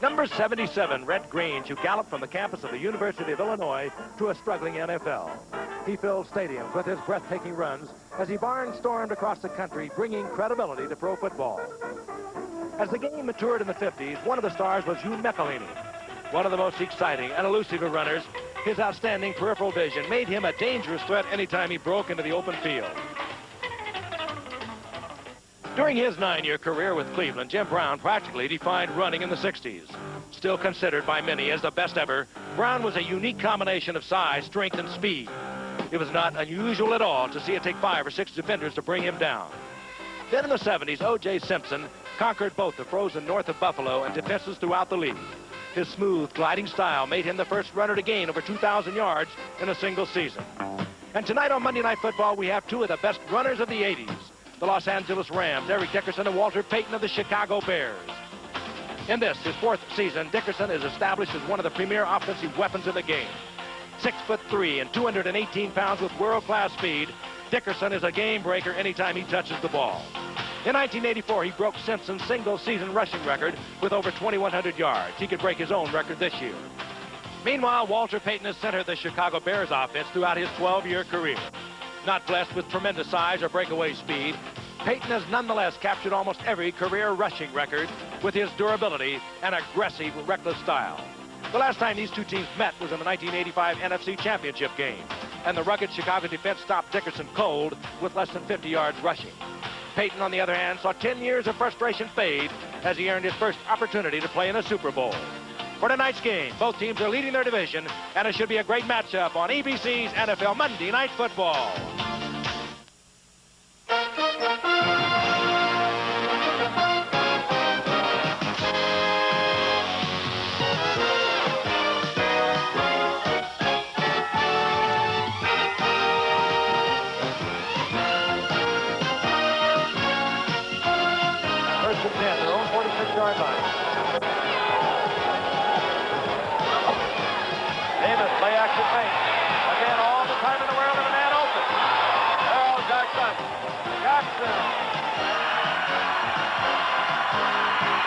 Number 77, Red Greens, who galloped from the campus of the University of Illinois to a struggling NFL. He filled stadiums with his breathtaking runs as he barnstormed across the country, bringing credibility to pro football. As the game matured in the 50s, one of the stars was Hugh McElhaney. One of the most exciting and elusive of runners, his outstanding peripheral vision made him a dangerous threat anytime he broke into the open field. During his 9-year career with Cleveland, Jim Brown practically defined running in the 60s. Still considered by many as the best ever, Brown was a unique combination of size, strength, and speed. It was not unusual at all to see it take 5 or 6 defenders to bring him down. Then in the 70s, O.J. Simpson conquered both the frozen north of Buffalo and defenses throughout the league. His smooth, gliding style made him the first runner to gain over 2,000 yards in a single season. And tonight on Monday Night Football, we have two of the best runners of the 80s. The Los Angeles Rams, Eric Dickerson and Walter Payton of the Chicago Bears. In this, his 4th season, Dickerson is established as one of the premier offensive weapons in the game. 6'3" and 218 pounds with world-class speed, Dickerson is a game breaker anytime he touches the ball. In 1984, he broke Simpson's single-season rushing record with over 2,100 yards. He could break his own record this year. Meanwhile, Walter Payton has centered the Chicago Bears offense throughout his 12-year career. Not blessed with tremendous size or breakaway speed, Payton has nonetheless captured almost every career rushing record with his durability and aggressive, reckless style. The last time these two teams met was in the 1985 NFC Championship game, and the rugged Chicago defense stopped Dickerson cold with less than 50 yards rushing. Payton, on the other hand, saw 10 years of frustration fade as he earned his first opportunity to play in a Super Bowl. For tonight's game, both teams are leading their division, and it should be a great matchup on ABC's NFL Monday Night Football. First and 10, their own 46-yard line. Play action fake. Again, all the time in the world, and a man open. Earl Jackson.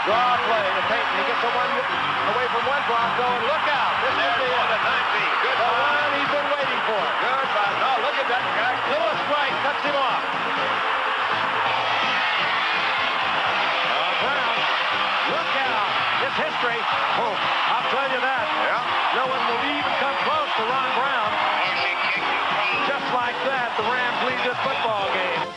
Draw play to Payton. He gets away from one Bronco, and look out. This is the 19. Good the one he's been waiting for. Good pass. Oh, look at that guy. Little strike cuts him off. Brown. Look out. It's history. Oh, I'll tell you that. Yeah. No one will even come close to Ron Brown. Just like that, the Rams lead this football game.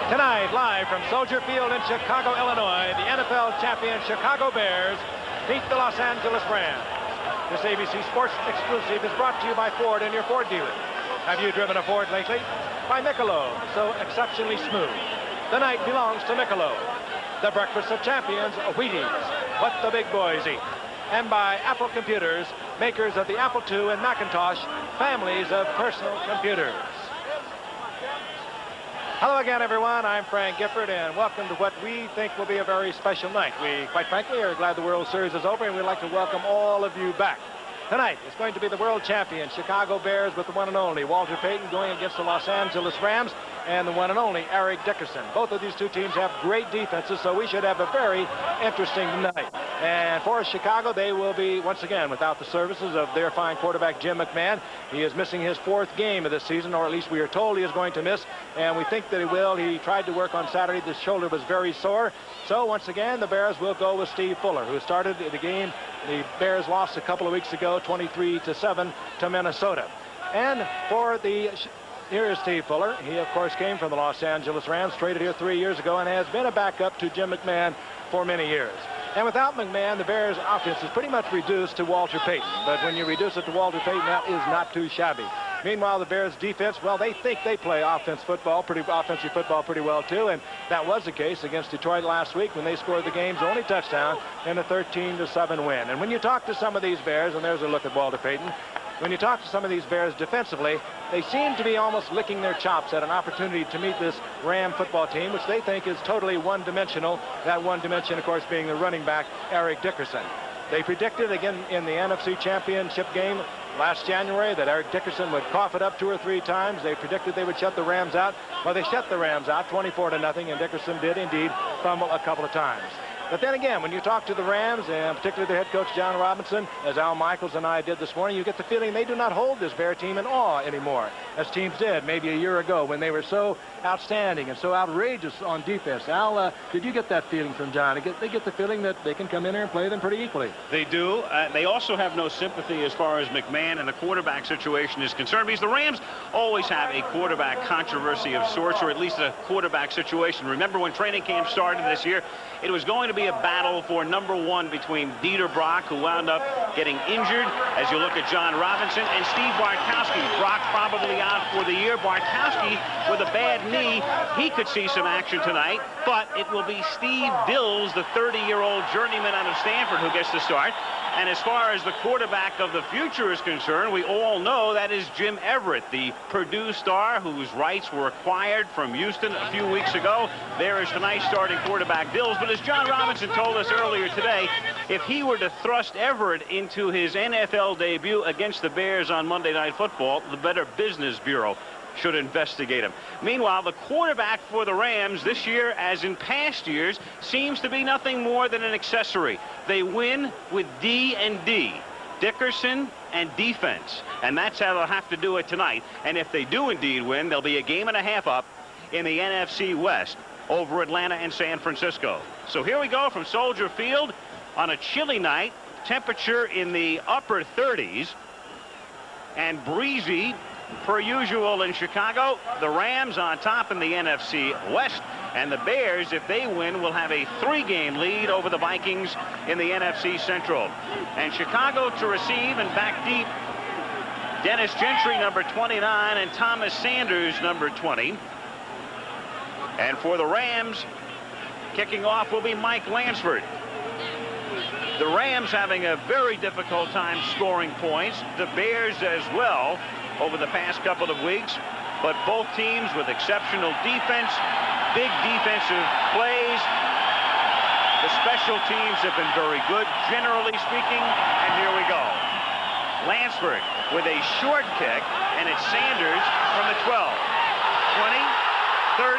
Tonight, live from Soldier Field in Chicago, Illinois, the NFL champion Chicago Bears beat the Los Angeles Rams. This ABC Sports exclusive is brought to you by Ford and your Ford dealer. Have you driven a Ford lately? By Michelob, so exceptionally smooth. The night belongs to Michelob. The breakfast of champions, Wheaties, what the big boys eat. And by Apple Computers, makers of the Apple II and Macintosh, families of personal computers. Hello again, everyone. I'm Frank Gifford, and welcome to what we think will be a very special night. We, quite frankly, are glad the World Series is over, and we'd like to welcome all of you back. Tonight, it's going to be the world champion Chicago Bears with the one and only Walter Payton going against the Los Angeles Rams and the one and only Eric Dickerson. Both of these two teams have great defenses, so we should have a very interesting night. And for Chicago, they will be, once again, without the services of their fine quarterback, Jim McMahon. He is missing his 4th game of this season, or at least we are told he is going to miss, and we think that he will. He tried to work on Saturday. The shoulder was very sore. So, once again, the Bears will go with Steve Fuller, who started the game. The Bears lost a couple of weeks ago, 23-7 to Minnesota. And for the... Here is Steve Fuller. He, of course, came from the Los Angeles Rams, traded here 3 years ago, and has been a backup to Jim McMahon for many years. And without McMahon, the Bears' offense is pretty much reduced to Walter Payton. But when you reduce it to Walter Payton, that is not too shabby. Meanwhile, the Bears' defense, well, they think they play offensive football pretty well, too. And that was the case against Detroit last week when they scored the game's only touchdown in a 13-7 win. And when you talk to some of these Bears, and there's a look at Walter Payton, when you talk to some of these Bears defensively, they seem to be almost licking their chops at an opportunity to meet this Ram football team, which they think is totally one-dimensional. That one dimension, of course, being the running back, Eric Dickerson. They predicted again in the NFC Championship game last January that Eric Dickerson would cough it up 2 or 3 times. They predicted they would shut the Rams out. Well, they shut the Rams out 24-0, and Dickerson did indeed fumble a couple of times. But then again, when you talk to the Rams, and particularly their head coach, John Robinson, as Al Michaels and I did this morning, you get the feeling they do not hold this Bear team in awe anymore, as teams did maybe a year ago when they were so outstanding and so outrageous on defense. Al, did you get that feeling from John? They get the feeling that they can come in here and play them pretty equally. They do. They also have no sympathy as far as McMahon and the quarterback situation is concerned, because the Rams always have a quarterback controversy of sorts, or at least a quarterback situation. Remember when training camp started this year, it was going to be a battle for #1 between Dieter Brock, who wound up getting injured, as you look at John Robinson, and Steve Bartkowski. Brock probably out for the year. Bartkowski with a bad knee. He could see some action tonight, but it will be Steve Dills, the 30-year-old journeyman out of Stanford, who gets to start. And as far as the quarterback of the future is concerned, we all know that is Jim Everett, the Purdue star whose rights were acquired from Houston a few weeks ago. There is tonight's starting quarterback, Dills. But as John Robinson told us earlier today, if he were to thrust Everett into his NFL debut against the Bears on Monday Night Football, the Better Business Bureau should investigate him. Meanwhile, the quarterback for the Rams this year, as in past years, seems to be nothing more than an accessory. They win with D&D, Dickerson and defense, and that's how they'll have to do it tonight. And if they do indeed win, they'll be a game and a half up in the NFC West over Atlanta and San Francisco. So here we go from Soldier Field on a chilly night, temperature in the upper 30s and breezy per usual in Chicago. The Rams on top in the NFC West, and the Bears, if they win, will have a 3-game lead over the Vikings in the NFC Central. And Chicago to receive, and back deep, Dennis Gentry, number 29, and Thomas Sanders, number 20. And for the Rams, kicking off will be Mike Lansford. The Rams having a very difficult time scoring points. The Bears as well over the past couple of weeks, but both teams with exceptional defense, big defensive plays. The special teams have been very good, generally speaking, and here we go. Lansford with a short kick, and it's Sanders from the 12. 20, 30.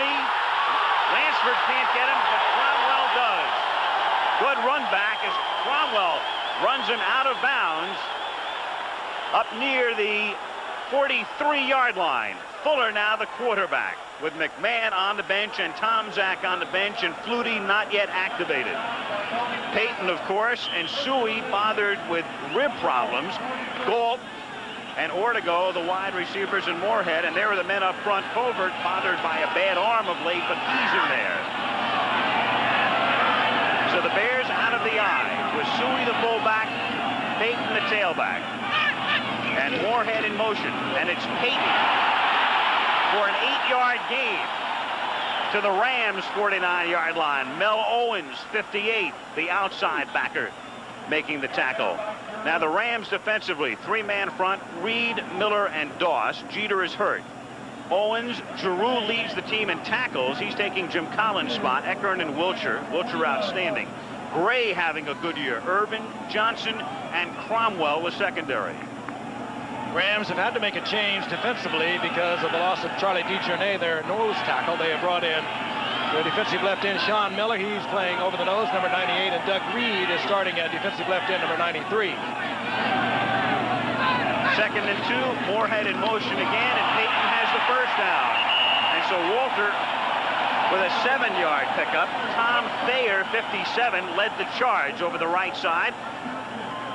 Lansford can't get him, but Cromwell does. Good run back as Cromwell runs him out of bounds up near the 43-yard line. Fuller now the quarterback, with McMahon on the bench and Tom Zach on the bench, and Flutie not yet activated. Payton, of course, and Suey bothered with rib problems. Galt and Ortego, the wide receivers, and Moorhead, and there are the men up front. Colbert bothered by a bad arm of late, but he's in there. So the Bears out of the eye, with Suey the fullback, Payton the tailback. And Moorhead in motion, and it's Payton for an 8-yard gain to the Rams' 49-yard line. Mel Owens, 58, the outside backer, making the tackle. Now the Rams defensively, 3-man front, Reed, Miller, and Doss. Jeter is hurt. Owens, Giroux leads the team in tackles. He's taking Jim Collins' spot. Eckern and Wilcher. Wilcher outstanding. Gray having a good year. Irvin, Johnson, and Cromwell was secondary. Rams have had to make a change defensively because of the loss of Charlie DeJournay, their nose tackle. They have brought in the defensive left end, Sean Miller. He's playing over the nose, number 98, and Doug Reed is starting at defensive left end, number 93. 2nd and 2, Moorhead in motion again, and Payton has the first down. And so Walter with a 7-yard pickup. Tom Thayer, 57, led the charge over the right side.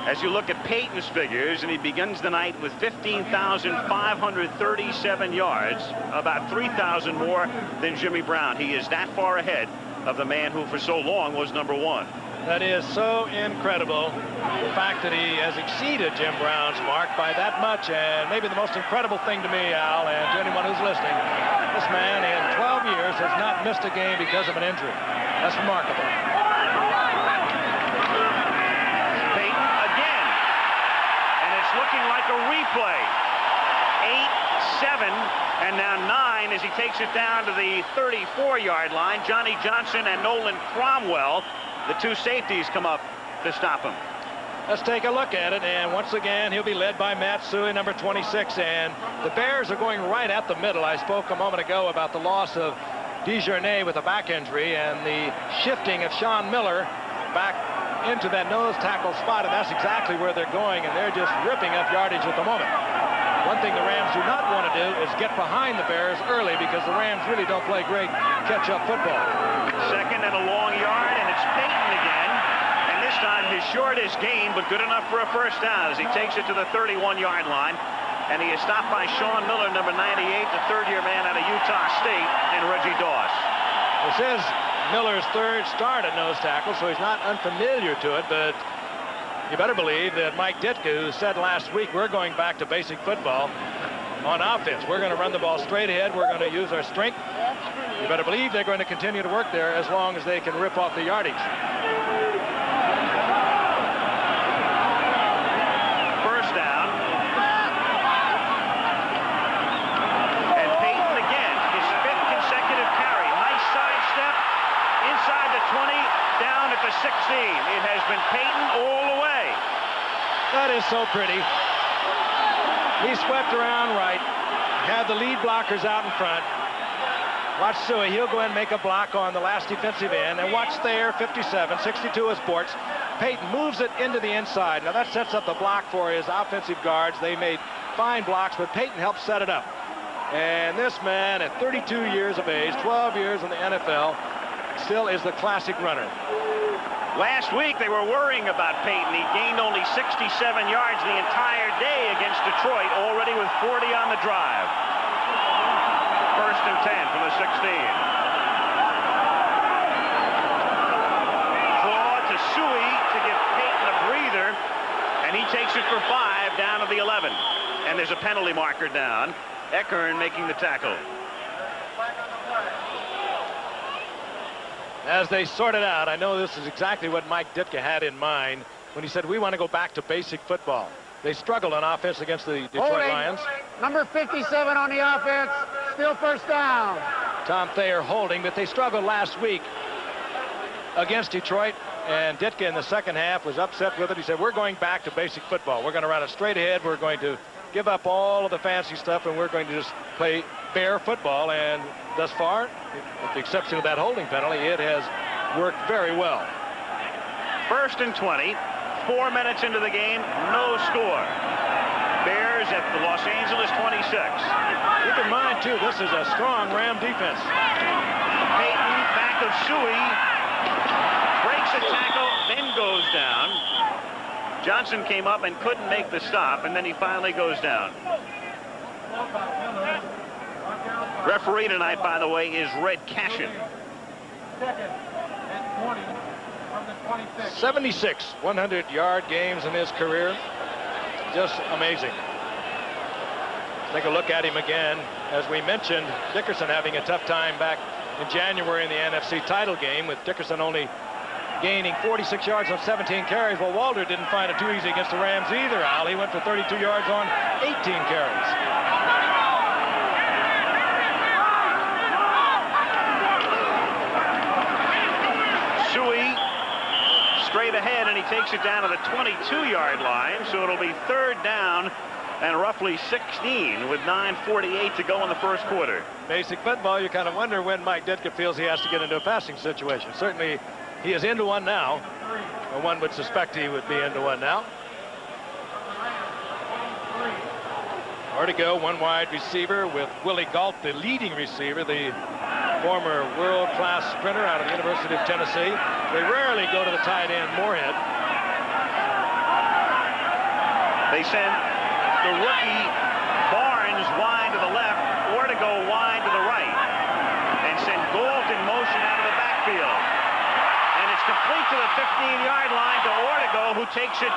As you look at Payton's figures, and he begins the night with 15,537 yards, about 3,000 more than Jimmy Brown. He is that far ahead of the man who for so long was number 1. That is so incredible, the fact that he has exceeded Jim Brown's mark by that much. And maybe the most incredible thing to me, Al, and to anyone who's listening, this man in 12 years has not missed a game because of an injury. That's remarkable. Looking like a replay. 8, 7, and now 9 as he takes it down to the 34-yard line. Johnny Johnson and Nolan Cromwell, the 2 safeties, come up to stop him. Let's take a look at it, and once again, he'll be led by Matt Suey, number 26, and the Bears are going right at the middle. I spoke a moment ago about the loss of DeJournay with a back injury and the shifting of Sean Miller back into that nose tackle spot, and that's exactly where they're going, and they're just ripping up yardage at the moment. One thing the Rams do not want to do is get behind the Bears early, because the Rams really don't play great catch-up football. Second and a long yard, and it's Payton again. And this time his shortest gain, but good enough for a first down as he takes it to the 31-yard line. And he is stopped by Sean Miller, number 98, the third-year man out of Utah State, and Reggie Doss. This is Miller's third start at nose tackle, so he's not unfamiliar to it, but you better believe that Mike Ditka, who said last week, we're going back to basic football on offense. We're going to run the ball straight ahead. We're going to use our strength. You better believe they're going to continue to work there as long as they can rip off the yardage. First down. And Payton again, his fifth consecutive carry. Nice sidestep inside the 20, down at the 16. It has been Payton all the way. That is so pretty. He swept around right, had the lead blockers out in front. Watch Suey, he'll go ahead and make a block on the last defensive end. And watch Thayer, 57, 62 is Sports. Payton moves it into the inside. Now that sets up the block for his offensive guards. They made fine blocks, but Payton helped set it up. And this man at 32 years of age, 12 years in the NFL, still is the classic runner. Last week they were worrying about Payton. He gained only 67 yards the entire day against Detroit, already with 40 on the drive. First and 10 from the 16. Claw to Suey to give Payton a breather, and he takes it for 5 down to the 11. And there's a penalty marker down. Eckern making the tackle. As they sort it out, I know this is exactly what Mike Ditka had in mind when he said we want to go back to basic football. They struggled on offense against the Detroit Lions. Number 57 on the offense, still first down. Tom Thayer holding, but they struggled last week against Detroit, and Ditka in the second half was upset with it. He said, we're going back to basic football. We're going to run it straight ahead. We're going to give up all of the fancy stuff, and we're going to just play bare football. And thus far, with the exception of that holding penalty, it has worked very well. First and 20, 4 minutes into the game, no score. Bears at the Los Angeles 26. Keep in mind, too, this is a strong Ram defense. Payton, back of Suey, breaks a tackle, then goes down. Johnson came up and couldn't make the stop, and then he finally goes down. Referee tonight, by the way, is Red Cashin. 76 100-yard games in his career. Just amazing. Take a look at him again. As we mentioned, Dickerson having a tough time back in January in the NFC title game, with Dickerson only gaining 46 yards on 17 carries. Well, Walter didn't find it too easy against the Rams either, Al. He went for 32 yards on 18 carries. Suey straight ahead, and he takes it down to the 22-yard line, so it'll be third down and roughly 16 with 9:48 to go in the first quarter. Basic football, you kind of wonder when Mike Ditka feels he has to get into a passing situation. Certainly, he is into one now, or one would suspect he would be into one now. Or to go, one wide receiver with Willie Galt, the leading receiver, the former world-class sprinter out of the University of Tennessee. They rarely go to the tight end, Moorhead. They send the rookie Barnes wide to the left, or to go wide to the right, and send Galt in motion out of the backfield. And it's complete to the 15-yard line to Ortego, who takes it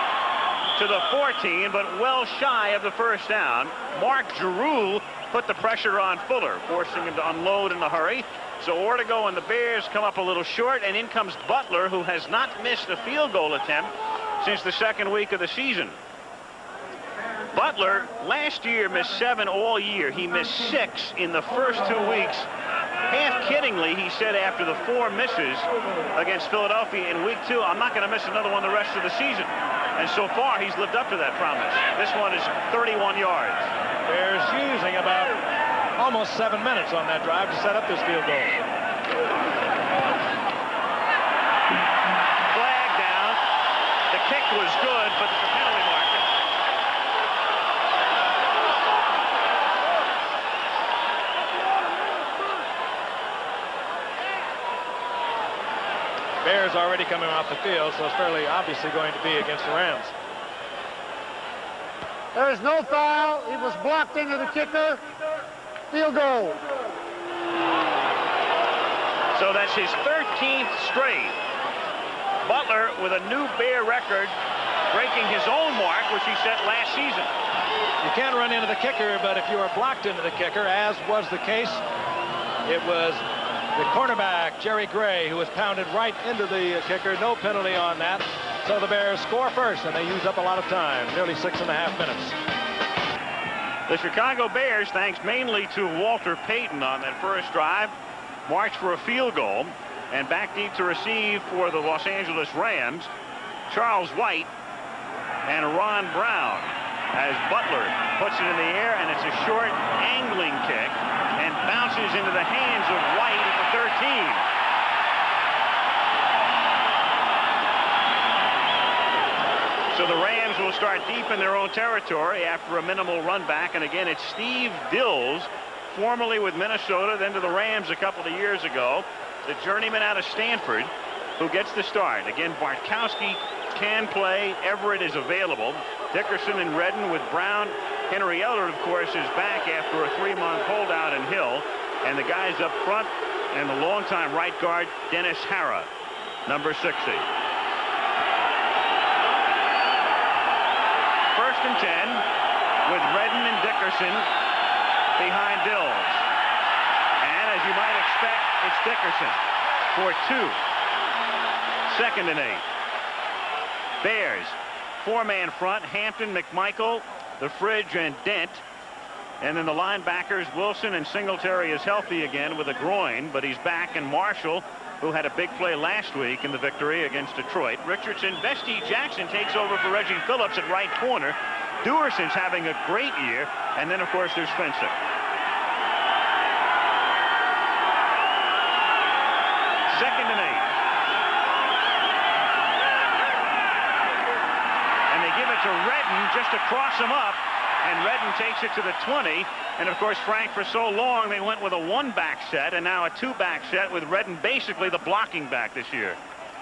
to the 14, but well shy of the first down. Mark Giroux put the pressure on Fuller, forcing him to unload in a hurry. So Ortego and the Bears come up a little short, and in comes Butler, who has not missed a field goal attempt since the second week of the season. Butler last year missed 7 all year. He missed 6 in the first 2 weeks. Half kiddingly, he said after the 4 misses against Philadelphia in week 2, I'm not going to miss another one the rest of the season. And so far, he's lived up to that promise. This one is 31 yards. Bears using about almost 7 minutes on that drive to set up this field goal. Flag down. The kick was good, but the penalty marker. Bears already coming off the field, so it's fairly obviously going to be against the Rams. There is no foul. He was blocked into the kicker. Field goal. So that's his 13th straight. Butler with a new Bear record, breaking his own mark, which he set last season. You can't run into the kicker, but if you are blocked into the kicker, as was the case, it was the cornerback, Jerry Gray, who was pounded right into the kicker. No penalty on that. So the Bears score first, and they use up a lot of time, nearly 6.5 minutes. The Chicago Bears, thanks mainly to Walter Payton on that first drive, marched for a field goal, and back deep to receive for the Los Angeles Rams, Charles White and Ron Brown, as Butler puts it in the air, and it's a short angling kick and bounces into the hands of White at the 13. So the Rams will start deep in their own territory after a minimal run back. And again, it's Steve Dills, formerly with Minnesota, then to the Rams a couple of years ago, the journeyman out of Stanford, who gets the start. Again, Bartkowski can play. Everett is available. Dickerson and Redden with Brown. Henry Elder, of course, is back after a 3-month holdout in Hill. And the guys up front, and the longtime right guard, Dennis Hara, number 60. First and 10 with Redden and Dickerson behind Dills. And as you might expect, it's Dickerson for 2. Second and 8. Bears, 4-man front, Hampton, McMichael, the Fridge, and Dent. And then the linebackers, Wilson, and Singletary is healthy again with a groin, but he's back. And Marshall, who had a big play last week in the victory against Detroit. Richardson, Bestie Jackson takes over for Reggie Phillips at right corner. Duerson's having a great year. And then, of course, there's Fensick. Second and 8. And they give it to Redden just to cross him up. And Redden takes it to the 20. And, of course, Frank, for so long, they went with a 1-back set, and now a 2-back set with Redden basically the blocking back this year.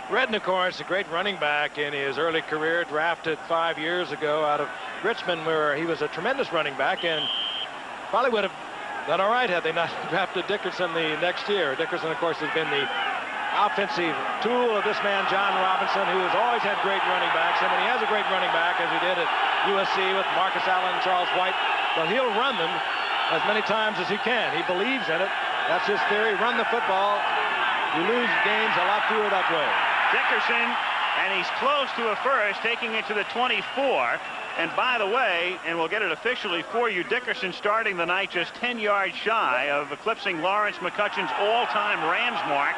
Redden, of course, a great running back in his early career, drafted 5 years ago out of Richmond, where he was a tremendous running back, and probably would have done all right had they not drafted Dickerson the next year. Dickerson, of course, has been the offensive tool of this man, John Robinson, who has always had great running backs. And when he has a great running back, as he did at USC with Marcus Allen and Charles White, well, he'll run them as many times as he can. He believes in it. That's his theory. Run the football. You lose games a lot fewer that way. Dickerson, and he's close to a first, taking it to the 24. And by the way, and we'll get it officially for you, Dickerson starting the night just 10 yards shy of eclipsing Lawrence McCutcheon's all-time Rams mark,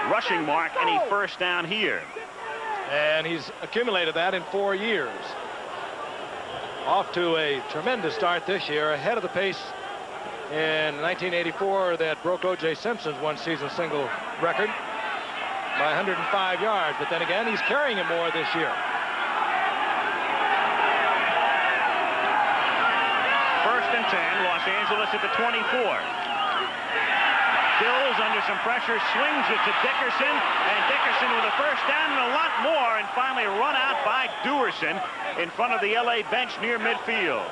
rushing mark, any first down here. And he's accumulated that in 4 years. Off to a tremendous start this year, ahead of the pace in 1984 that broke O.J. Simpson's one-season single record by 105 yards. But then again, he's carrying it more this year. First and 10, Los Angeles at the 24. Dills under some pressure, swings it to Dickerson, and Dickerson with a first down and a lot more, and finally run out by Duerson in front of the LA bench near midfield.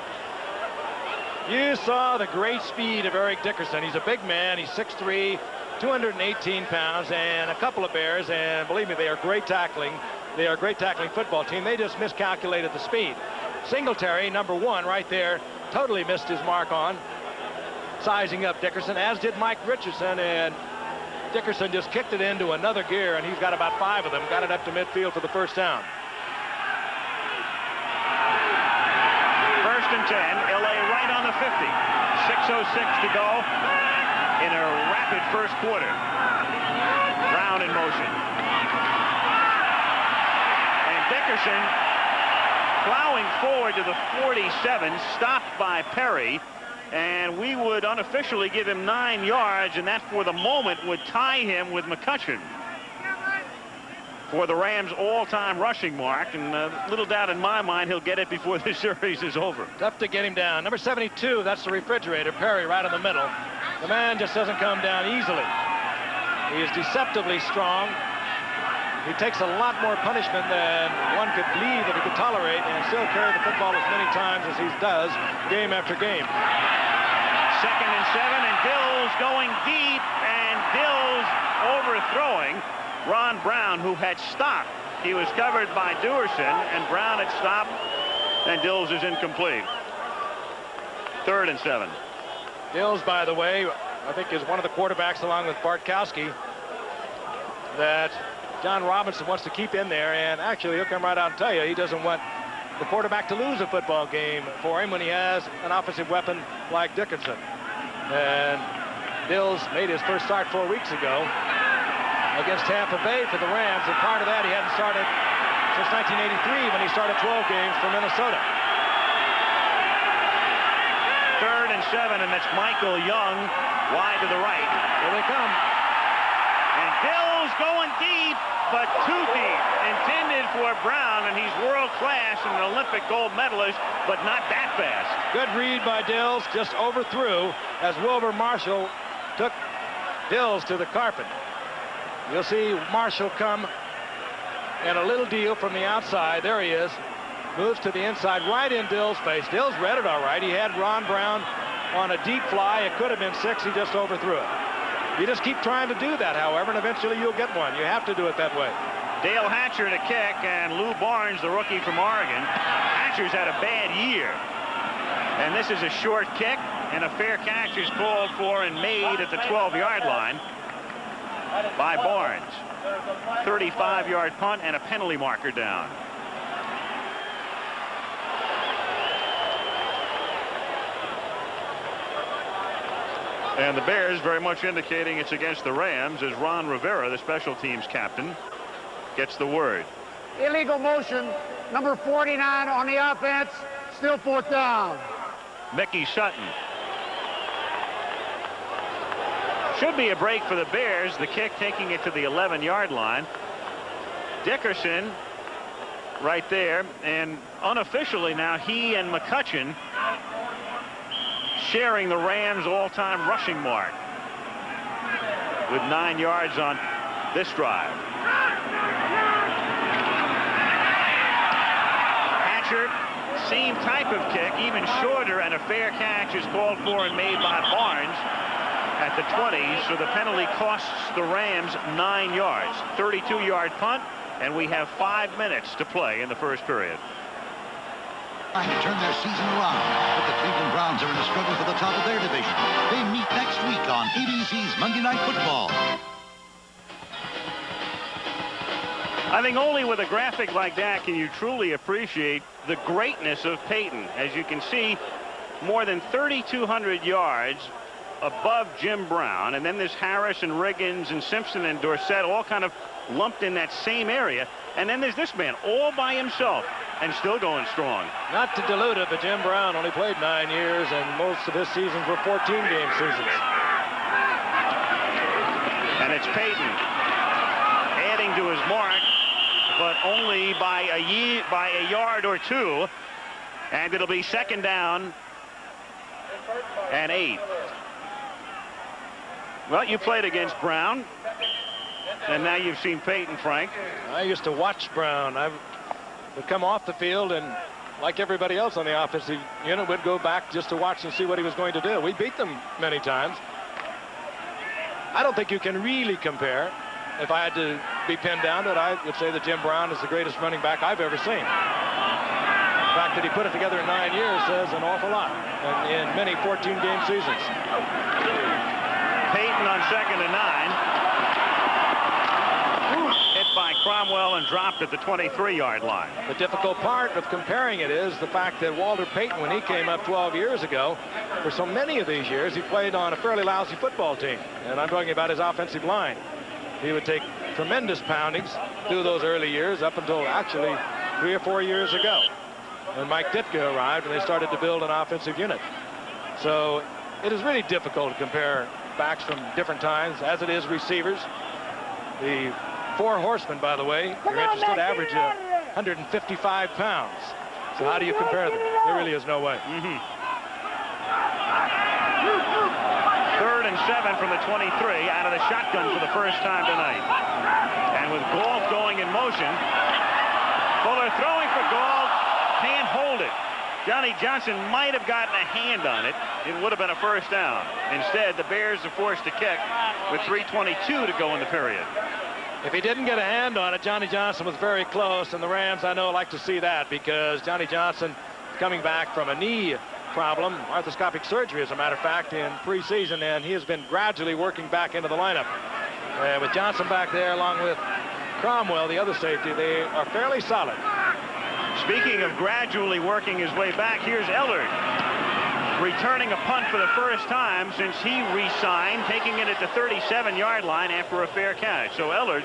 You saw the great speed of Eric Dickerson. He's a big man. He's 6'3", 218 pounds, and a couple of Bears, and believe me, they are great tackling. They are a great tackling football team. They just miscalculated the speed. Singletary, number 1, right there, totally missed his mark on sizing up Dickerson, as did Mike Richardson, and Dickerson just kicked it into another gear, and he's got about 5 of them, got it up to midfield for the first down. First and 10, LA right on the 50. 6:06 to go in a rapid first quarter. Brown in motion. And Dickerson plowing forward to the 47, stopped by Perry. And we would unofficially give him 9 yards, and that for the moment would tie him with McCutcheon for the Rams' all-time rushing mark. And little doubt in my mind he'll get it before this series is over. Tough to get him down. Number 72, that's the refrigerator. Perry right in the middle. The man just doesn't come down easily. He is deceptively strong. He takes a lot more punishment than one could believe that he could tolerate, and still carry the football as many times as he does game after game. 2nd and 7, and Dills going deep, and Dills overthrowing Ron Brown, who had stopped. He was covered by Duerson, and Brown had stopped, and Dills is incomplete. 3rd and 7. Dills, by the way, I think is one of the quarterbacks, along with Bartkowski, that John Robinson wants to keep in there, and actually he'll come right out and tell you he doesn't want the quarterback to lose a football game for him when he has an offensive weapon like Dickerson. And Dills made his first start 4 weeks ago against Tampa Bay for the Rams, and part of that he hadn't started since 1983 when he started 12 games for Minnesota. 3rd and 7, and that's Michael Young wide to the right. Here they come. And Dills going deep, but too deep. Intended for Brown, and he's world-class and an Olympic gold medalist, but not that fast. Good read by Dills, just overthrew as Wilbur Marshall took Dills to the carpet. You'll see Marshall come, and a little deal from the outside. There he is. Moves to the inside, right in Dills' face. Dills read it all right. He had Ron Brown on a deep fly. It could have been 6. He just overthrew it. You just keep trying to do that, however, and eventually you'll get one. You have to do it that way. Dale Hatcher to kick, and Lou Barnes, the rookie from Oregon. Hatcher's had a bad year. And this is a short kick, and a fair catch is called for and made at the 12-yard line by Barnes. 35-yard punt and a penalty marker down. And the Bears very much indicating it's against the Rams as Ron Rivera, the special teams captain, gets the word. Illegal motion, number 49 on the offense, still 4th down. Mickey Sutton. Should be a break for the Bears. The kick taking it to the 11-yard line. Dickerson right there, and unofficially now he and McCutcheon sharing the Rams' all-time rushing mark with 9 yards on this drive. Hatcher, same type of kick, even shorter, and a fair catch is called for and made by Barnes at the 20, so the penalty costs the Rams 9 yards. 32-yard punt, and we have 5 minutes to play in the first period. Trying to turn their season around, but the Cleveland Browns are in a struggle for the top of their division. They meet next week on ABC's Monday Night Football. I think only with a graphic like that can you truly appreciate the greatness of Peyton. As you can see, more than 3,200 yards above Jim Brown, and then there's Harris and Riggins and Simpson and Dorsett all kind of lumped in that same area, and then there's this man all by himself and still going strong. Not to dilute it, but Jim Brown only played 9 years, and most of his seasons were 14-game seasons. And it's Peyton adding to his mark, but only by a yard or 2, and it'll be 2nd down and 8. Well, you played against Brown, and now you've seen Peyton, Frank. I used to watch Brown. I would come off the field, and like everybody else on the offensive unit, would go back just to watch and see what he was going to do. We beat them many times. I don't think you can really compare. If I had to be pinned down to it, I would say that Jim Brown is the greatest running back I've ever seen. The fact that he put it together in 9 years says an awful lot, and in many 14-game seasons. Peyton on 2nd and 9. Hit by Cromwell and dropped at the 23-yard line. The difficult part of comparing it is the fact that Walter Payton, when he came up 12 years ago, for so many of these years, he played on a fairly lousy football team. And I'm talking about his offensive line. He would take tremendous poundings through those early years up until actually 3 or 4 years ago. when Mike Ditka arrived and they started to build an offensive unit. So it is really difficult to compare backs from different times, as it is receivers. The four horsemen, by the way, if you're interested, average 155 pounds. So how do you compare them? There really is no way. 3rd and 7 from the 23 out of the shotgun for the first time tonight. And with Galt going in motion, Fuller throwing for Galt, can't hold it. Johnny Johnson might have gotten a hand on it. It would have been a first down. Instead, the Bears are forced to kick with 3:22 to go in the period. If he didn't get a hand on it, Johnny Johnson was very close, and the Rams, I know, like to see that, because Johnny Johnson is coming back from a knee problem, arthroscopic surgery, as a matter of fact, in preseason, and he has been gradually working back into the lineup. With Johnson back there, along with Cromwell, the other safety, they are fairly solid. Speaking of gradually working his way back, here's Ellard returning a punt for the first time since he re-signed, taking it at the 37-yard line after a fair catch. So Ellard,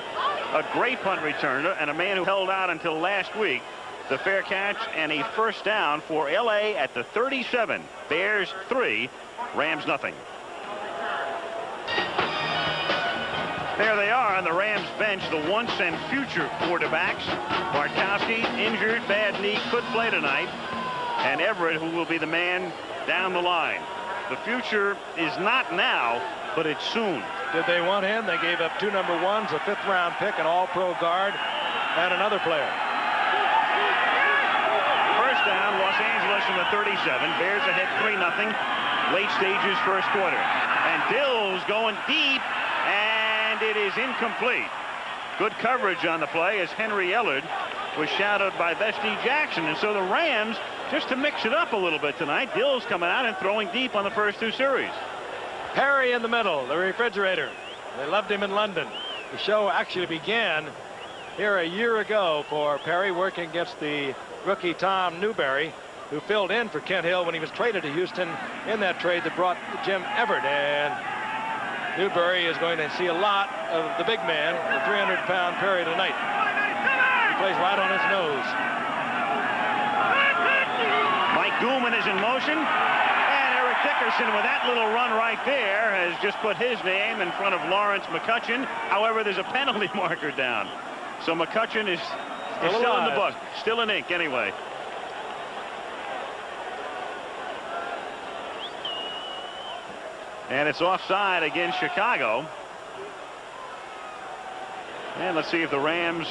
a great punt returner and a man who held out until last week. The fair catch and a first down for L.A. at the 37. Bears 3, Rams nothing. There they are on the Rams bench, the once and future quarterbacks. Bartkowski, injured, bad knee, could play tonight. And Everett, who will be the man down the line. The future is not now, but it's soon. Did they want him? They gave up 2 number 1s, a 5th-round pick, an all-pro guard, and another player. First down, Los Angeles from the 37. Bears ahead 3-0. Late stages, first quarter. And Dills going deep, and it is incomplete. Good coverage on the play as Henry Ellard was shadowed by Bestie Jackson. And so the Rams, just to mix it up a little bit tonight, Dills coming out and throwing deep on the first 2 series. Perry in the middle, the refrigerator. They loved him in London. The show actually began here a year ago for Perry, working against the rookie Tom Newberry, who filled in for Kent Hill when he was traded to Houston in that trade that brought Jim Everett. And Newberry is going to see a lot of the big man, the 300-pound Perry, tonight. He plays right on his nose. Mike Goulman is in motion, and Eric Dickerson, with that little run right there, has just put his name in front of Lawrence McCutcheon. However, there's a penalty marker down, so McCutcheon is still in the book, still in ink anyway. And it's offside against Chicago. And let's see if the Rams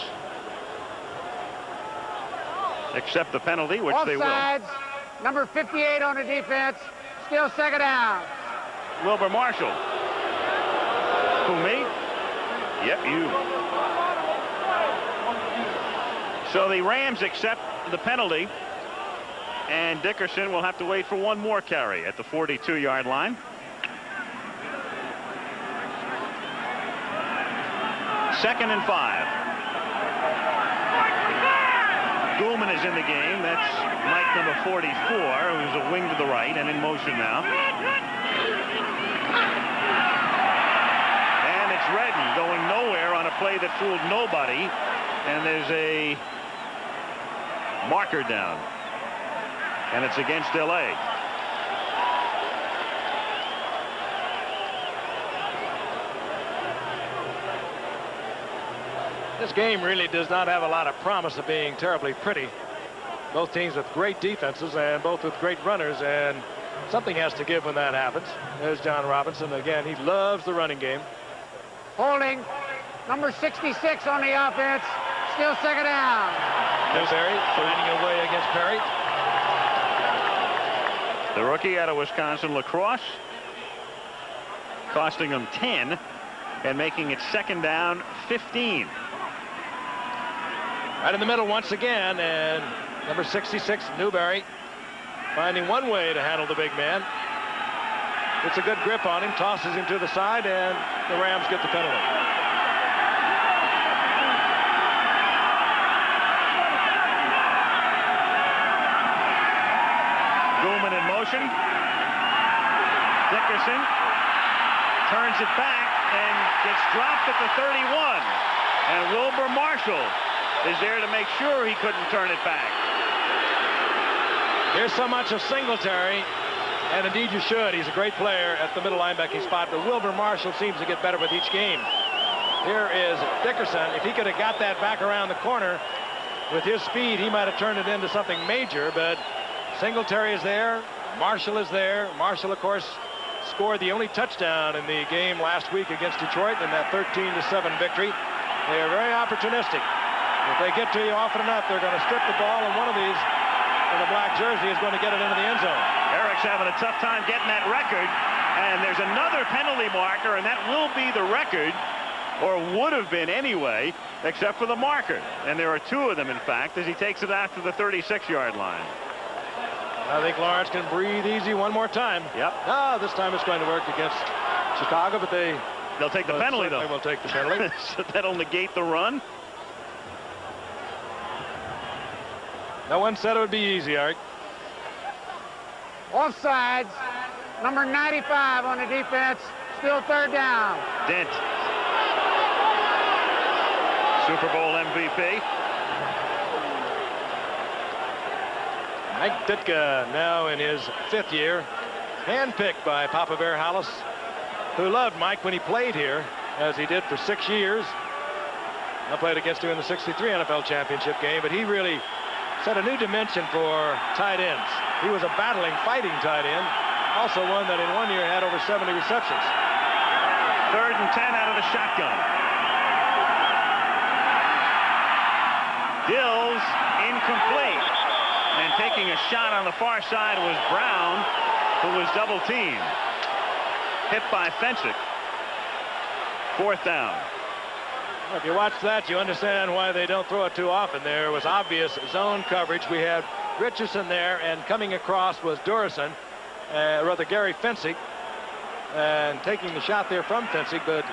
accept the penalty, which they will. Offsides, number 58 on the defense, still second down. Wilbur Marshall. Who, me? Yep, you. So the Rams accept the penalty, and Dickerson will have to wait for one more carry at the 42-yard line. Second and 5. Goulman is in the game. That's Mike number 44, who's a wing to the right and in motion now. And it's Redden going nowhere on a play that fooled nobody. And there's a marker down. And it's against L.A. This game really does not have a lot of promise of being terribly pretty. Both teams with great defenses and both with great runners, and something has to give when that happens. There's John Robinson again. He loves the running game. Holding, number 66 on the offense, still second down. Newberry finding a way against Perry. The rookie out of Wisconsin, Lacrosse, costing him 10 and making it second down 15. Right in the middle once again, and number 66, Newberry, finding one way to handle the big man. It's a good grip on him, tosses him to the side, and the Rams get the penalty. Goulman in motion. Dickerson turns it back and gets dropped at the 31. And Wilbur Marshall is there to make sure he couldn't turn it back. Here's so much of Singletary, and indeed you should. He's a great player at the middle linebacking spot, but Wilbur Marshall seems to get better with each game. Here is Dickerson. If he could have got that back around the corner with his speed, he might have turned it into something major, but Singletary is there. Marshall is there. Marshall, of course, scored the only touchdown in the game last week against Detroit in that 13-7 victory. They are very opportunistic. If they get to you often enough, they're going to strip the ball, and one of these in the black jersey is going to get it into the end zone. Eric's having a tough time getting that record, and there's another penalty marker, and that will be the record, or would have been anyway, except for the marker. And there are two of them, in fact, as he takes it after the 36-yard line. I think Lawrence can breathe easy one more time. Yep. No, this time it's going to work against Chicago, but they'll take the penalty, though. They will take the penalty. So that'll negate the run. No one said it would be easy, Eric. Offsides. Number 95 on the defense. Still third down. Dent. Super Bowl MVP. Mike Ditka now in his 5th year, handpicked by Papa Bear Hollis, who loved Mike when he played here, as he did for 6 years. I played against him in the '63 NFL championship game, but he really set a new dimension for tight ends. He was a battling, fighting tight end, also one that in 1 year had over 70 receptions. 3rd and 10 out of the shotgun. Dills incomplete. And taking a shot on the far side was Brown, who was double teamed. Hit by Fensick. 4th down. If you watch that, you understand why they don't throw it too often. There was obvious zone coverage. We had Richardson there, and coming across was Durison, rather Gary Fensick, and taking the shot there from Fensick, but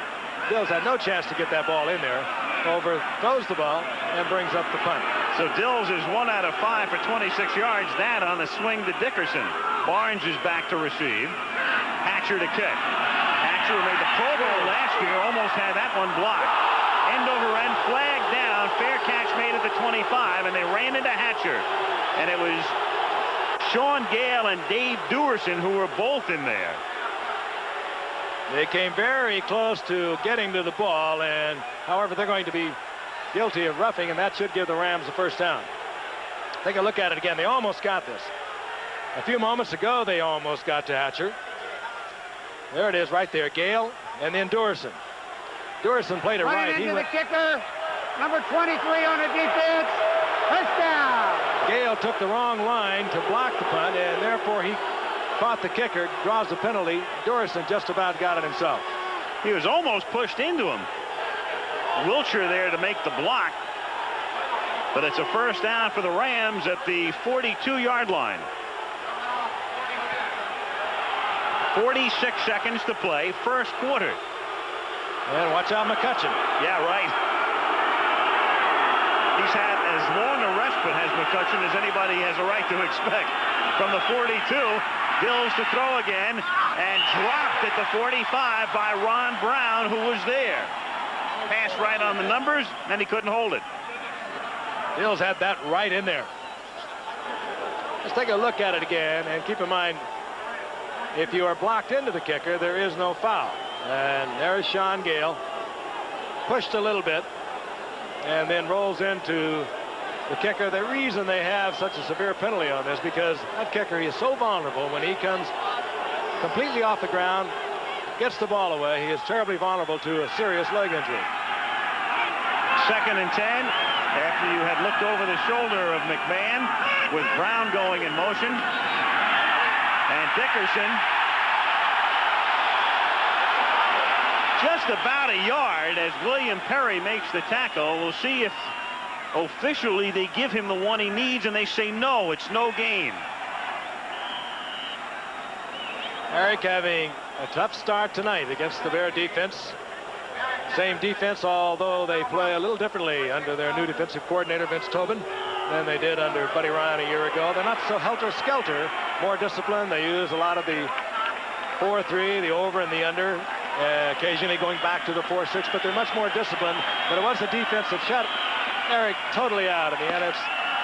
Dills had no chance to get that ball in there. Overthrows the ball and brings up the punt. So Dills is 1 out of 5 for 26 yards. That on the swing to Dickerson. Barnes is back to receive. Hatcher to kick. Hatcher made the Pro Bowl last year. Almost had that one blocked. End over end, flag down. Fair catch made at the 25, and they ran into Hatcher. And it was Sean Gale and Dave Duerson who were both in there. They came very close to getting to the ball, and however, they're going to be guilty of roughing, and that should give the Rams the first down. Take a look at it again. They almost got this. A few moments ago, they almost got to Hatcher. There it is right there. Gale and then Durison. Durison played it right. Into the kicker. Number 23 on the defense. Touchdown. Gale took the wrong line to block the punt, and therefore he caught the kicker, draws the penalty. Durison just about got it himself. He was almost pushed into him. Wiltshire there to make the block, but it's a first down for the Rams at the 42-yard line. 46 seconds to play, first quarter. And watch out, McCutcheon. Yeah, right. He's had as long a respite as McCutcheon as anybody has a right to expect. From the 42, Dills to throw again, and dropped at the 45 by Ron Brown, who was there. Pass right on the numbers, and he couldn't hold it. Dills had that right in there. Let's take a look at it again, and keep in mind, if you are blocked into the kicker, there is no foul. And there is Sean Gale, pushed a little bit, and then rolls into the kicker. The reason they have such a severe penalty on this, because that kicker is so vulnerable when he comes completely off the ground, gets the ball away. He is terribly vulnerable to a serious leg injury. 2nd and 10, after you had looked over the shoulder of McMahon, with Brown going in motion. And Dickerson just about a yard as William Perry makes the tackle. We'll see if officially they give him the one he needs, and they say no, it's no gain. Eric having a tough start tonight against the Bear defense. Same defense, although they play a little differently under their new defensive coordinator, Vince Tobin, than they did under Buddy Ryan a year ago. They're not so helter-skelter, more disciplined. They use a lot of the 4-3, the over and the under, occasionally going back to the 4-6, but they're much more disciplined. But it was the defense that shut Eric totally out in the end. It's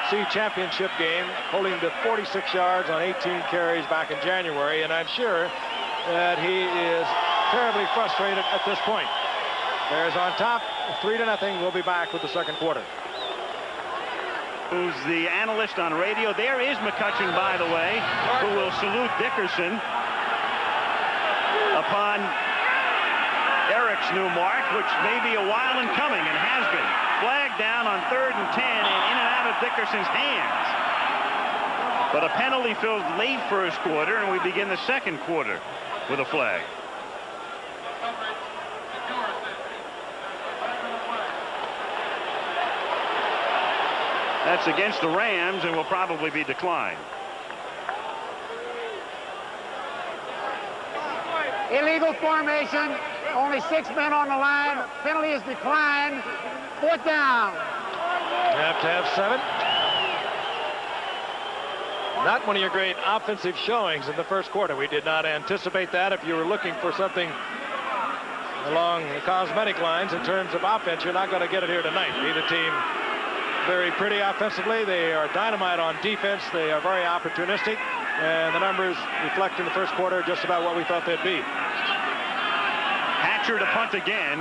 NFC Championship game, holding to 46 yards on 18 carries back in January, and I'm sure that he is terribly frustrated at this point. Bears on top, 3-0. We'll be back with the second quarter. Who's the analyst on radio? There is McCutcheon, by the way, who will salute Dickerson upon Eric's new mark, which may be a while in coming and has been. Flag down on 3rd and 10 and in and out of Dickerson's hands. But a penalty filled late first quarter, and we begin the second quarter with a flag. That's against the Rams and will probably be declined. Illegal formation. Only 6 men on the line. Penalty is declined. 4th down. You have to have 7. Not one of your great offensive showings in the first quarter. We did not anticipate that. If you were looking for something along the cosmetic lines in terms of offense, you're not going to get it here tonight. Neither team very pretty offensively. They are dynamite on defense. They are very opportunistic, and the numbers reflect in the first quarter just about what we thought they'd be. Hatcher to punt again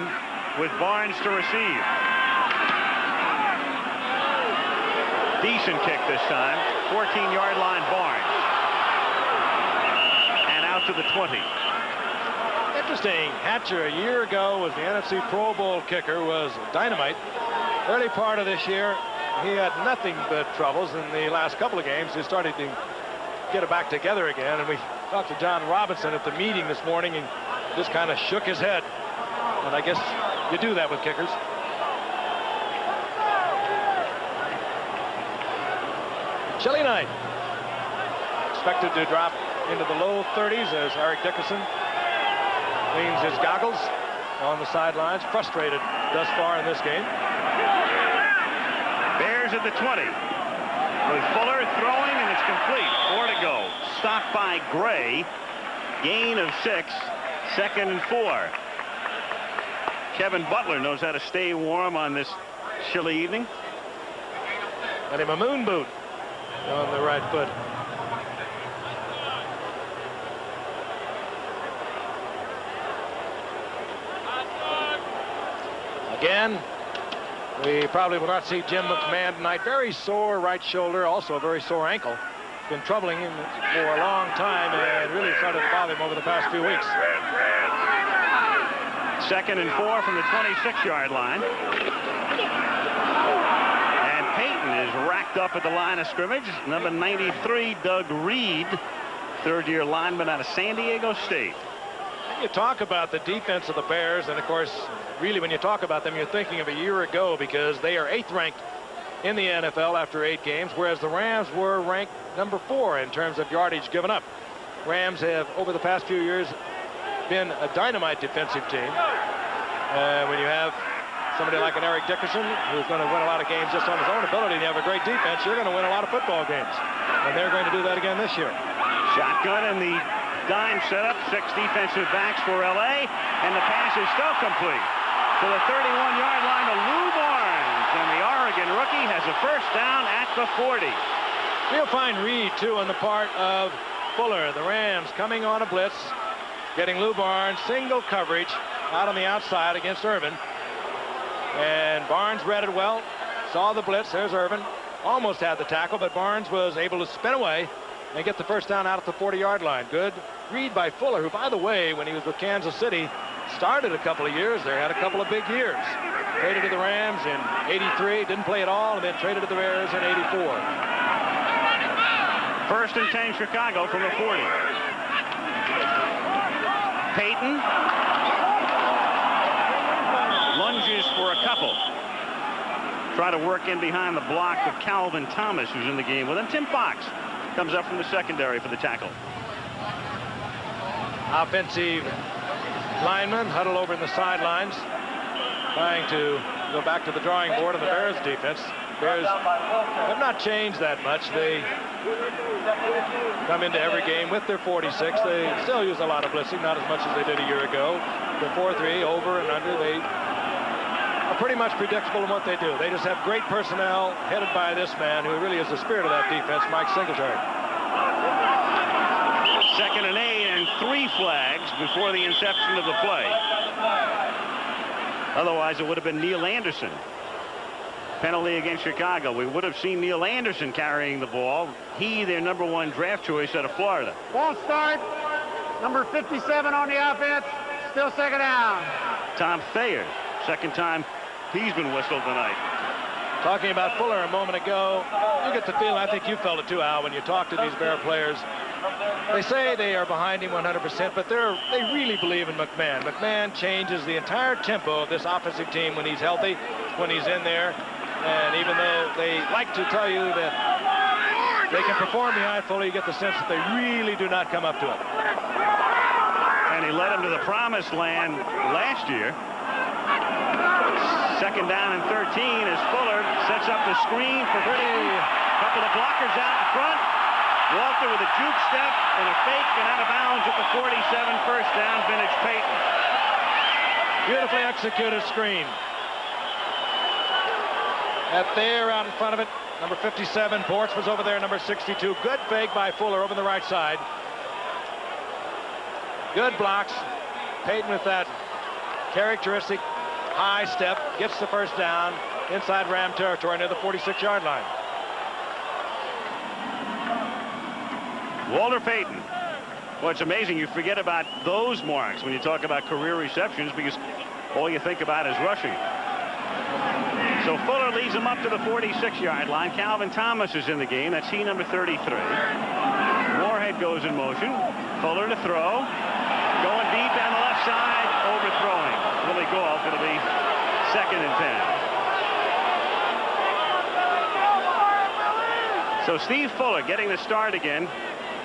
with Barnes to receive. Decent kick this time. 14-yard line, Barnes. And out to the 20. Interesting. Hatcher a year ago was the NFC Pro Bowl kicker, was dynamite. Early part of this year, he had nothing but troubles. In the last couple of games, he started to get it back together again. And we talked to John Robinson at the meeting this morning and just kind of shook his head. And I guess you do that with kickers. Chilly night. Expected to drop into the low 30s as Eric Dickerson cleans his goggles on the sidelines. Frustrated thus far in this game. Bears at the 20. With Fuller throwing, and it's complete. 4 to go. Stopped by Gray. Gain of 6. 2nd and 4. Kevin Butler knows how to stay warm on this chilly evening. Got him a moon boot on the right foot. Again, we probably will not see Jim McMahon tonight. Very sore right shoulder, also a very sore ankle. Been troubling him for a long time and really started to bother him over the past few weeks. 2nd and 4 from the 26-yard line. And Payton is racked up at the line of scrimmage. Number 93, Doug Reed, 3rd-year lineman out of San Diego State. You talk about the defense of the Bears, and of course, really when you talk about them, you're thinking of a year ago because they are 8th ranked in the NFL after 8 games, whereas the Rams were ranked number 4 in terms of yardage given up. Rams have, over the past few years, been a dynamite defensive team. When you have somebody like an Eric Dickerson, who's going to win a lot of games just on his own ability, and you have a great defense, you're going to win a lot of football games. And they're going to do that again this year. Shotgun and the dime setup. 6 defensive backs for L.A. And the pass is still complete to the 31-yard line to Lou Barnes. And the Oregon rookie has a first down at the 40. Real fine read, too, on the part of Fuller. The Rams coming on a blitz, getting Lou Barnes single coverage out on the outside against Irvin. And Barnes read it well, saw the blitz. There's Irvin. Almost had the tackle, but Barnes was able to spin away and get the first down out at the 40-yard line. Good read by Fuller, who, by the way, when he was with Kansas City, started a couple of years there, had a couple of big years. Traded to the Rams in '83, didn't play at all, and then traded to the Bears in '84. 1st and 10 Chicago from the 40. Payton lunges for a couple. Try to work in behind the block of Calvin Thomas, who's in the game with him. Tim Fox comes up from the secondary for the tackle. Offensive linemen huddle over in the sidelines, trying to go back to the drawing board on the Bears defense. Bears have not changed that much. They come into every game with their 46. They still use a lot of blitzing, not as much as they did a year ago. The 4-3 over and under. They are pretty much predictable in what they do. They just have great personnel headed by this man who really is the spirit of that defense, Mike Singletary. 2nd and 8 and 3 flags before the inception of the play. Otherwise, it would have been Neil Anderson. Penalty against Chicago. We would have seen Neil Anderson carrying the ball. He, their #1 draft choice out of Florida. Ball start. Number 57 on the offense. Still 2nd down. Tom Thayer, 2nd time he's been whistled tonight. Talking about Fuller a moment ago, you get the feeling, I think you felt it too, Al, when you talk to these Bear players. They say they are behind him 100%, but they really believe in McMahon. McMahon changes the entire tempo of this offensive team when he's healthy, when he's in there. And even though they like to tell you that they can perform behind Fuller, you get the sense that they really do not come up to it. And he led him to the promised land last year. 2nd down and 13 as Fuller sets up the screen for Payton. Couple of blockers out in front. Walter with a juke step and a fake and out of bounds at the 47. 1st down, vintage Payton. Beautifully executed screen. At there out in front of it, number 57. Ports was over there, number 62. Good fake by Fuller over the right side. Good blocks. Payton with that characteristic high step, gets the 1st down inside Ram territory near the 46-yard line. Walter Payton. Well, it's amazing you forget about those marks when you talk about career receptions because all you think about is rushing. So Fuller leads him up to the 46-yard line. Calvin Thomas is in the game. That's he, number 33. Moorhead goes in motion. Fuller to throw. Going deep down the left side. Overthrowing. Willie Goff. It'll be 2nd and 10. So Steve Fuller getting the start again.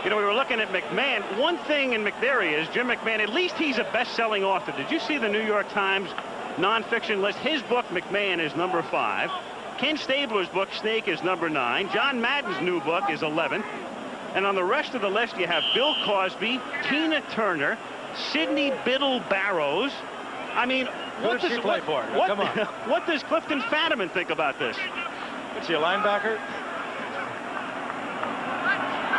You know, we were looking at McMahon. One thing in McNary is Jim McMahon, at least he's a best-selling author. Did you see the New York Times nonfiction list? His book, McMahon, is number 5. Ken Stabler's book, Snake, is number 9. John Madden's new book is 11. And on the rest of the list, you have Bill Cosby, Tina Turner, Sidney Biddle Barrows. I mean, what does what does Clifton Fadiman think about this? Is he a linebacker?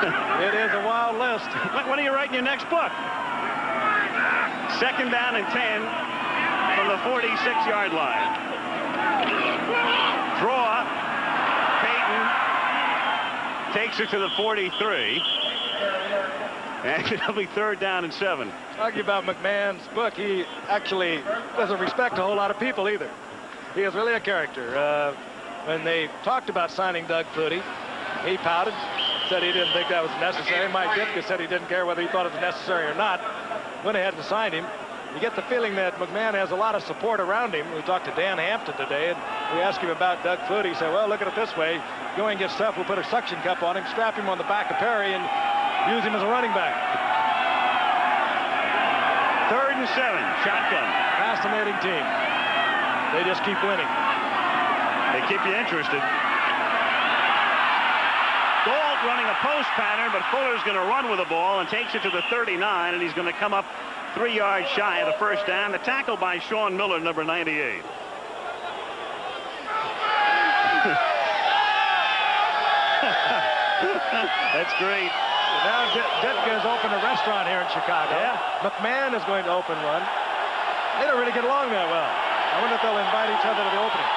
It is a wild list. When are you writing your next book? 2nd down and 10 from the 46-yard line. Draw. Payton takes it to the 43. And it'll be 3rd down and 7. Talking about McMahon's book, he actually doesn't respect a whole lot of people either. He is really a character. When they talked about signing Doug Flutie, he pouted, said he didn't think that was necessary. Mike Ditka said he didn't care whether he thought it was necessary or not. Went ahead and signed him. You get the feeling that McMahon has a lot of support around him. We talked to Dan Hampton today, and we asked him about Doug Flutie. He said, well, look at it this way. Go and get stuff. We'll put a suction cup on him, strap him on the back of Perry, and use him as a running back. 3rd and 7. Shotgun. Fascinating team. They just keep winning. They keep you interested. Gold running a post pattern, but Fuller's going to run with the ball and takes it to the 39, and he's going to come up 3 yards shy of the 1st down. The tackle by Sean Miller, number 98. That's great. Now Ditka has opened a restaurant here in Chicago. Yeah. McMahon is going to open one. They don't really get along that well. I wonder if they'll invite each other to the opening.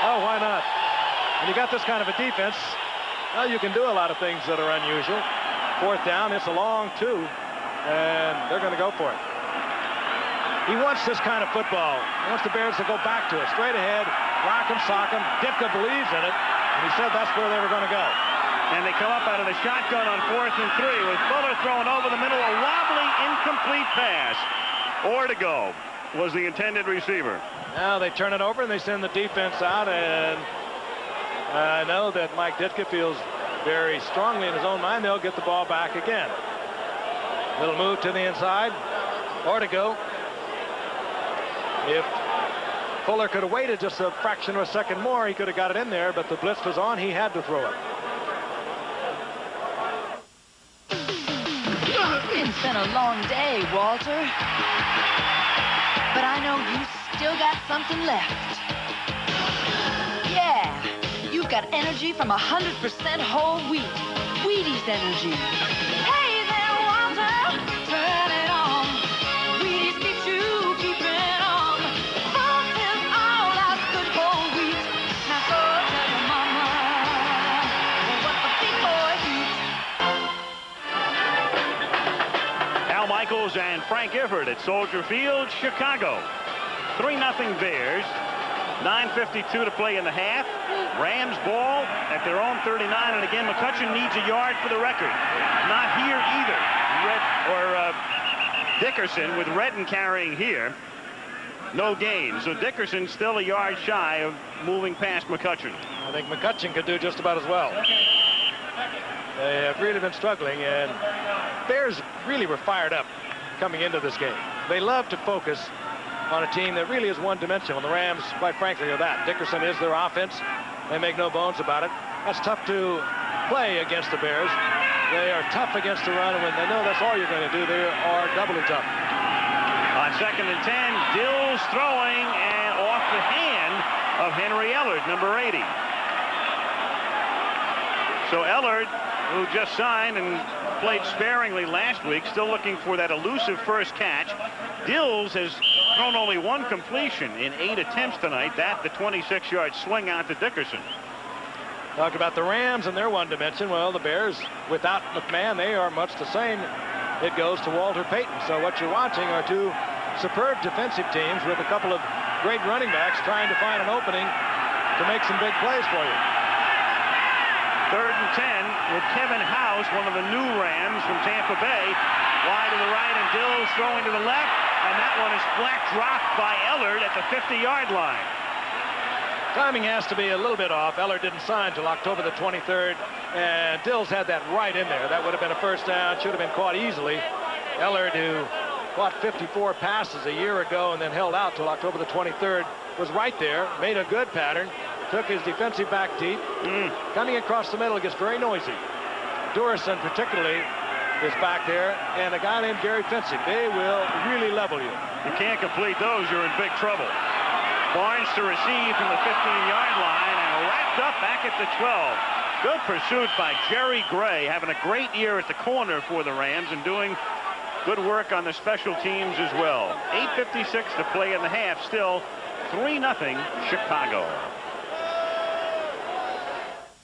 Oh, why not? When you got this kind of a defense, well, you can do a lot of things that are unusual. 4th down, it's a long 2, and they're going to go for it. He wants this kind of football. He wants the Bears to go back to it, straight ahead, rock 'em, sock 'em. Ditka believes in it, and he said that's where they were going to go. And they come up out of the shotgun on 4th and 3 with Fuller throwing over the middle, a wobbly, incomplete pass. Or to go was the intended receiver. Now they turn it over and they send the defense out, and I know that Mike Ditka feels very strongly in his own mind they'll get the ball back again. Little move to the inside. Or to go. If Fuller could have waited just a fraction of a second more, he could have got it in there, but the blitz was on. He had to throw it. It's been a long day, Walter. But I know know you still got something left. Yeah, you've got energy from 100% whole wheat. Wheaties energy. Hey there, Walter, turn it on. Wheaties keeps you keeping on. Salt is all that good whole wheat. Now go tell your mama what the big boys eat. Al Michaels and Frank Gifford at Soldier Field, Chicago. 3-0 Bears. 9:52 to play in the half. Rams ball at their own 39, and again McCutcheon needs a yard for the record. Not here either. Dickerson with Redden carrying here. No gain. So Dickerson still a yard shy of moving past McCutcheon. I think McCutcheon could do just about as well. They have really been struggling, and Bears really were fired up coming into this game. They love to focus on a team that really is one-dimensional. The Rams, quite frankly, are that. Dickerson is their offense. They make no bones about it. That's tough to play against the Bears. They are tough against the run, and when they know that's all you're going to do, they are doubly tough. On 2nd and 10, Dills throwing and off the hand of Henry Ellard, number 80. So Ellard, who just signed and played sparingly last week, still looking for that elusive first catch. Dills has thrown only one completion in 8 attempts tonight. That the 26-yard swing out to Dickerson. Talk about the Rams and their one dimension. Well, the Bears, without McMahon, they are much the same. It goes to Walter Payton. So what you're watching are two superb defensive teams with a couple of great running backs trying to find an opening to make some big plays for you. 3rd and 10 with Kevin House, one of the new Rams from Tampa Bay. Wide to the right, and Dills throwing to the left, and that one is flat dropped by Ellard at the 50-yard line. Timing has to be a little bit off. Ellard didn't sign till October the 23rd, and Dills had that right in there. That would have been a first down, should have been caught easily. Ellard, who caught 54 passes a year ago and then held out till October the 23rd, was right there, made a good pattern, took his defensive back deep. Coming across the middle, it gets very noisy. Durison particularly is back there, and a guy named Gary Fencing. They will really level you. You can't complete those, you're in big trouble. Barnes to receive from the 15-yard line and wrapped up back at the 12. Good pursuit by Jerry Gray, having a great year at the corner for the Rams and doing good work on the special teams as well. 8:56 to play in the half, still 3-0 Chicago.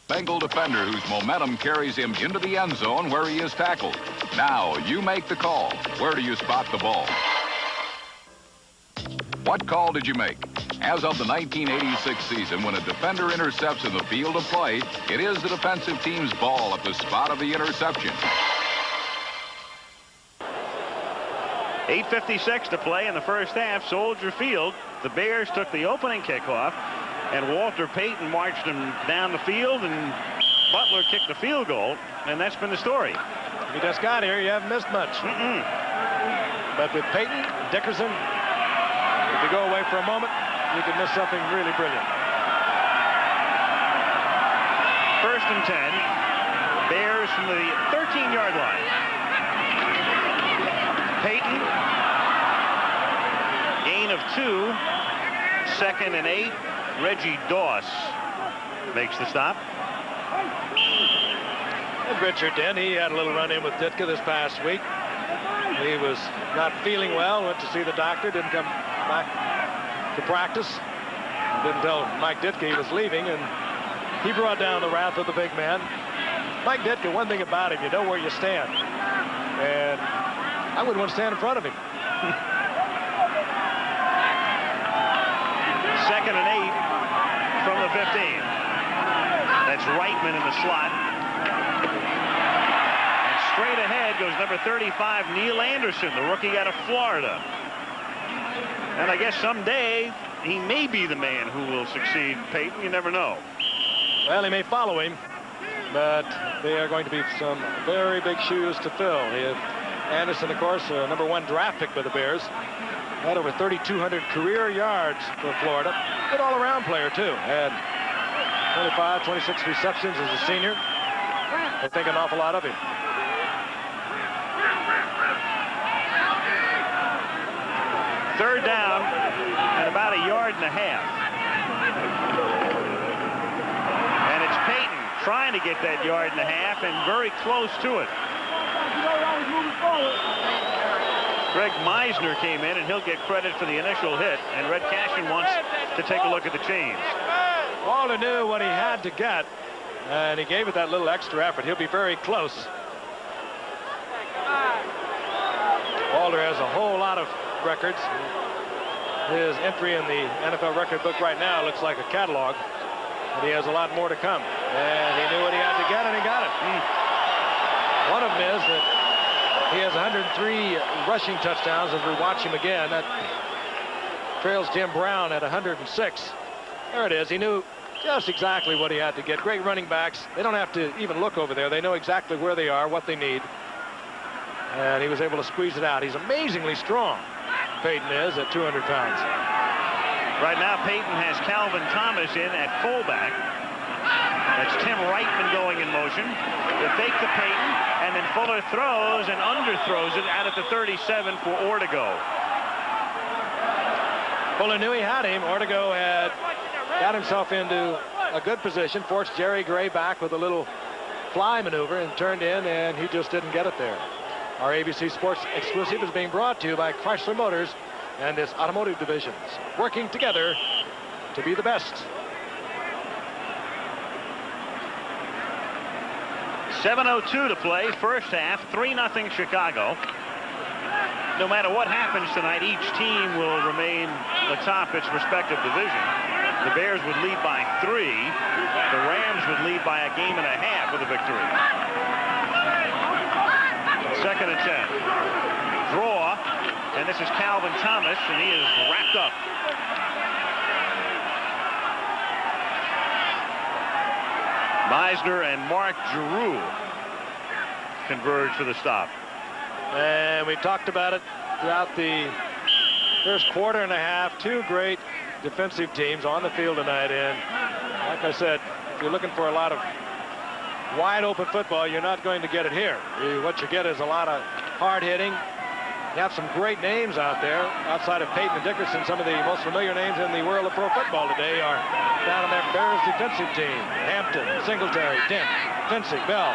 Bengal defender whose momentum carries him into the end zone where he is tackled. Now you make the call. Where do you spot the ball? What call did you make? As of the 1986 season, when a defender intercepts in the field of play, it is the defensive team's ball at the spot of the interception. 8:56 to play in the first half, Soldier Field. The Bears took the opening kickoff, and Walter Payton marched them down the field, and Butler kicked the field goal, and that's been the story. If you just got here, you haven't missed much. But with Payton, Dickerson, if you go away for a moment, you can miss something really brilliant. 1st and 10. Bears from the 13-yard line. Payton. Gain of 2. 2nd and 8. Reggie Doss makes the stop. And Richard Dent, he had a little run-in with Ditka this past week. He was not feeling well, went to see the doctor, didn't come back to practice. Didn't tell Mike Ditka he was leaving, and he brought down the wrath of the big man. Mike Ditka, one thing about him, you know where you stand. And I wouldn't want to stand in front of him. 2nd and 8 from the 15. That's Reitman in the slot. And straight ahead goes number 35, Neil Anderson, the rookie out of Florida. And I guess someday he may be the man who will succeed Payton. You never know. Well, he may follow him, but they are going to be some very big shoes to fill. Anderson, of course, number 1 draft pick by the Bears. Had over 3,200 career yards for Florida. Good all-around player, too. Had 25, 26 receptions as a senior. They think an awful lot of him. Third down yard and a half. And it's Payton trying to get that yard and a half and very close to it. Greg Meisner came in, and he'll get credit for the initial hit. And Red Cashin wants to take a look at the chains. Walter knew what he had to get, and he gave it that little extra effort. He'll be very close. Walter has a whole lot of records. His entry in the NFL record book right now looks like a catalog, but he has a lot more to come. And he knew what he had to get, and he got it. One of them is that he has 103 rushing touchdowns. As we watch him again, that trails Jim Brown at 106. There it is. He knew just exactly what he had to get. Great running backs. They don't have to even look over there. They know exactly where they are, what they need. And he was able to squeeze it out. He's amazingly strong, Payton is, at 200 pounds. Right now, Payton has Calvin Thomas in at fullback. That's Tim Reitman going in motion. They fake to Payton, and then Fuller throws and underthrows it out at the 37 for Ortego. Fuller knew he had him. Ortego had got himself into a good position, forced Jerry Gray back with a little fly maneuver and turned in, and he just didn't get it there. Our ABC Sports exclusive is being brought to you by Chrysler Motors and its automotive divisions, working together to be the best. 7:02 to play, first half, 3-0 Chicago. No matter what happens tonight, each team will remain atop its respective division. The Bears would lead by 3. The Rams would lead by a game and a half with a victory. 2nd and 10. Draw, and this is Calvin Thomas, and he is wrapped up. Meisner and Mark Giroux converge for the stop. And we talked about it throughout the first quarter and a half. Two great defensive teams on the field tonight. And like I said, if you're looking for a lot of wide open football, you're not going to get it here. What you get is a lot of hard hitting. You have some great names out there. Outside of Payton and Dickerson, some of the most familiar names in the world of pro football today are down on that Bears defensive team. Hampton, Singletary, Dent, Finsick, Bell.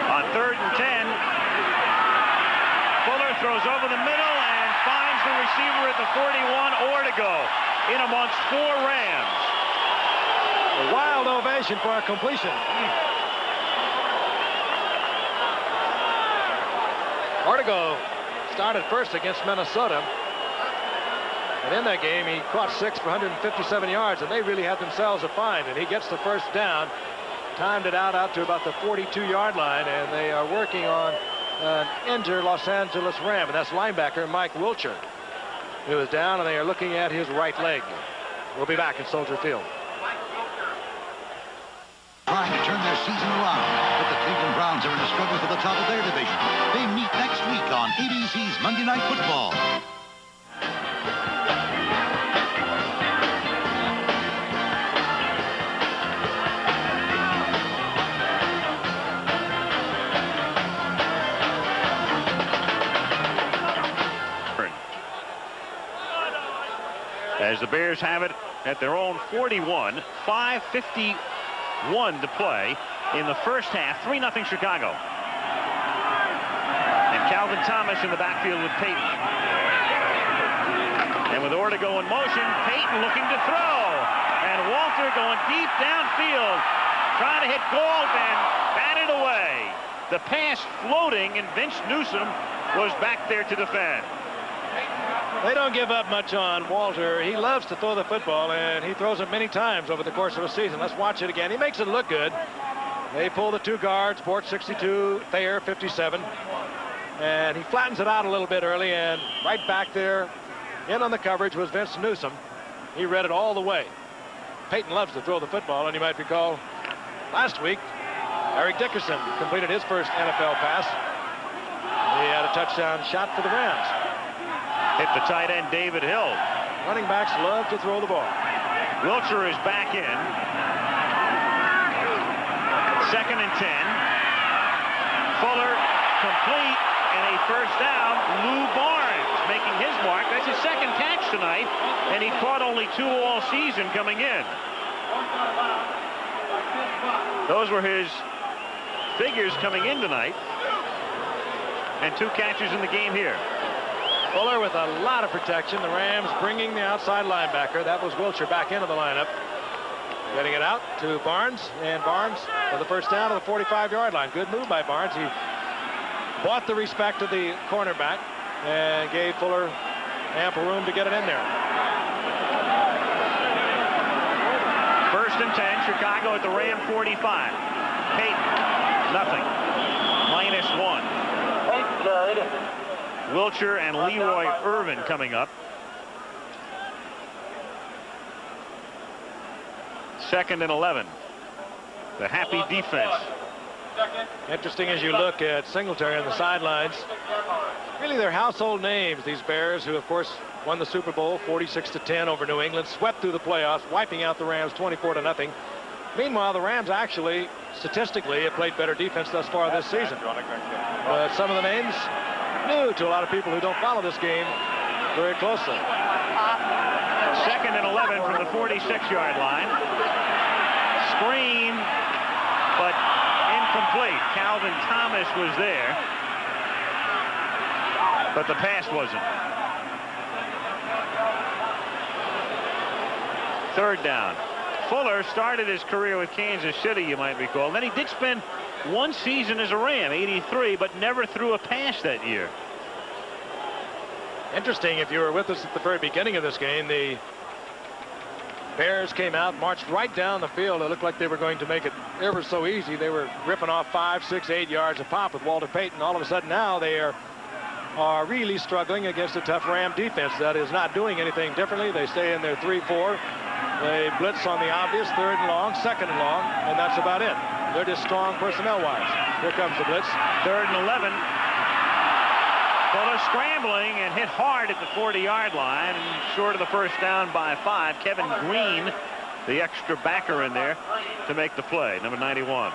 On 3rd and 10, Fuller throws over the middle and finds the receiver at the 41, Ortego, in amongst 4 Rams. A wild ovation for a completion. Ortego started first against Minnesota. And in that game, he caught 6 for 157 yards, and they really had themselves a find. And he gets the first down, timed it out to about the 42-yard line, and they are working on an injured Los Angeles Ram, and that's linebacker Mike Wilcher, who is down, and they are looking at his right leg. We'll be back in Soldier Field. Trying to turn their season around, but the Cleveland Browns are in a struggle for the top of their division. They meet next week on ABC's Monday Night Football. As the Bears have it at their own 41, 5:51 to play in the first half, 3-0 Chicago. And Calvin Thomas in the backfield with Payton. And with Ortego in motion, Payton looking to throw. And Walter going deep downfield, trying to hit Gold and batted away. The pass floating, and Vince Newsom was back there to defend. They don't give up much on Walter. He loves to throw the football, and he throws it many times over the course of a season. Let's watch it again. He makes it look good. They pull the 2 guards, Bort 62, Thayer 57. And he flattens it out a little bit early, and right back there in on the coverage was Vince Newsom. He read it all the way. Payton loves to throw the football, and you might recall last week, Eric Dickerson completed his first NFL pass. He had a touchdown shot for the Rams. Hit the tight end, David Hill. Running backs love to throw the ball. Wilcher is back in. 2nd and 10. Fuller complete, and a first down. Lou Barnes making his mark. That's his second catch tonight, and he caught only 2 all season coming in. Those were his figures coming in tonight, and 2 catches in the game here. Fuller with a lot of protection. The Rams bringing the outside linebacker. That was Wilcher back into the lineup. Getting it out to Barnes, and Barnes for the first down to the 45-yard line. Good move by Barnes. He bought the respect of the cornerback and gave Fuller ample room to get it in there. 1st and 10, Chicago at the Ram 45. Peyton, nothing. -1. Wilcher and Leroy Irvin coming up. 2nd and 11. The happy defense. Interesting as you look at Singletary on the sidelines. Really, they're household names, these Bears, who, of course, won the Super Bowl 46-10 over New England, swept through the playoffs, wiping out the Rams 24-0. Meanwhile, the Rams actually, statistically, have played better defense thus far this season. But some of the names new to a lot of people who don't follow this game very closely. 2nd and 11 from the 46-yard line. Screen, but incomplete. Calvin Thomas was there, but the pass wasn't. 3rd down. Fuller started his career with Kansas City, you might recall. Then he did spend 1 season as a Ram, 83, but never threw a pass that year. Interesting, if you were with us at the very beginning of this game, the Bears came out, marched right down the field. It looked like they were going to make it ever so easy. They were ripping off 5, 6, 8 yards a pop with Walter Payton. All of a sudden now they are really struggling against a tough Ram defense that is not doing anything differently. They stay in their 3-4. They blitz on the obvious 3rd and long, 2nd and long, and that's about it. They're just strong personnel-wise. Here comes the blitz. 3rd and 11. Fuller scrambling and hit hard at the 40-yard line, and short of the first down by 5. Kevin Green, the extra backer in there to make the play, number 91.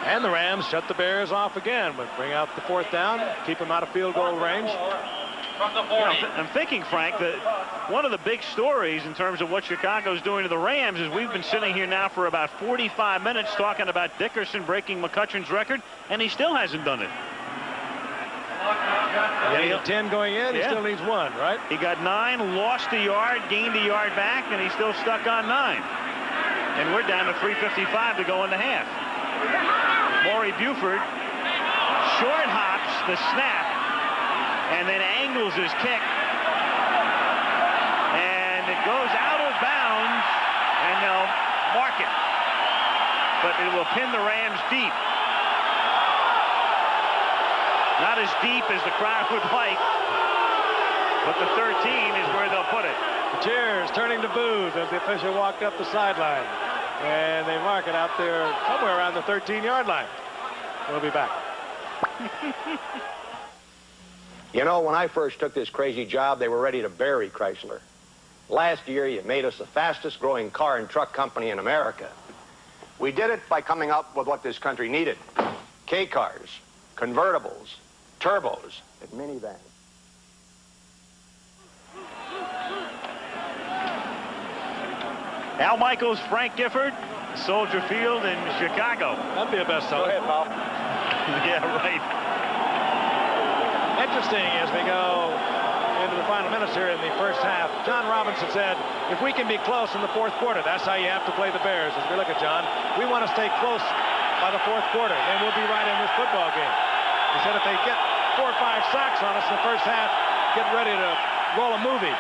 And the Rams shut the Bears off again, but bring out the 4th down, keep them out of field goal range. I'm thinking, Frank, that one of the big stories in terms of what Chicago's doing to the Rams is we've been sitting here now for about 45 minutes talking about Dickerson breaking McCutcheon's record, and he still hasn't done it. He had 10 going in, he still needs 1, right? He got 9, lost a yard, gained a yard back, and he's still stuck on 9. And we're down to 3:55 to go in the half. Maury Buford short hops the snap and then angles his kick. And it goes out of bounds, and they'll mark it. But it will pin the Rams deep. Not as deep as the crowd would like, but the 13 is where they'll put it. The cheers turning to boos as the official walked up the sideline. And they mark it out there somewhere around the 13-yard line. We'll be back. You know, when I first took this crazy job, they were ready to bury Chrysler. Last year, you made us the fastest growing car and truck company in America. We did it by coming up with what this country needed. K-cars, convertibles, turbos, and minivans. Al Michaels, Frank Gifford, Soldier Field in Chicago. That'd be a bestseller. Go ahead, Paul. Yeah, right. Interesting as we go into the final minutes here in the first half. John Robinson said, if we can be close in the 4th quarter, that's how you have to play the Bears. As we look at John, we want to stay close by the 4th quarter, and we'll be right in this football game. He said if they get 4 or 5 sacks on us in the first half, get ready to roll a movie.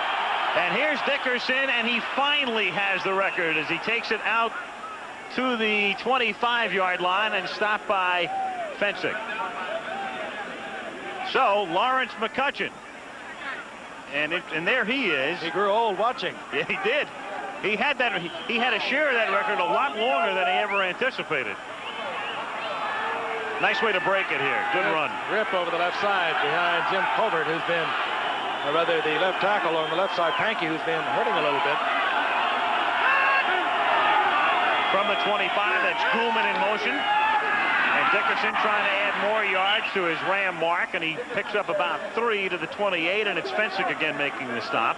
And here's Dickerson, and he finally has the record as he takes it out to the 25-yard line and stopped by Fensick. So Lawrence McCutcheon, and there he is. He grew old watching. Yeah, he did. He had that. He had a share of that record a lot longer than he ever anticipated. Nice way to break it here. Good run. Rip over the left side behind Jim Covert, who's been, or rather the left tackle on the left side, Pankey, who's been hurting a little bit. From the 25, that's Kuhlman in motion. And Dickerson trying to add more yards to his Ram mark, and he picks up about 3 to the 28, and it's Fensick again making the stop.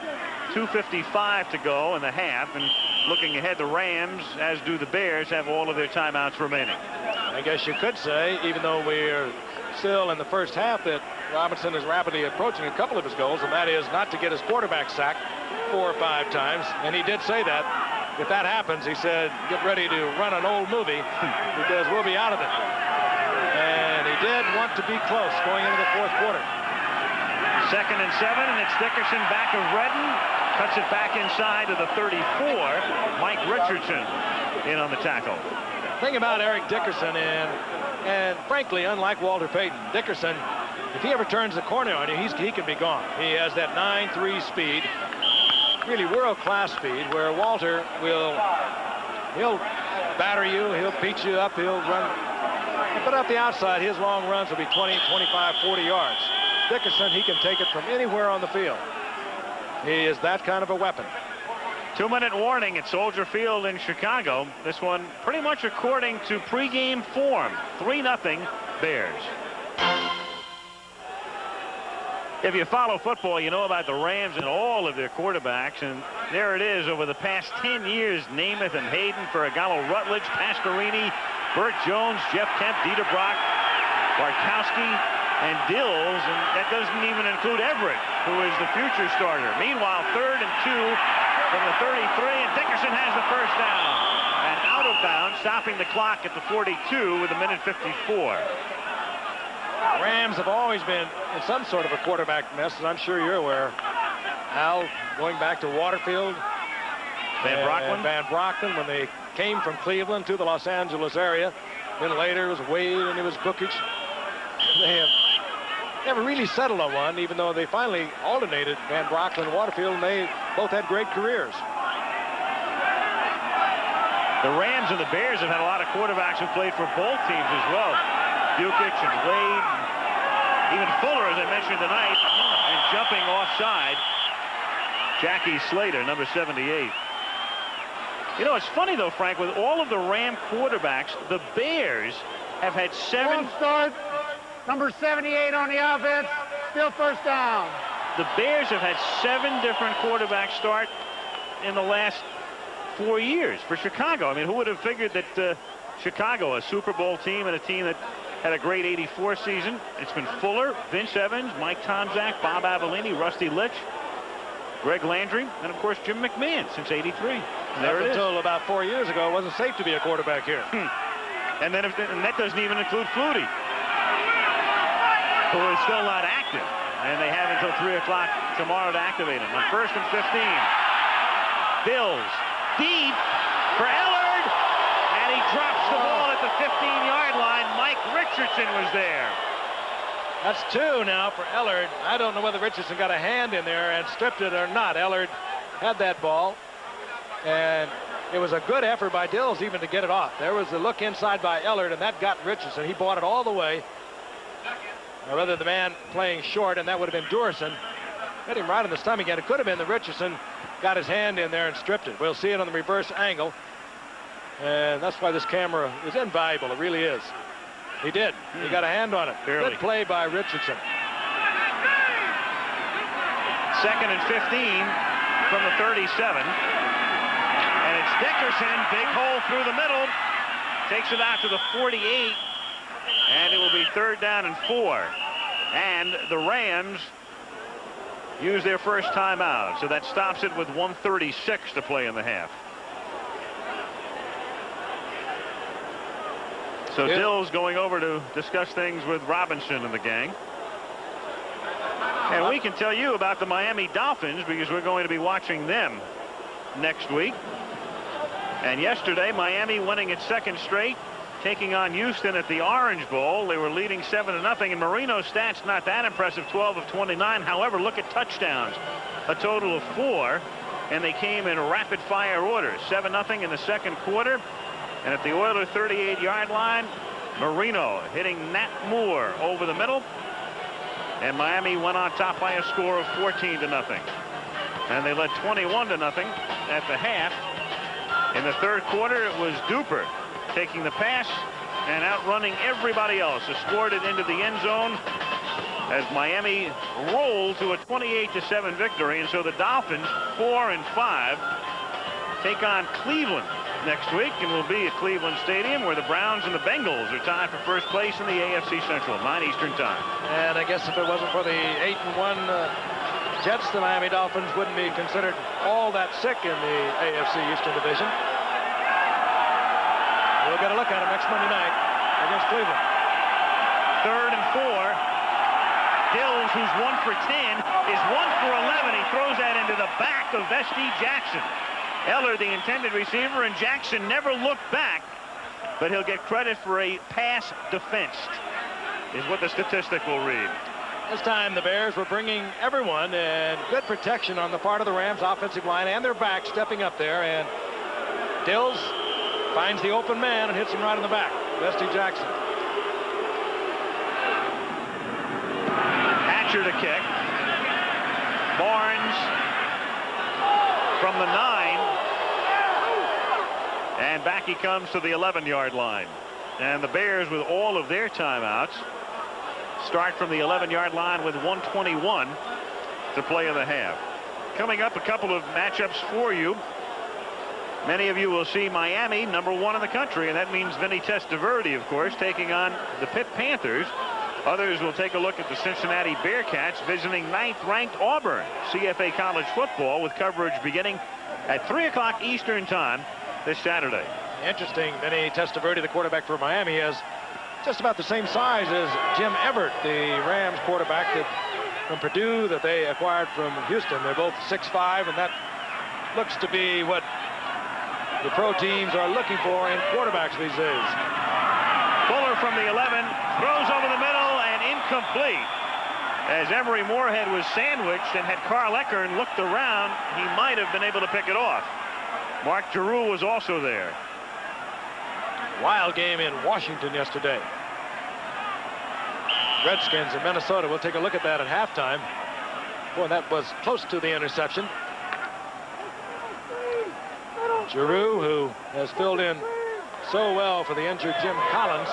2:55 to go in the half, and looking ahead, the Rams, as do the Bears, have all of their timeouts remaining. I guess you could say, even though we're still in the first half, that Robinson is rapidly approaching a couple of his goals, and that is not to get his quarterback sacked 4 or 5 times. And he did say that. If that happens, he said, get ready to run an old movie because we'll be out of it. And he did want to be close going into the 4th quarter. 2nd and 7, and it's Dickerson back of Redden. Cuts it back inside to the 34. Mike Richardson in on the tackle. The thing about Eric Dickerson, and frankly, unlike Walter Payton, Dickerson, if he ever turns the corner on you, he can be gone. He has that 9.3 speed, really world-class speed, where Walter he'll batter you, he'll beat you up, he'll run. But up the outside, his long runs will be 20, 25, 40 yards. Dickerson, he can take it from anywhere on the field. He is that kind of a weapon. 2-minute warning at Soldier Field in Chicago. This one pretty much according to pregame form. 3-0 Bears. If you follow football, you know about the Rams and all of their quarterbacks, and there it is over the past 10 years. Namath and Hayden, Ferragamo, Rutledge, Pastorini, Burt Jones, Jeff Kemp, Dieter Brock, Bartkowski, and Dills, and that doesn't even include Everett, who is the future starter. Meanwhile, 3rd and 2 from the 33, and Dickerson has the first down. And out of bounds, stopping the clock at the 42 with 1:54. Rams have always been in some sort of a quarterback mess, as I'm sure you're aware. Al, going back to Waterfield. Van Brockman. Van Brockman, when they came from Cleveland to the Los Angeles area. Then later it was Wade and it was Bookich. They have never really settled on one, even though they finally alternated Van Brockman and Waterfield, and they both had great careers. The Rams and the Bears have had a lot of quarterbacks who played for both teams as well. Bukic and Wade, even Fuller, as I mentioned tonight, and jumping offside, Jackie Slater, number 78. You know, it's funny, though, Frank, with all of the Ram quarterbacks, the Bears have had 7... One start, number 78 on the offense, still first down. The Bears have had 7 different quarterbacks start in the last 4 years for Chicago. I mean, who would have figured that Chicago, a Super Bowl team and a team that had a great '84 season. It's been Fuller, Vince Evans, Mike Tomczak, Bob Avellini, Rusty Litch, Greg Landry, and of course Jim McMahon since '83. There it is. Until about 4 years ago, it wasn't safe to be a quarterback here. And that doesn't even include Flutie, who is still not active. And they have until 3 o'clock tomorrow to activate him. On 1st and 15, Bills deep for Ellard, and he drops the ball at the 15-yard line. Mike Richardson was there. That's 2 now for Ellard. I don't know whether Richardson got a hand in there and stripped it or not. Ellard had that ball, and it was a good effort by Dills even to get it off. There was a look inside by Ellard, and that got Richardson. He brought it all the way. Or rather, the man playing short, and that would have been Durson. Hit him right in the stomach, and it could have been that Richardson got his hand in there and stripped it. We'll see it on the reverse angle, and that's why this camera is invaluable. It really is. He did. He got a hand on it. Barely. Good play by Richardson. 2nd and 15 from the 37. And it's Dickerson, big hole through the middle. Takes it out to the 48. And it will be 3rd down and 4. And the Rams use their first timeout. So that stops it with 1:36 to play in the half. So Dill's going over to discuss things with Robinson and the gang. And we can tell you about the Miami Dolphins because we're going to be watching them next week. And yesterday, Miami winning its 2nd straight, taking on Houston at the Orange Bowl. They were leading 7-0, and Marino's stats not that impressive, 12 of 29. However, look at touchdowns, a total of 4, and they came in rapid-fire order. 7-0 in the 2nd quarter, and at the Oilers' 38-yard line, Marino hitting Nat Moore over the middle, and Miami went on top by a score of 14-0. And they led 21-0 at the half. In the 3rd quarter, it was Duper taking the pass, and outrunning everybody else. Escorted into the end zone as Miami rolled to a 28-7 victory. And so the Dolphins, 4-5, take on Cleveland next week, and will be at Cleveland Stadium, where the Browns and the Bengals are tied for first place in the AFC Central, 9 Eastern time. And I guess if it wasn't for the 8-1 Jets, the Miami Dolphins wouldn't be considered all that sick in the AFC Eastern Division. We'll get a look at him next Monday night against Cleveland. 3rd and 4. Dills, who's 1 for 10, is 1 for 11. He throws that into the back of S.D. Jackson. Eller, the intended receiver, and Jackson never looked back, but he'll get credit for a pass defensed, is what the statistic will read. This time the Bears were bringing everyone, and good protection on the part of the Rams offensive line and their back stepping up there, and Dills finds the open man and hits him right in the back. S.D. Jackson. Hatcher to kick. Barnes from the 9. And back he comes to the 11-yard line. And the Bears, with all of their timeouts, start from the 11-yard line with 1:21 to play in the half. Coming up, a couple of matchups for you. Many of you will see Miami, #1 in the country, and that means Vinny Testaverde, of course, taking on the Pitt Panthers. Others will take a look at the Cincinnati Bearcats visiting 9th-ranked Auburn. CFA College football with coverage beginning at 3 o'clock Eastern time this Saturday. Interesting. Vinny Testaverde, the quarterback for Miami, is just about the same size as Jim Everett, the Rams quarterback from Purdue that they acquired from Houston. They're both 6'5", and that looks to be what the pro teams are looking for in quarterbacks these days. Fuller from the 11 throws over the middle and incomplete. As Emory Moorhead was sandwiched, and had Carl Eckern looked around, he might have been able to pick it off. Mark Giroux was also there. Wild game in Washington yesterday. Redskins in Minnesota. We'll take a look at that at halftime. Boy, that was close to the interception. Giroux, who has filled in so well for the injured Jim Collins,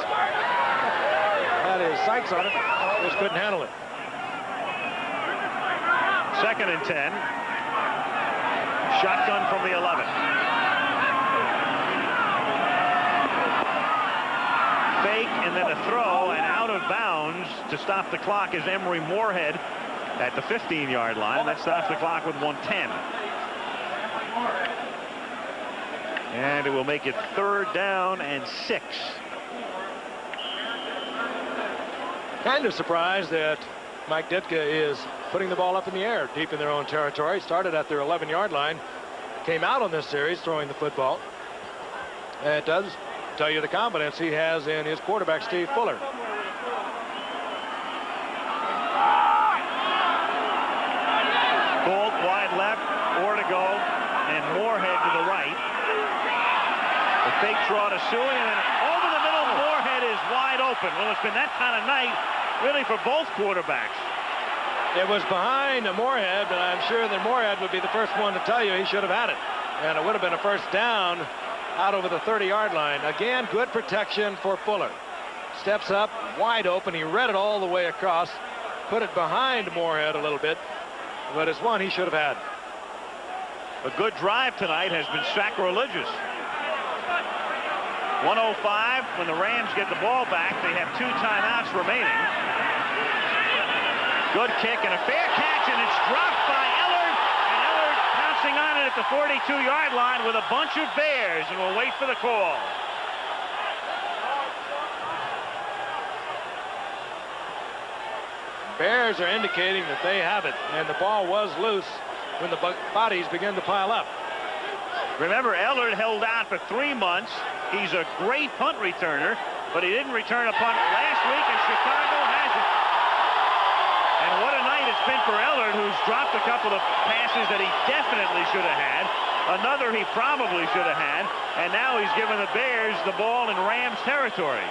had his sights on it, just couldn't handle it. 2nd and 10. Shotgun from the 11. Fake and then a throw, and out of bounds to stop the clock is Emory Moorhead at the 15-yard line. That stops the clock with 1:10. And it will make it 3rd down and 6. Kind of surprised that Mike Ditka is putting the ball up in the air deep in their own territory. Started at their 11-yard line, came out on this series throwing the football. And it does tell you the confidence he has in his quarterback, Steve Fuller. Bolt wide left, Ortego, and Moorhead to the right. The fake draw to Suey, and then over the middle, Moorhead is wide open. Well, it's been that kind of night, really, for both quarterbacks. It was behind Moorhead, but I'm sure that Moorhead would be the first one to tell you he should have had it. And it would have been a first down out over the 30-yard line. Again, good protection for Fuller. Steps up, wide open. He read it all the way across, put it behind Moorhead a little bit, but it's one he should have had. A good drive tonight has been sacrilegious. 1:05 when the Rams get the ball back. They have 2 timeouts remaining. Good kick and a fair catch, and it's dropped by Ellard. And Ellard pouncing on it at the 42-yard line with a bunch of Bears, and we'll wait for the call. Bears are indicating that they have it, and the ball was loose when the bodies begin to pile up. Remember, Ellard held out for 3 months. He's a great punt returner, but he didn't return a punt last week, and Chicago has it. And what a night it's been for Ellard, who's dropped a couple of passes that he definitely should have had, another he probably should have had, and now he's given the Bears the ball in Rams territory.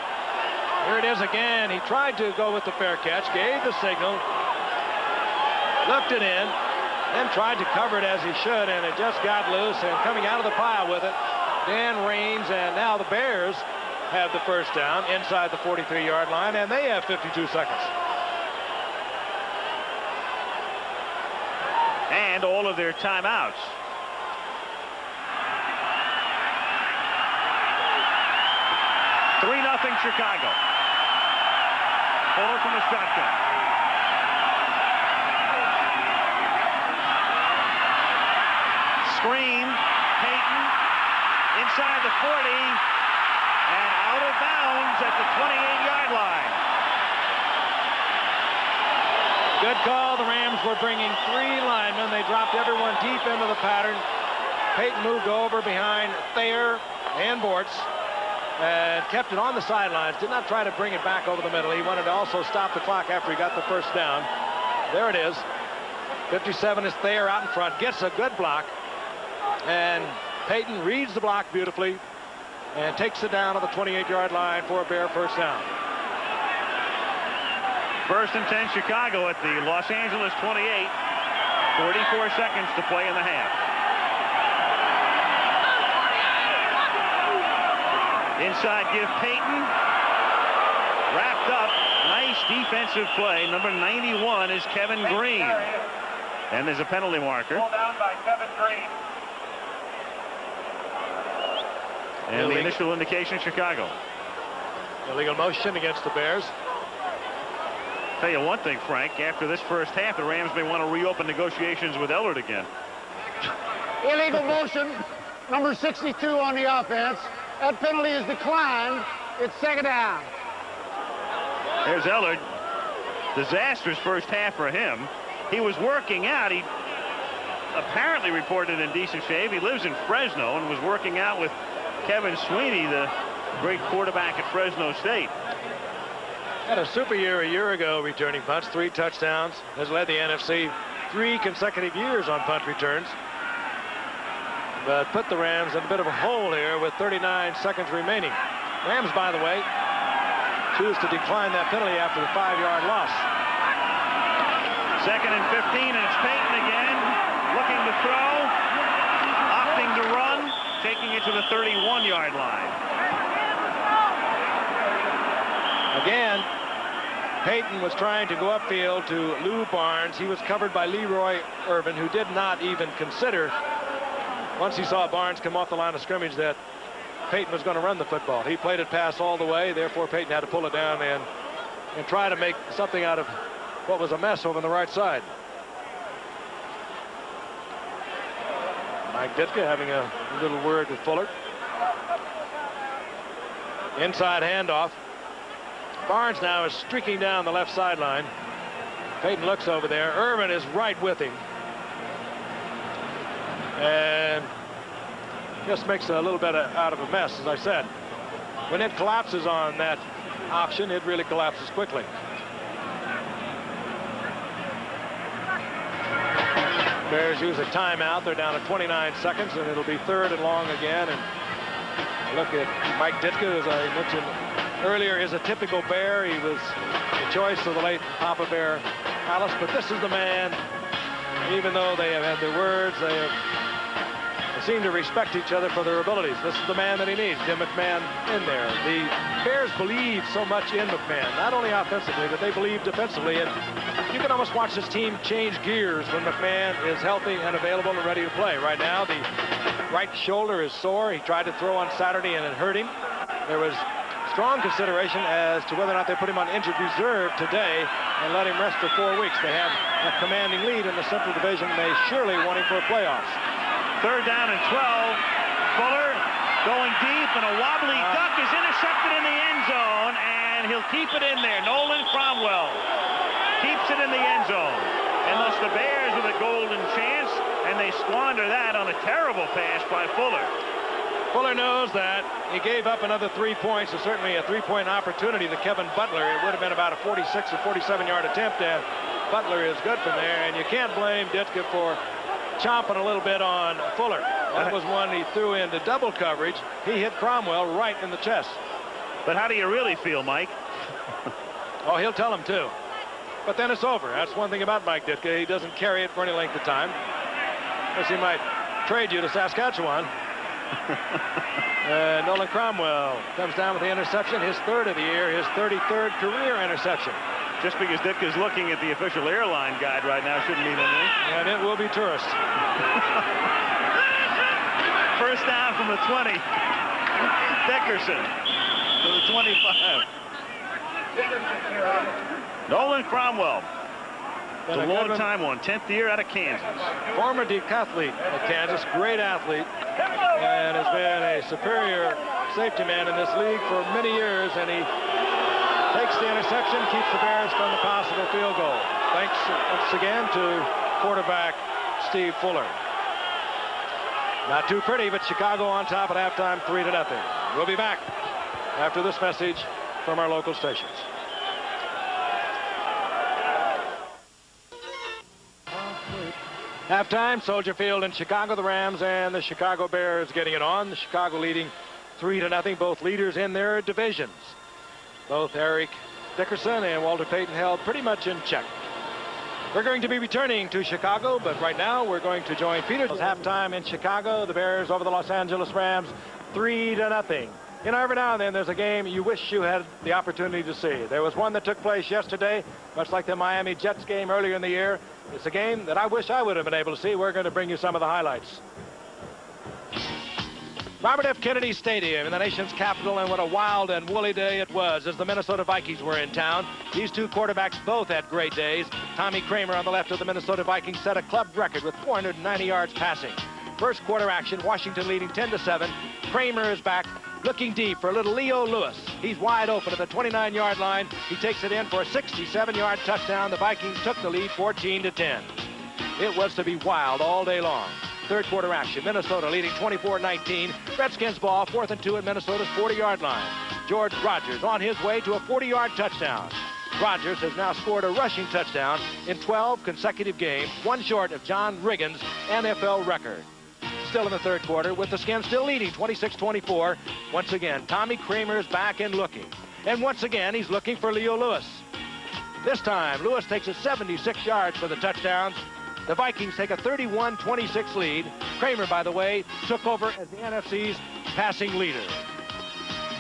Here it is again. He tried to go with the fair catch, gave the signal, looked it in, then tried to cover it as he should, and it just got loose, and coming out of the pile with it, Dan Raines, and now the Bears have the first down inside the 43-yard line, and they have 52 seconds. And all of their timeouts. Nothing Chicago. Fuller from the shotgun. Screen. Payton inside the 40 and out of bounds at the 28-yard line. Good call. The Rams were bringing 3 linemen. They dropped everyone deep into the pattern. Payton moved over behind Thayer and Bortz and kept it on the sidelines. Did not try to bring it back over the middle. He wanted to also stop the clock after he got the first down. There it is. 57 is Thayer out in front. Gets a good block. And Payton reads the block beautifully and takes it down to the 28-yard line for a Bear first down. 1st and 10 Chicago at the Los Angeles 28. 44 seconds to play in the half. Inside give Payton. Wrapped up. Nice defensive play. Number 91 is Kevin Green. And there's a penalty marker. Pulled down by Kevin Green. And the initial indication, Chicago. Illegal motion against the Bears. Tell you one thing, Frank, after this first half, the Rams may want to reopen negotiations with Ellard again. Illegal motion, number 62 on the offense. That penalty is declined. It's 2nd down. There's Ellard. Disastrous first half for him. He was working out. He apparently reported in decent shape. He lives in Fresno and was working out with Kevin Sweeney, the great quarterback at Fresno State. Had a super year a year ago returning punts, 3 touchdowns. Has led the NFC 3 consecutive years on punt returns. But put the Rams in a bit of a hole here with 39 seconds remaining. Rams, by the way, choose to decline that penalty after the 5-yard loss. 2nd and 15, and it's Payton again, looking to throw, opting to run, taking it to the 31-yard line. Again, Payton was trying to go upfield to Lou Barnes. He was covered by Leroy Irvin, who did not even consider, once he saw Barnes come off the line of scrimmage, that Payton was going to run the football. He played it pass all the way. Therefore, Payton had to pull it down and try to make something out of what was a mess over on the right side. Mike Ditka having a little word with Fuller. Inside handoff. Barnes now is streaking down the left sideline. Payton looks over there. Irvin is right with him. And just makes a little bit out of a mess, as I said. When it collapses on that option, it really collapses quickly. Bears use a timeout. They're down to 29 seconds, and it'll be 3rd and long again. And look at Mike Ditka, as I mentioned earlier, is a typical Bear. He was the choice of the late Papa Bear Alice, but this is the man. Even though they have had their words, they seem to respect each other for their abilities. This is the man that he needs, Jim McMahon in there. The Bears believe so much in McMahon, not only offensively, but they believe defensively. And you can almost watch this team change gears when McMahon is healthy and available and ready to play. Right now, the right shoulder is sore. He tried to throw on Saturday and it hurt him. There was strong consideration as to whether or not they put him on injured reserve today and let him rest for 4 weeks. They have a commanding lead in the Central Division. They surely want him for playoffs. 3rd down and 12. Fuller going deep, and a wobbly duck is intercepted in the end zone, and he'll keep it in there. Nolan Cromwell keeps it in the end zone. And thus the Bears with a golden chance, and they squander that on a terrible pass by Fuller. Fuller knows that he gave up another 3 points, so certainly a 3-point opportunity to Kevin Butler. It would have been about a 46 or 47-yard attempt, and Butler is good from there. And you can't blame Ditka for chomping a little bit on Fuller. That was one he threw into double coverage. He hit Cromwell right in the chest. But how do you really feel, Mike? Oh, he'll tell him too. But then it's over. That's one thing about Mike Ditka. He doesn't carry it for any length of time. Guess he might trade you to Saskatchewan. Nolan Cromwell comes down with the interception, his third of the year, his 33rd career interception. Just because Ditka's looking at the official airline guide right now shouldn't mean anything. And it will be tourist. First down from the 20. Dickerson to the 25. Nolan Cromwell. It's a long time on, 10th year out of Kansas. Former decathlete at Kansas, great athlete, and has been a superior safety man in this league for many years, and he takes the interception, keeps the Bears from the possible field goal. Thanks once again to quarterback Steve Fuller. Not too pretty, but Chicago on top at halftime, 3-0. We'll be back after this message from our local stations. Halftime, Soldier Field in Chicago, the Rams and the Chicago Bears getting it on. The Chicago leading 3-0, both leaders in their divisions. Both Eric Dickerson and Walter Payton held pretty much in check. We're going to be returning to Chicago, but right now we're going to join Peter. Halftime in Chicago, the Bears over the Los Angeles Rams, 3-0. You know, every now and then there's a game you wish you had the opportunity to see. There was one that took place yesterday, much like the Miami Jets game earlier in the year. It's a game that I wish I would have been able to see. We're going to bring you some of the highlights. Robert F. Kennedy Stadium in the nation's capital, and what a wild and woolly day it was as the Minnesota Vikings were in town. These two quarterbacks both had great days. Tommy Kramer on the left of the Minnesota Vikings set a club record with 490 yards passing. First quarter action, Washington leading 10-7. Kramer is back, looking deep for little Leo Lewis. He's wide open at the 29-yard line. He takes it in for a 67-yard touchdown. The Vikings took the lead 14-10. It was to be wild all day long. Third quarter action, Minnesota leading 24-19. Redskins ball, 4th and 2 at Minnesota's 40-yard line. George Rogers on his way to a 40-yard touchdown. Rogers has now scored a rushing touchdown in 12 consecutive games, one short of John Riggins' NFL record. Still in the third quarter, with the Skins still leading 26-24. Once again, Tommy Kramer is back and looking. And once again, he's looking for Leo Lewis. This time, Lewis takes it 76 yards for the touchdowns. The Vikings take a 31-26 lead. Kramer, by the way, took over as the NFC's passing leader.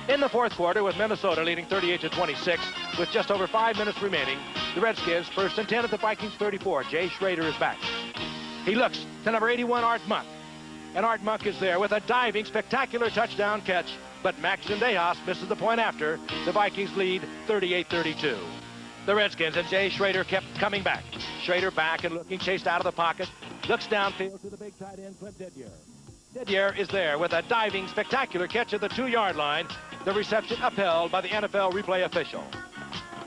In the fourth quarter, with Minnesota leading 38-26, with just over 5 minutes remaining, the Redskins 1st and 10 at the Vikings 34. Jay Schrader is back. He looks to number 81, Art Monk. And Art Monk is there with a diving, spectacular touchdown catch, but Max Zendejas misses the point after. The Vikings lead 38-32. The Redskins and Jay Schrader kept coming back. Schrader back and looking, chased out of the pocket. Looks downfield to the big tight end, Clint Didier. Didier is there with a diving, spectacular catch at the 2-yard line. The reception upheld by the NFL replay official.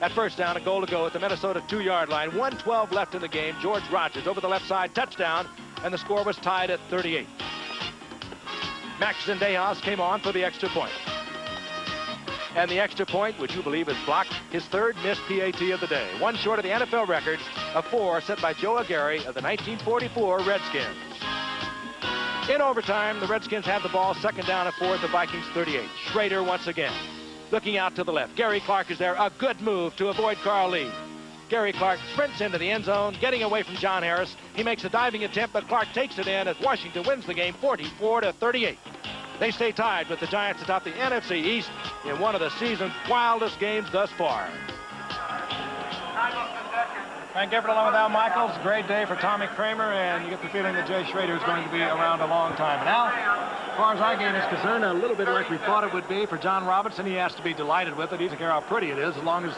At first down, a goal to go at the Minnesota 2-yard line. 1:12 left in the game. George Rogers over the left side, touchdown, and the score was tied at 38. Max Zendejas came on for the extra point. And the extra point, would you believe, is blocked, his third missed PAT of the day. One short of the NFL record of 4 set by Joe Aguirre of the 1944 Redskins. In overtime, the Redskins have the ball, second down and 4 at the Vikings 38. Schrader once again. Looking out to the left. Gary Clark is there. A good move to avoid Carl Lee. Gary Clark sprints into the end zone, getting away from John Harris. He makes a diving attempt, but Clark takes it in as Washington wins the game 44-38. They stay tied with the Giants atop the NFC East in one of the season's wildest games thus far. Frank Gifford along with Al Michaels. Great day for Tommy Kramer, and you get the feeling that Jay Schrader is going to be around a long time. And Al, as far as our game is concerned, a little bit like we thought it would be for John Robinson. He has to be delighted with it. He doesn't care how pretty it is, as long as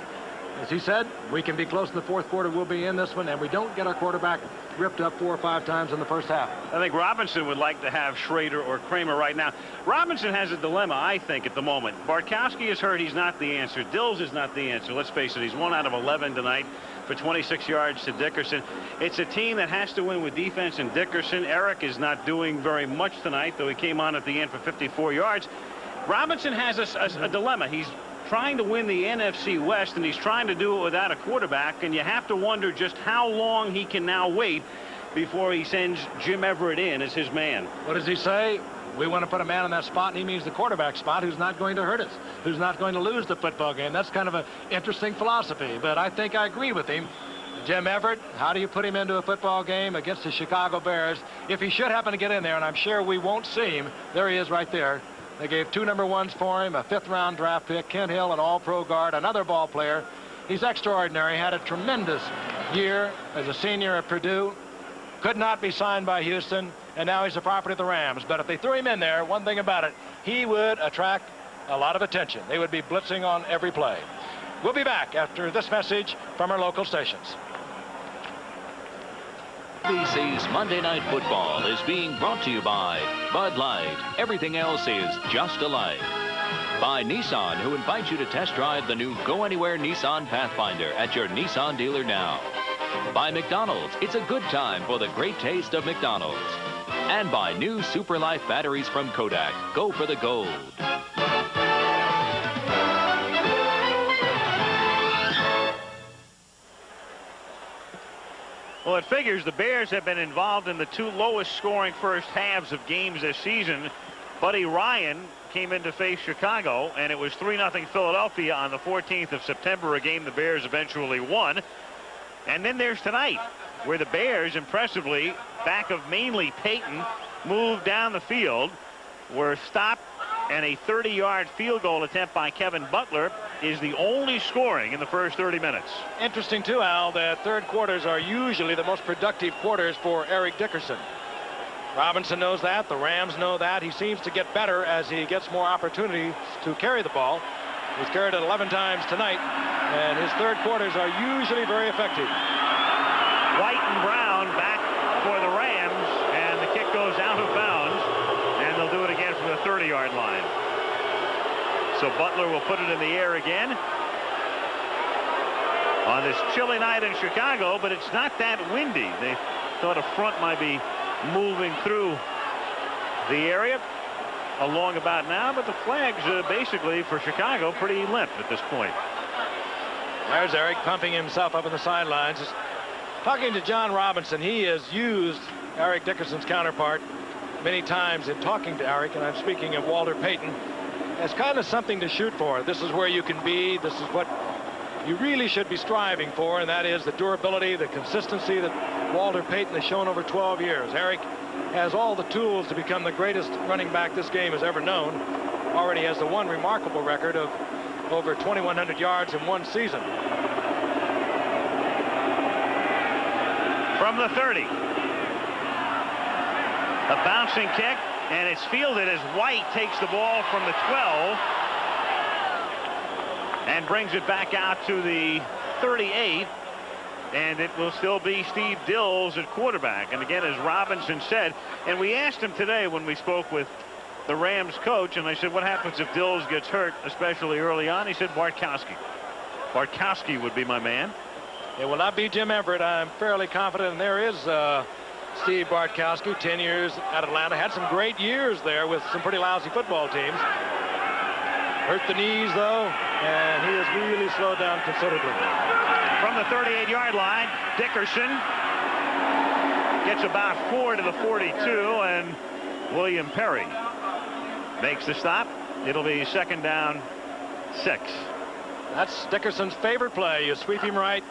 he said, we can be close to the fourth quarter. We'll be in this one, and we don't get our quarterback ripped up 4 or 5 times in the first half. I think Robinson would like to have Schrader or Kramer right now. Robinson has a dilemma, I think, at the moment. Bartkowski is hurt. He's not the answer. Dills is not the answer. Let's face it. He's 1 out of 11 tonight for 26 yards to Dickerson. It's a team that has to win with defense and Dickerson. Eric is not doing very much tonight, though he came on at the end for 54 yards. Robinson has a dilemma. He's trying to win the NFC West, and he's trying to do it without a quarterback, and you have to wonder just how long he can now wait before he sends Jim Everett in as his man. What does he say? We want to put a man in that spot, and he means the quarterback spot, who's not going to hurt us, who's not going to lose the football game. That's kind of an interesting philosophy, but I think I agree with him. Jim Everett, how do you put him into a football game against the Chicago Bears? If he should happen to get in there, and I'm sure we won't see him, there he is right there. They gave 2 number 1s for him, a 5th-round draft pick, Kent Hill, an all-pro guard, another ball player. He's extraordinary, had a tremendous year as a senior at Purdue. Could not be signed by Houston, and now he's the property of the Rams. But if they threw him in there, one thing about it, he would attract a lot of attention. They would be blitzing on every play. We'll be back after this message from our local stations. ABC's Monday Night Football is being brought to you by Bud Light. Everything else is just alike. By Nissan, who invites you to test drive the new Go Anywhere Nissan Pathfinder at your Nissan dealer now. By McDonald's, it's a good time for the great taste of McDonald's. And by new Super Life batteries from Kodak. Go for the gold. Well, it figures the Bears have been involved in the 2 lowest scoring first halves of games this season. Buddy Ryan came in to face Chicago, and it was 3-0 Philadelphia on the 14th of September, a game the Bears eventually won. And then there's tonight, where the Bears, impressively, back of mainly Peyton, moved down the field, were stopped, and a 30-yard field goal attempt by Kevin Butler is the only scoring in the first 30 minutes. Interesting, too, Al, that third quarters are usually the most productive quarters for Eric Dickerson. Robinson knows that. The Rams know that. He seems to get better as he gets more opportunities to carry the ball. He's carried it 11 times tonight, and his third quarters are usually very effective. White and Brown back for the Rams, and the kick goes out of bounds, and they'll do it again from the 30-yard line. So Butler will put it in the air again on this chilly night in Chicago, but it's not that windy. They thought a front might be moving through the area along about now, but the flags basically for Chicago pretty limp at this point. There's Eric pumping himself up in the sidelines. Just talking to John Robinson, he has used Eric Dickerson's counterpart many times in talking to Eric, and I'm speaking of Walter Payton, as kind of something to shoot for. This is where you can be. This is what you really should be striving for, and that is the durability, the consistency that Walter Payton has shown over 12 years. Eric has all the tools to become the greatest running back this game has ever known. Already has the one remarkable record of over 2,100 yards in one season. From the 30. A bouncing kick, and it's fielded as White takes the ball from the 12 and brings it back out to the 38, and it will still be Steve Dills at quarterback. And again, as Robinson said, and we asked him today when we spoke with the Rams coach, and I said, what happens if Dills gets hurt, especially early on? He said, Bartkowski. Bartkowski would be my man. It will not be Jim Everett. I'm fairly confident. And there is Steve Bartkowski, 10 years at Atlanta. Had some great years there with some pretty lousy football teams. Hurt the knees, though, and he has really slowed down considerably. From the 38-yard line, Dickerson gets about 4 to the 42, and William Perry makes the stop. It'll be 2nd down, 6. That's Dickerson's favorite play. You sweep him right.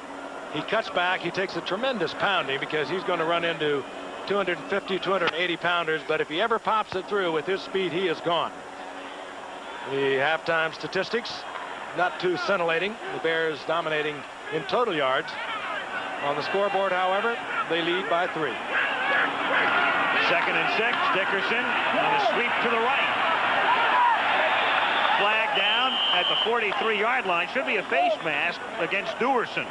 He cuts back. He takes a tremendous pounding because he's going to run into 250, 280 pounders. But if he ever pops it through with his speed, he is gone. The halftime statistics, not too scintillating. The Bears dominating in total yards. On the scoreboard, however, they lead by 3. 2nd and 6. Dickerson on a sweep to the right. Flag down at the 43-yard line. Should be a face mask against Duerson.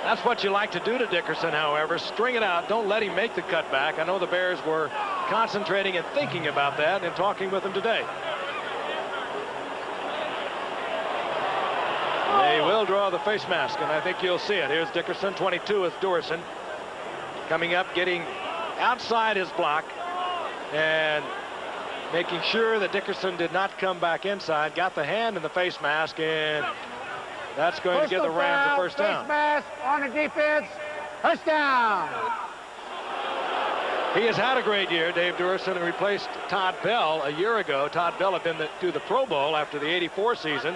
That's what you like to do to Dickerson, however. String it out. Don't let him make the cutback. I know the Bears were concentrating and thinking about that and talking with him today. They will draw the face mask, and I think you'll see it. Here's Dickerson, 22 with Duerson. Coming up, getting outside his block and making sure that Dickerson did not come back inside. Got the hand in the face mask, and that's going to give the Rams a first down. Face mask on the defense. First down. He has had a great year. Dave Duerson replaced Todd Bell a year ago. Todd Bell had been to the Pro Bowl after the '84 season.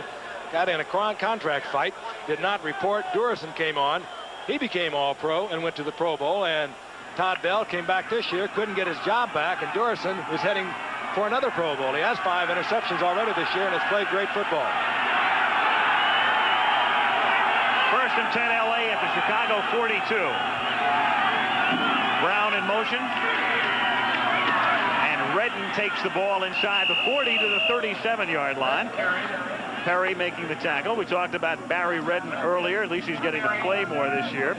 got in a contract fight, did not report. Durison came on. He became All-Pro and went to the Pro Bowl. And Todd Bell came back this year, couldn't get his job back, and Durison is heading for another Pro Bowl. He has 5 interceptions already this year and has played great football. First and 10 LA at the Chicago 42. Brown in motion. And Redden takes the ball inside the 40 to the 37-yard line. Perry making the tackle. We talked about Barry Redden earlier. At least he's getting to play more this year.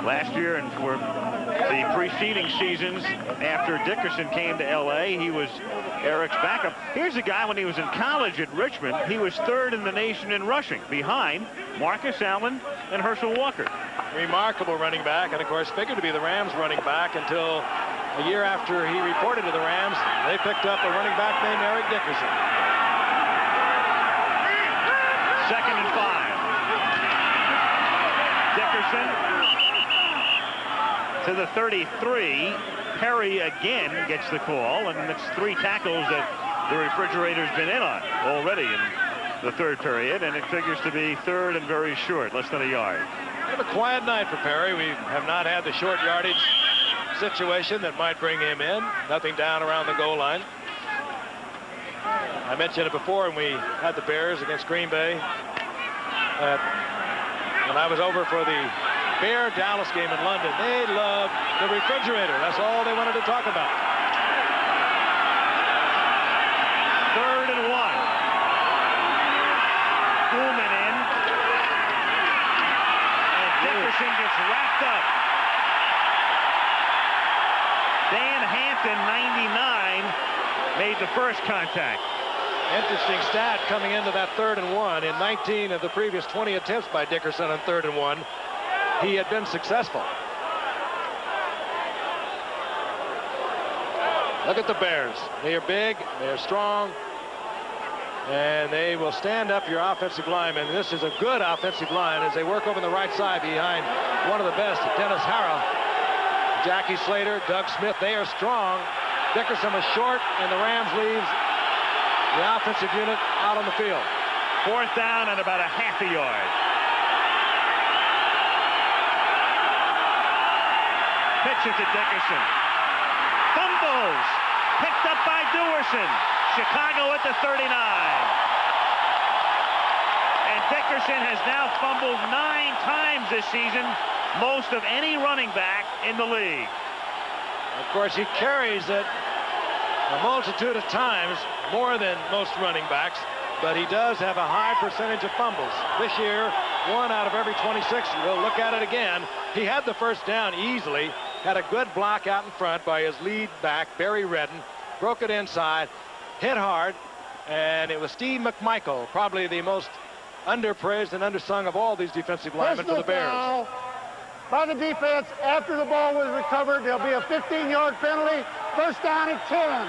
Last year and for the preceding seasons after Dickerson came to LA, he was Eric's backup. Here's a guy when he was in college at Richmond. He was 3rd in the nation in rushing, behind Marcus Allen and Herschel Walker. Remarkable running back, and of course figured to be the Rams running back until a year after he reported to the Rams. They picked up a running back named Eric Dickerson. 2nd and 5. Dickerson to the 33. Perry again gets the call, and it's 3 tackles that the refrigerator's been in on already in the 3rd period, and it figures to be 3rd and very short, less than a yard. Kind of a quiet night for Perry. We have not had the short yardage situation that might bring him in. Nothing down around the goal line. I mentioned it before when we had the Bears against Green Bay. When I was over for the Bear-Dallas game in London, they loved the refrigerator. That's all they wanted to talk about. 3rd and 1. Goulman in. And Dickerson gets wrapped up. Dan Hampton, 99, made the first contact. Interesting stat coming into that 3rd and 1. In 19 of the previous 20 attempts by Dickerson on 3rd and 1, he had been successful. Look at the Bears. They are big, they are strong, and they will stand up your offensive linemen. This is a good offensive line as they work over the right side behind one of the best, Dennis Harrah, Jackie Slater, Doug Smith. They are strong. Dickerson was short, and the Rams leaves the offensive unit out on the field. 4th down and about a half a yard. Pitch it to Dickerson. Fumbles. Picked up by Durison. Chicago at the 39. And Dickerson has now fumbled 9 times this season, most of any running back in the league. Of course, he carries it a multitude of times, more than most running backs, but he does have a high percentage of fumbles. This year, 1 out of every 26. We'll look at it again. He had the first down easily, had a good block out in front by his lead back, Barry Redden, broke it inside, hit hard, and it was Steve McMichael, probably the most underpraised and undersung of all these defensive linemen for the Bears. Foul by the defense after the ball was recovered. There'll be a 15-yard penalty. First down at 10.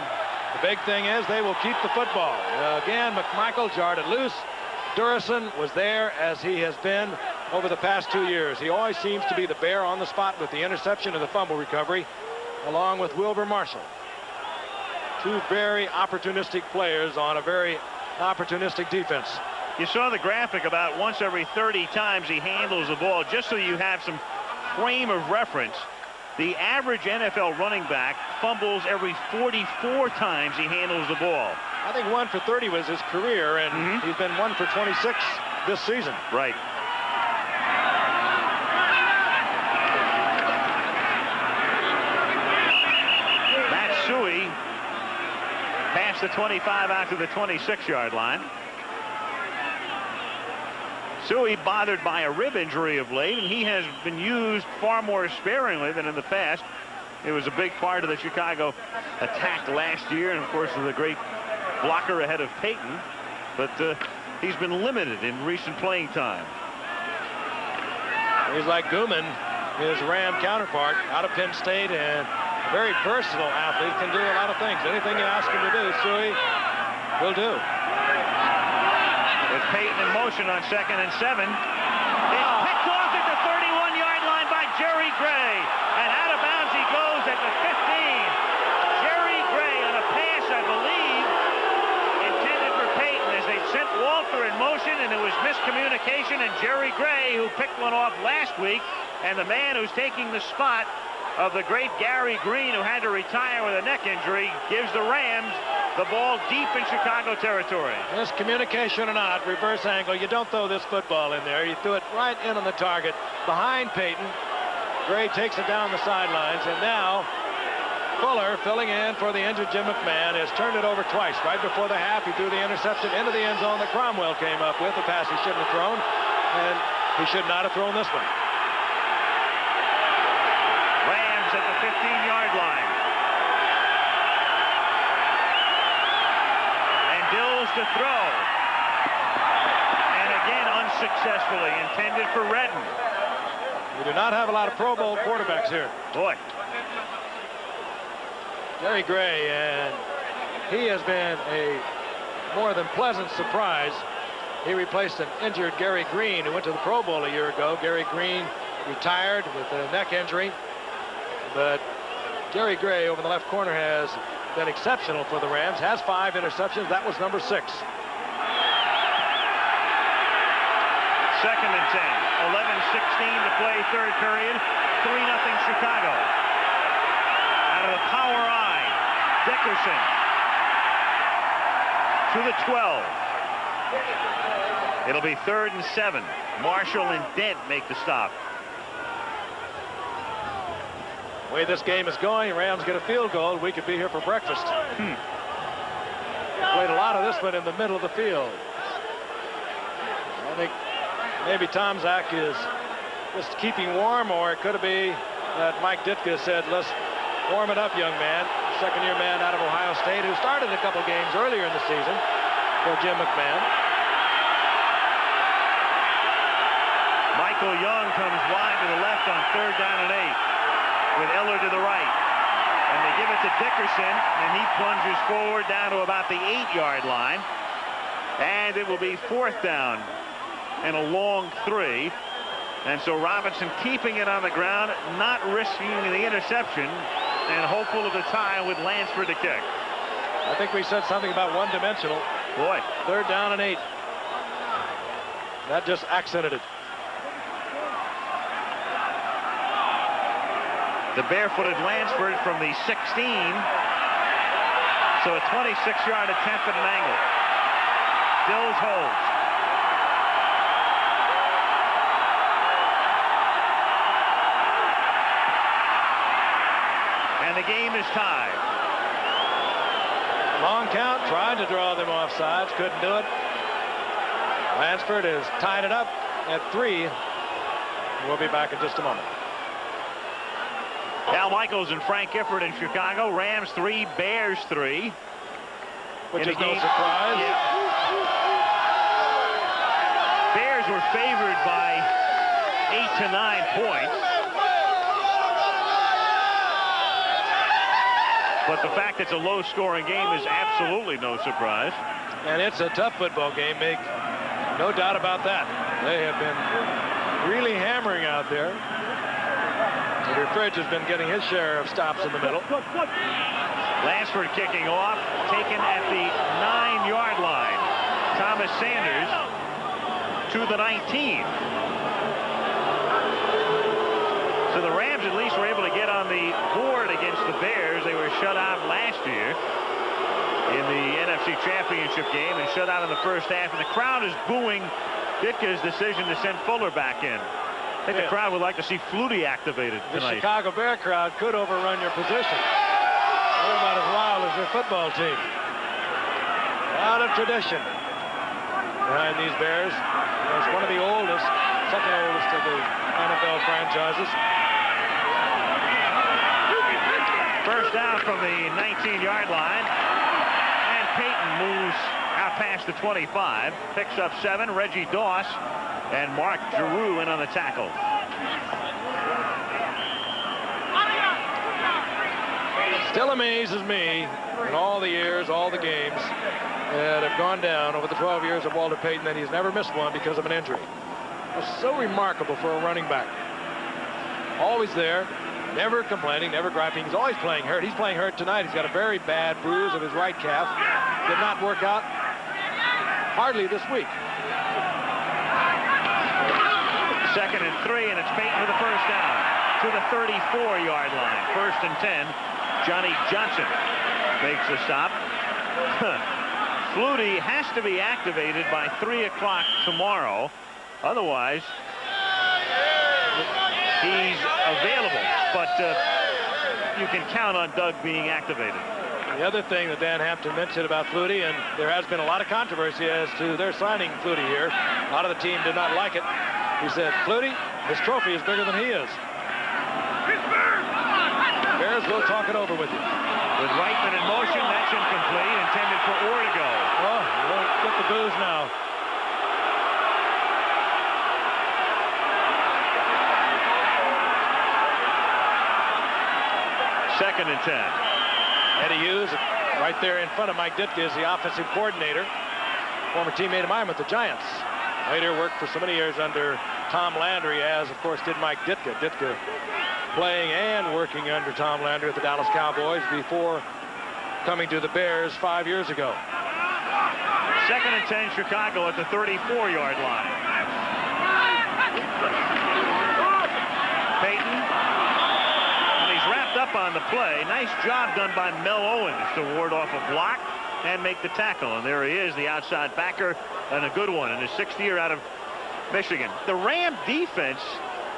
The big thing is they will keep the football. Again, McMichael jarred it loose. Durison was there as he has been over the past 2 years. He always seems to be the bear on the spot with the interception and the fumble recovery, along with Wilbur Marshall. 2 very opportunistic players on a very opportunistic defense. You saw the graphic about once every 30 times he handles the ball. Just so you have some frame of reference, the average NFL running back fumbles every 44 times he handles the ball. I think 1 for 30 was his career, and he's been 1 for 26 this season. Right. Matt Suey past the 25 out to the 26-yard line. Suey bothered by a rib injury of late, and he has been used far more sparingly than in the past. It was a big part of the Chicago attack last year, and of course was a great blocker ahead of Peyton, but he's been limited in recent playing time. He's like Goulman, his Ram counterpart out of Penn State, and a very versatile athlete, can do a lot of things. Anything you ask him to do, Suey will do. With Peyton in motion on 2nd and 7. It's picked off at the 31-yard line by Jerry Gray. And out of bounds he goes at the 15. Jerry Gray on a pass, I believe, intended for Peyton as they sent Walt helicopter in motion, and there was miscommunication, and Jerry Gray, who picked one off last week, and the man who's taking the spot of the great Gary Green, who had to retire with a neck injury, gives the Rams the ball deep in Chicago territory. Miscommunication or not, reverse angle. You don't throw this football in there. You threw it right in on the target behind Payton. Gray takes it down the sidelines, and now Fuller, filling in for the injured Jim McMahon, has turned it over twice. Right before the half, he threw the interception into the end zone that Cromwell came up with, the pass he shouldn't have thrown, and he should not have thrown this one. Rams at the 15-yard line. And Dills to throw. And again, unsuccessfully, intended for Redden. We do not have a lot of Pro Bowl quarterbacks here. Boy. Jerry Gray, and he has been a more than pleasant surprise. He replaced an injured Gary Green, who went to the Pro Bowl a year ago. Gary Green retired with a neck injury, but Jerry Gray over in the left corner has been exceptional for the Rams, has 5 interceptions. That was number 6. 2nd and 10. 11:16 to play, third period. 3-0 Chicago. Out of the power eye, Dickerson to the 12. It'll be 3rd and 7. Marshall and Dent make the stop. The way this game is going, Rams get a field goal, we could be here for breakfast. Played a lot of this one in the middle of the field. I think maybe Tom Zach is just keeping warm, or it could be that Mike Ditka said, let's warm it up, young man. Second-year man out of Ohio State, who started a couple games earlier in the season for Jim McMahon. Michael Young comes wide to the left on 3rd down and 8 with Eller to the right. And they give it to Dickerson, and he plunges forward down to about the 8-yard line. And it will be 4th down and a long 3. And so Robinson keeping it on the ground, not risking the interception, and hopeful of the tie with Lansford to kick. I think we said something about one-dimensional. Boy. 3rd down and 8. That just accented it. The barefooted Lansford from the 16. So a 26-yard attempt at an angle. Dills holds. And the game is tied. Long count, tried to draw them off sides, couldn't do it. Lansford has tied it up at 3. We'll be back in just a moment. Al Michaels and Frank Gifford in Chicago. Rams 3, Bears 3. Which is no surprise. Yeah. Bears were favored by 8 to 9 points. But the fact it's a low-scoring game is absolutely no surprise. And it's a tough football game, Mick. No doubt about that. They have been really hammering out there. Peter Fridge has been getting his share of stops in the middle. Lansford kicking off, taken at the 9-yard line. Thomas Sanders to the 19. So the Rams at least were able to get on the board against the Bears. They were shut out last year in the NFC Championship game and shut out in the first half. And the crowd is booing Ditka's decision to send Fuller back in. I think the crowd would like to see Flutie activated tonight. The Chicago Bear crowd could overrun your position. They're about as wild as their football team. A lot of tradition behind these Bears. It's one of the oldest, second oldest of the NFL franchises. First down from the 19-yard line. And Payton moves out past the 25. Picks up 7. Reggie Doss and Mark Giroux in on the tackle. Still amazes me in all the years, all the games that have gone down over the 12 years of Walter Payton that he's never missed one because of an injury. It's so remarkable for a running back. Always there, never complaining, never griping. He's always playing hurt. He's playing hurt tonight. He's got a very bad bruise of his right calf. Did not work out. hardly this week. 2nd and 3, and it's Payton for the first down to the 34-yard line. 1st and 10. Johnny Johnson makes the stop. Flutie has to be activated by 3 o'clock tomorrow. Otherwise, he's available, but you can count on Doug being activated. The other thing that Dan Hampton mentioned about Flutie, and there has been a lot of controversy as to their signing Flutie here. A lot of the team did not like it. He said, Flutie, his trophy is bigger than he is. Bears will talk it over with you. With Reitman in motion, that's incomplete, intended for Orr to go. Oh, we'll get the booze now. Second and 10. Eddie Hughes right there in front of Mike Ditka is the offensive coordinator. Former teammate of mine with the Giants. Later worked for so many years under Tom Landry, as of course did Mike Ditka. Ditka playing and working under Tom Landry at the Dallas Cowboys before coming to the Bears 5 years ago. 2nd and 10, Chicago at the 34-yard line. Payton, and he's wrapped up on the play. Nice job done by Mel Owens to ward off a block and make the tackle. And there he is, the outside backer, and a good one in his 6th year out of Michigan. The Ram defense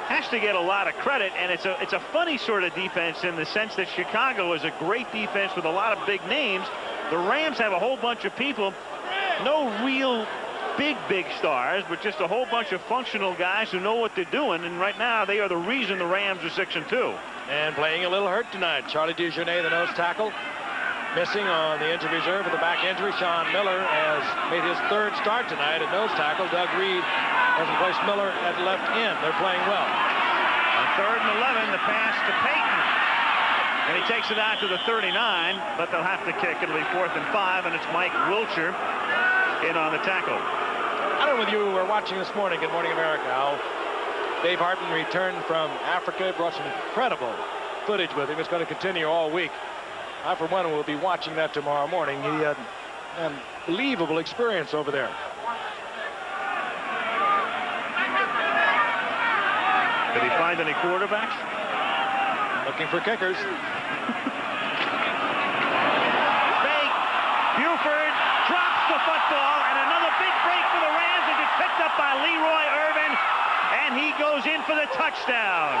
has to get a lot of credit, and it's a funny sort of defense in the sense that Chicago is a great defense with a lot of big names. The Rams have a whole bunch of people, no real big stars, but just a whole bunch of functional guys who know what they're doing, and right now they are the reason the Rams are 6-2. And playing a little hurt tonight. Charlie Dujournay, the nose tackle, missing on the injured reserve with a back injury. Sean Miller has made his 3rd start tonight at nose tackle. Doug Reed has replaced Miller at left end. They're playing well. On 3rd and 11, the pass to Payton. And he takes it out to the 39, but they'll have to kick. It'll be 4th and 5, and it's Mike Wilcher in on the tackle. I don't know whether you were watching this morning, Good Morning America, how Dave Hartman returned from Africa, brought some incredible footage with him. It's going to continue all week. I, for one, will be watching that tomorrow morning. He had an unbelievable experience over there. Did he find any quarterbacks? Looking for kickers. Fake. Buford drops the football, and another big break for the Rams as it's picked up by Leroy Irvin, and he goes in for the touchdown.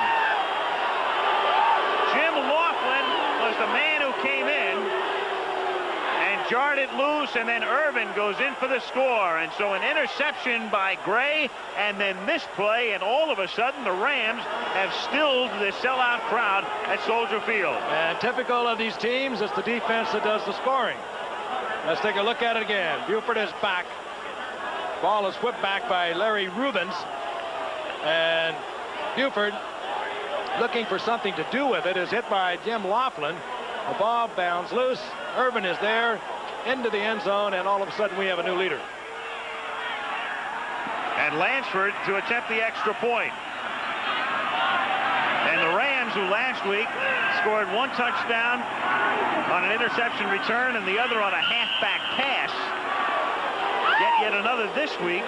Jim Laughlin was the man who came in and jarred it loose, and then Irvin goes in for the score. And so an interception by Gray, and then this play, and all of a sudden the Rams have stilled the sellout crowd at Soldier Field. And typical of these teams, it's the defense that does the scoring. Let's take a look at it again. Buford is back. Ball is whipped back by Larry Rubens, and Buford, looking for something to do with it, is hit by Jim Laughlin. The ball bounds loose. Irvin is there into the end zone, and all of a sudden we have a new leader. And Lansford to attempt the extra point. And the Rams, who last week scored 1 touchdown on an interception return and the other on a halfback pass, get yet another this week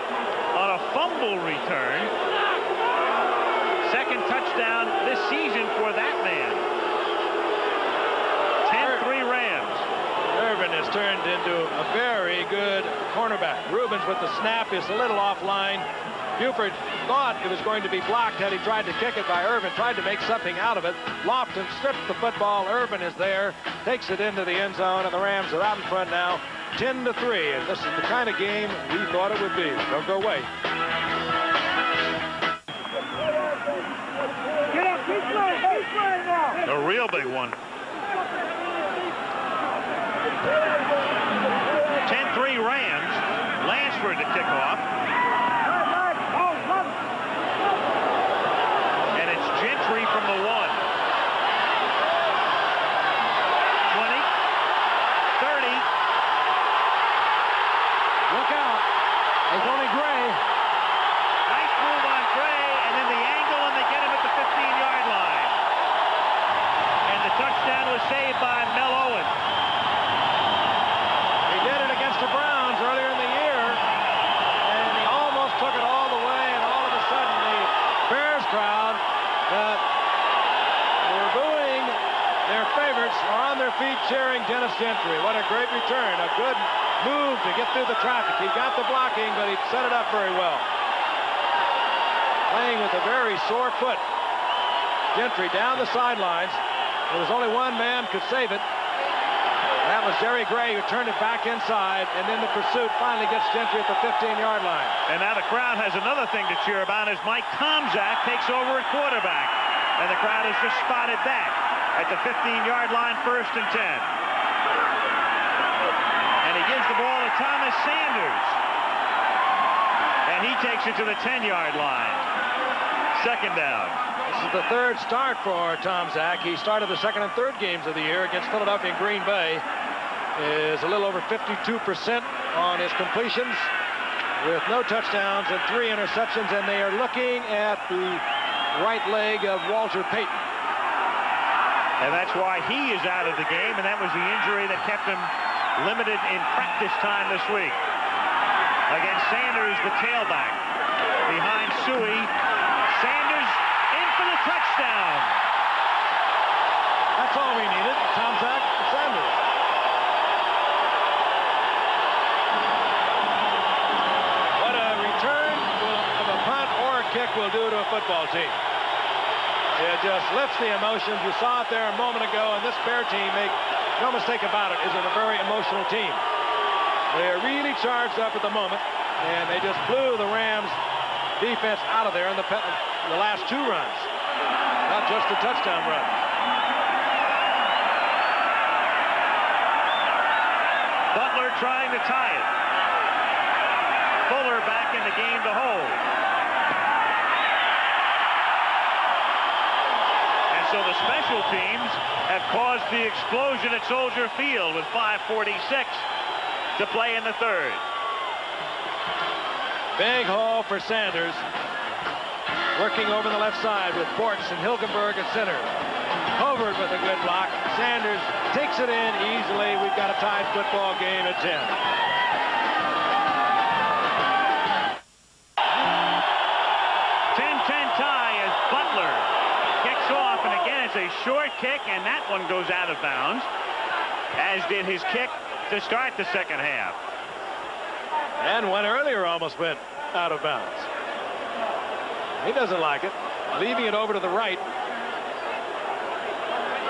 on a fumble return. 2nd touchdown this season for that man. 10-3 Rams. Irvin has turned into a very good cornerback. Rubens with the snap is a little offline. Buford thought it was going to be blocked had he tried to kick it by Irvin, tried to make something out of it. Lofton stripped the football. Irvin is there, takes it into the end zone, and the Rams are out in front now, 10-3. And this is the kind of game we thought it would be. Don't go away. A real big one. 10-3 Rams. Lansford to kick off. And it's Gentry from the 1. 20. 30. Look out. It's only Gray. Nice move on Gray, and then the angle, and they get him at the 15-yard line. And the touchdown was saved by Mel Owens. He did it against the Browns earlier in the year. feet cheering Dennis Gentry. What a great return. A good move to get through the traffic. He got the blocking, but he set it up very well. Playing with a very sore foot. Gentry down the sidelines. There was only one man could save it. That was Jerry Gray, who turned it back inside, and then the pursuit finally gets Gentry at the 15-yard line. And now the crowd has another thing to cheer about as Mike Tomczak takes over at quarterback. And the crowd has just spotted that at the 15-yard line, 1st and 10. And he gives the ball to Thomas Sanders. And he takes it to the 10-yard line. 2nd down. This is the 3rd start for Tomczak. He started the 2nd and 3rd games of the year against Philadelphia and Green Bay. Is a little over 52% on his completions with no touchdowns and 3 interceptions, and they are looking at the right leg of Walter Payton. And that's why he is out of the game, and that was the injury that kept him limited in practice time this week. Against Sanders, the tailback. Behind Suey. Sanders in for the touchdown. That's all we needed. Tomczak and Sanders. What a return of a punt or a kick will do to a football team. It just lifts the emotions. You saw it there a moment ago, and this Bear team, make no mistake about it, is a very emotional team. They are really charged up at the moment, and they just blew the Rams defense out of there in the last 2 runs, not just the touchdown run. Butler trying to tie it. Fuller back in the game to hold. And so the special teams have caused the explosion at Soldier Field with 5:46 to play in the 3rd. Big haul for Sanders. Working over the left side with Bortz and Hilgenberg at center. Hobart with a good block. Sanders takes it in easily. We've got a tied football game at 10. 10-10 tie as Butler kicks off, and again it's a short kick, and that one goes out of bounds, as did his kick to start the 2nd half. And one earlier almost went out of bounds. He doesn't like it. Leaving it over to the right.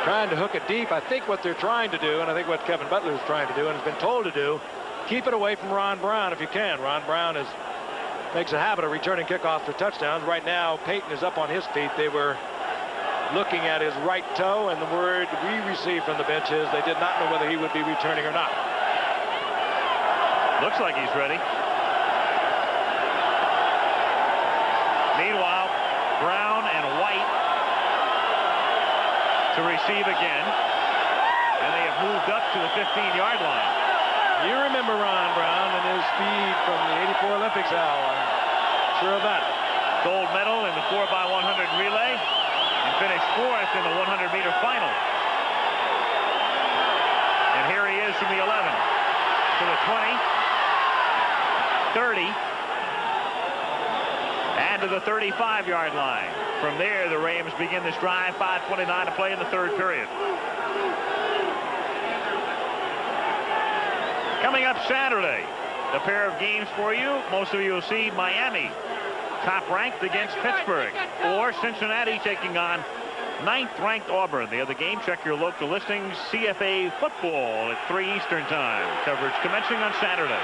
Trying to hook it deep. I think what they're trying to do, and I think what Kevin Butler is trying to do and has been told to do, keep it away from Ron Brown if you can. Ron Brown makes a habit of returning kickoffs for touchdowns. Right now, Payton is up on his feet. They were looking at his right toe, and the word we received from the bench is they did not know whether he would be returning or not. Looks like he's ready. Meanwhile, Brown and White to receive again. And they have moved up to the 15-yard line. You remember Ron Brown and his speed from the '84 Olympics, Al. I'm sure of that. Gold medal in the 4x100 relay and finished 4th in the 100-meter final. And here he is from the 11 to the 20, 30, and to the 35-yard line. From there, the Rams begin this drive. 5:29 to play in the 3rd period. Coming up Saturday, a pair of games for you. Most of you will see Miami top-ranked against Pittsburgh, or Cincinnati taking on 9th-ranked Auburn. The other game, check your local listings. CFA football at 3 Eastern time. Coverage commencing on Saturday.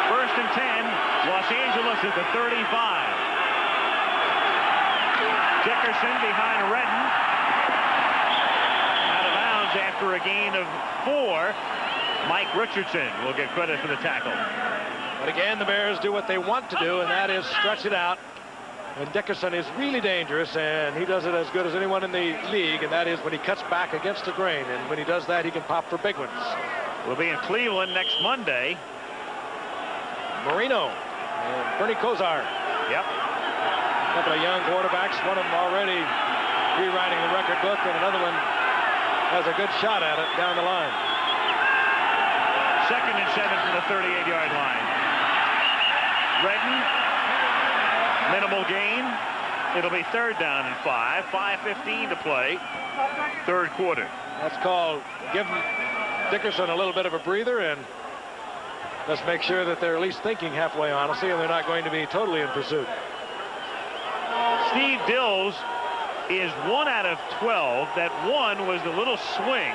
1st and 10, Los Angeles at the 35. Dickerson behind Redden. Out of bounds after a gain of 4. Mike Richardson will get credit for the tackle. But again, the Bears do what they want to do, and that is stretch it out. And Dickerson is really dangerous, and he does it as good as anyone in the league, and that is when he cuts back against the grain. And when he does that, he can pop for big ones. We'll be in Cleveland next Monday. Marino and Bernie Kosar. Yep. A couple of young quarterbacks, one of them already rewriting the record book, and another one has a good shot at it down the line. 2nd and 7 from the 38-yard line. Redden, minimal gain. It'll be 3rd down and 5. 5:15 to play. 3rd quarter. That's called give Dickerson a little bit of a breather and let's make sure that they're at least thinking halfway honestly and they're not going to be totally in pursuit. Steve Dills is 1 out of 12. That one was the little swing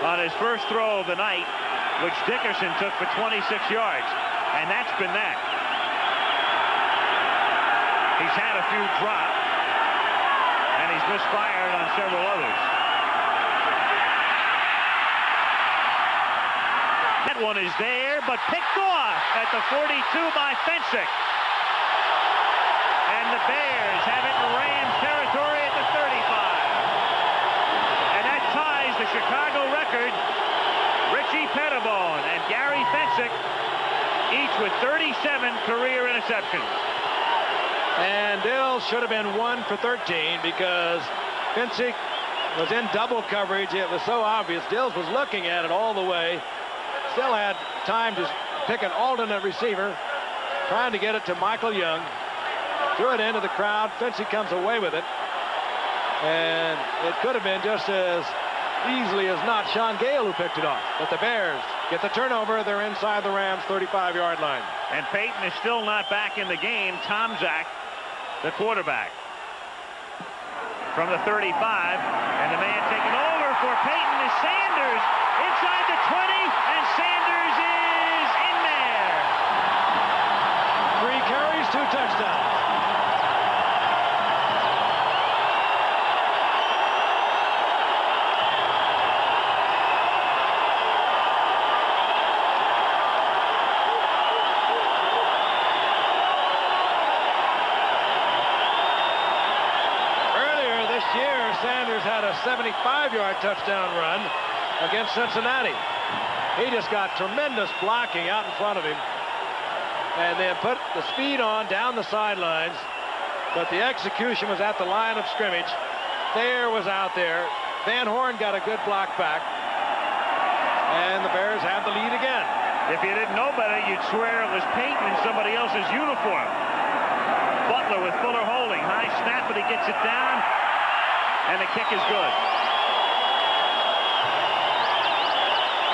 on his first throw of the night, which Dickerson took for 26 yards. And that's been that. He's had a few drop, and he's misfired on several others. That one is there, but picked off at the 42 by Fensick. And the Bears have it in Rams territory at the 35. And that ties the Chicago record. Richie Pettibone and Gary Fensick, each with 37 career interceptions. And Dills should have been 1 for 13 because Fensick was in double coverage. It was so obvious. Dills was looking at it all the way. Still had time to pick an alternate receiver, trying to get it to Michael Young. Threw it into the crowd. Fensick comes away with it. And it could have been just as easily as not Sean Gale who picked it off. But the Bears get the turnover. They're inside the Rams' 35-yard line. And Payton is still not back in the game. Tomczak, the quarterback, from the 35. And the man taking over for Payton is Sanders inside the 20. And Sanders is in there. 3 carries, 2 touchdowns. Sanders had a 75-yard touchdown run against Cincinnati. He just got tremendous blocking out in front of him and then put the speed on down the sidelines, but the execution was at the line of scrimmage. Thayer was out there. Van Horn got a good block back, and the Bears had the lead again. If you didn't know better, you'd swear it was Payton in somebody else's uniform. Butler with Fuller holding. High snap, but he gets it down. And the kick is good.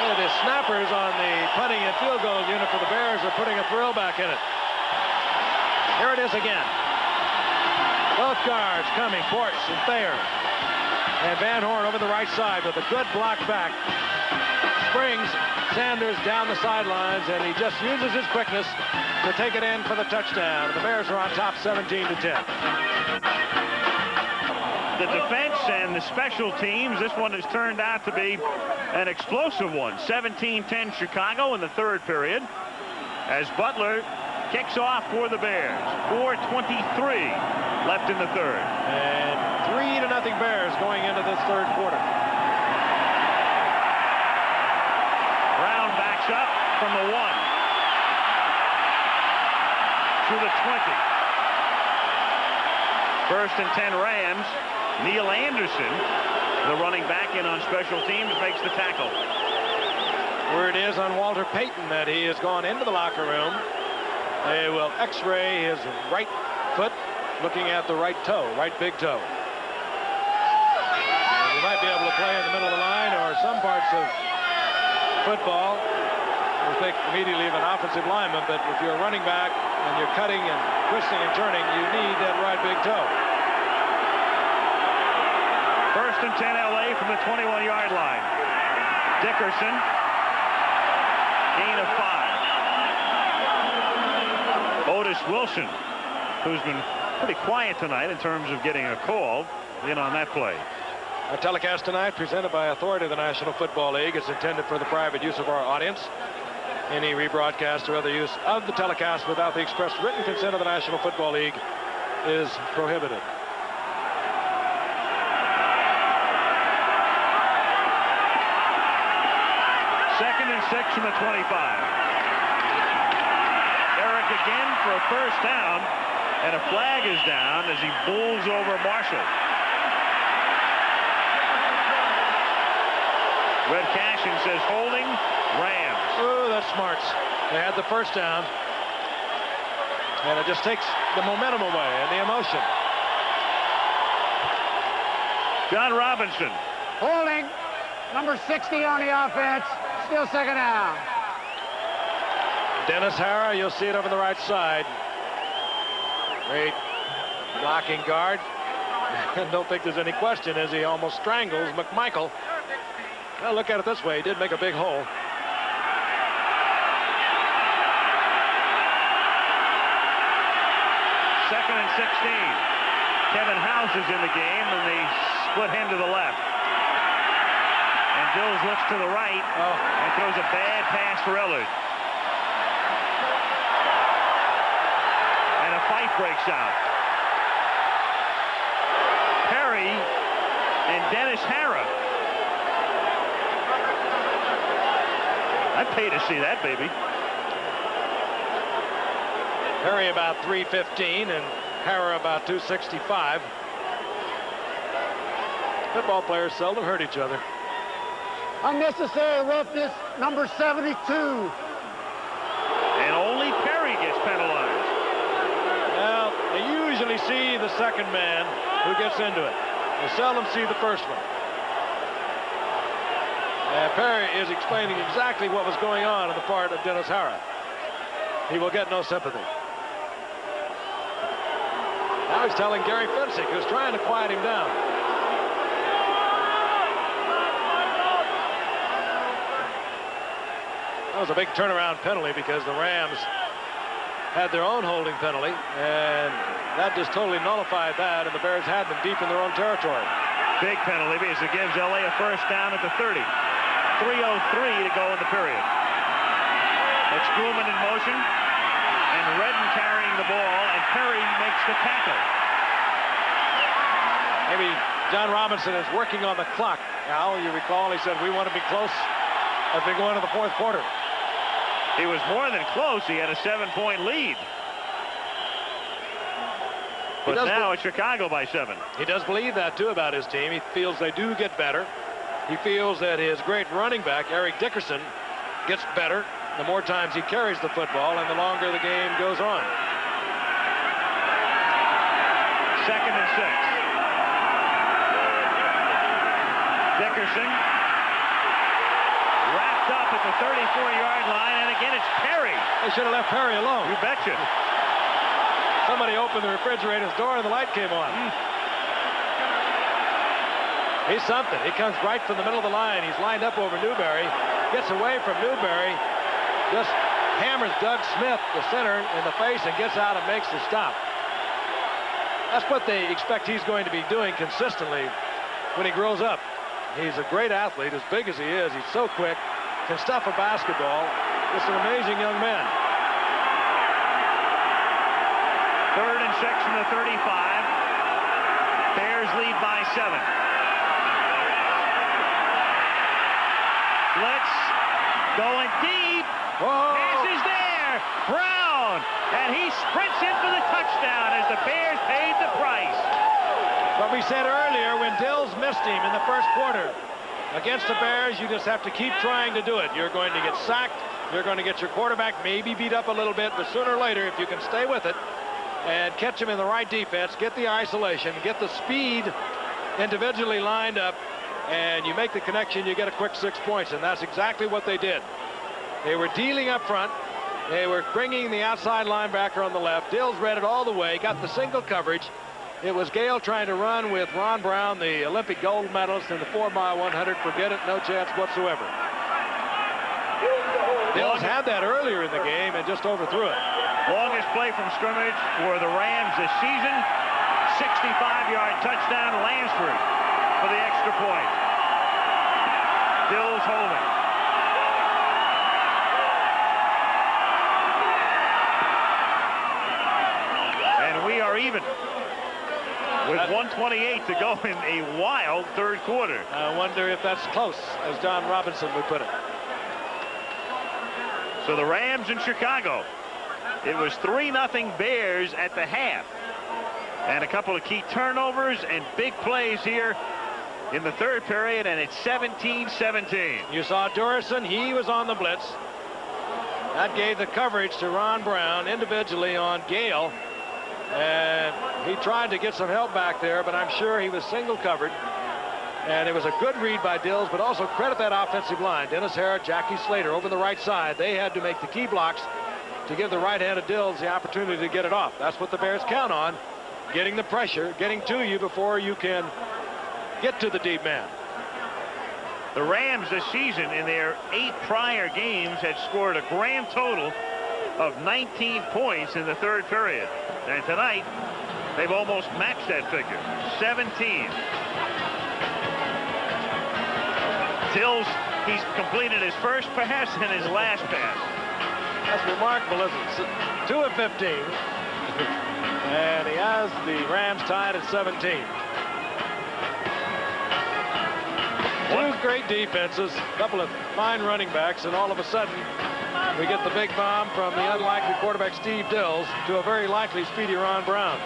Yeah, the snappers on the punting and field goal unit for the Bears are putting a thrill back in it. Here it is again. Both guards coming, Ports and Thayer. And Van Horn over the right side with a good block back. Springs Sanders down the sidelines, and he just uses his quickness to take it in for the touchdown. The Bears are on top 17-10. The defense and the special teams, this one has turned out to be an explosive one. 17-10 Chicago in the 3rd period as Butler kicks off for the Bears. 4:23 left in the 3rd. And 3-0 Bears going into this 3rd quarter. Brown backs up from the 1 to the 20. 1st and 10 Rams. Neil Anderson, the running back in on special teams, makes the tackle. Word is on Walter Payton that he has gone into the locker room. They will x-ray his right foot, looking at the right toe, right big toe. And he might be able to play in the middle of the line or some parts of football. You think immediately of an offensive lineman, but if you're a running back and you're cutting and twisting and turning, you need that right big toe. 1st and 10 LA from the 21-yard line. Dickerson, gain of 5. Otis Wilson, who's been pretty quiet tonight in terms of getting a call, in on that play. Our telecast tonight, presented by authority of the National Football League, is intended for the private use of our audience. Any rebroadcast or other use of the telecast without the express written consent of the National Football League is prohibited. Second and 6 from the 25. Eric again for a 1st down, and a flag is down as he bulls over Marshall. Red Cashin says holding, Rams. Oh, that's smarts. They had the 1st down, and it just takes the momentum away and the emotion. John Robinson. Holding. Number 60 on the offense. Still second down. Dennis Hara, you'll see it over the right side. Great blocking guard. Don't think there's any question as he almost strangles McMichael. Well, look at it this way. He did make a big hole. Second and 16. Kevin House is in the game, and they split him to the left. And Dills looks to the right and throws a bad pass for Ellard. And a fight breaks out. Perry and Dennis Hara. I'd pay to see that, baby. Perry about 315 and Hara about 265. Football players seldom hurt each other. Unnecessary roughness, number 72. And only Perry gets penalized. Well, they usually see the second man who gets into it. They seldom see the first one. And Perry is explaining exactly what was going on the part of Dennis Hara. He will get no sympathy. Now he's telling Gary Fensick, who's trying to quiet him down. That was a big turnaround penalty because the Rams had their own holding penalty, and that just totally nullified that, and the Bears had them deep in their own territory. Big penalty because it gives LA a first down at the 30. 3:03 to go in the period. It's Grumman in motion, and Redden carrying the ball, and Perry makes the tackle. Maybe John Robinson is working on the clock. Al, you recall he said we want to be close as we go into the fourth quarter. He was more than close. He had a 7-point lead. But now it's Chicago by 7. He does believe that, too, about his team. He feels they do get better. He feels that his great running back, Eric Dickerson, gets better the more times he carries the football and the longer the game goes on. Second and 6. Dickerson wrapped up at the 34-yard line, and again it's Perry. They should have left Perry alone. You betcha. Somebody opened the refrigerator's door and the light came on. He's something. He comes right from the middle of the line. He's lined up over Newberry, gets away from Newberry, just hammers Doug Smith, the center, in the face and gets out and makes the stop. That's what they expect he's going to be doing consistently when he grows up. He's a great athlete, as big as he is. He's so quick, can stuff a basketball. Just an amazing young man. Third and 6 from the 35. Bears lead by 7. Blitz going deep. Whoa. Pass is there. Brown. And he sprints in for the touchdown as the Bears paid the price. What we said earlier, when Dills missed him in the first quarter against the Bears, you just have to keep trying to do it. You're going to get sacked. You're going to get your quarterback maybe beat up a little bit, but sooner or later, if you can stay with it and catch him in the right defense, get the isolation, get the speed individually lined up, and you make the connection, you get a quick 6 points, and that's exactly what they did. They were dealing up front. They were bringing the outside linebacker on the left. Dills read it all the way, got the single coverage. It was Gale trying to run with Ron Brown, the Olympic gold medalist in the 4x100. Forget it, no chance whatsoever. Dills had that earlier in the game and just overthrew it. Longest play from scrimmage for the Rams this season. 65-yard touchdown, Lansford for the extra point. Dills holding. And we are even with 1:28 to go in a wild third quarter. I wonder if that's close, as John Robinson would put it. So the Rams in Chicago. It was 3-0 Bears at the half. And a couple of key turnovers and big plays here in the third period, and it's 17-17. You saw Durison. He was on the blitz. That gave the coverage to Ron Brown individually on Gale. And he tried to get some help back there, but I'm sure he was single covered. And it was a good read by Dills, but also credit that offensive line. Dennis Harrah, Jackie Slater over the right side. They had to make the key blocks to give the right-handed Dills the opportunity to get it off. That's what the Bears count on, getting the pressure, getting to you before you can get to the deep man. The Rams this season in their 8 prior games had scored a grand total of 19 points in the third period. And tonight, they've almost matched that figure, 17. Dills, he's completed his first pass and his last pass. That's remarkable, isn't it? 2 of 15. And he has the Rams tied at 17. Two great defenses, a couple of fine running backs, and all of a sudden we get the big bomb from the unlikely quarterback Steve Dills to a very likely speedy Ron Brown.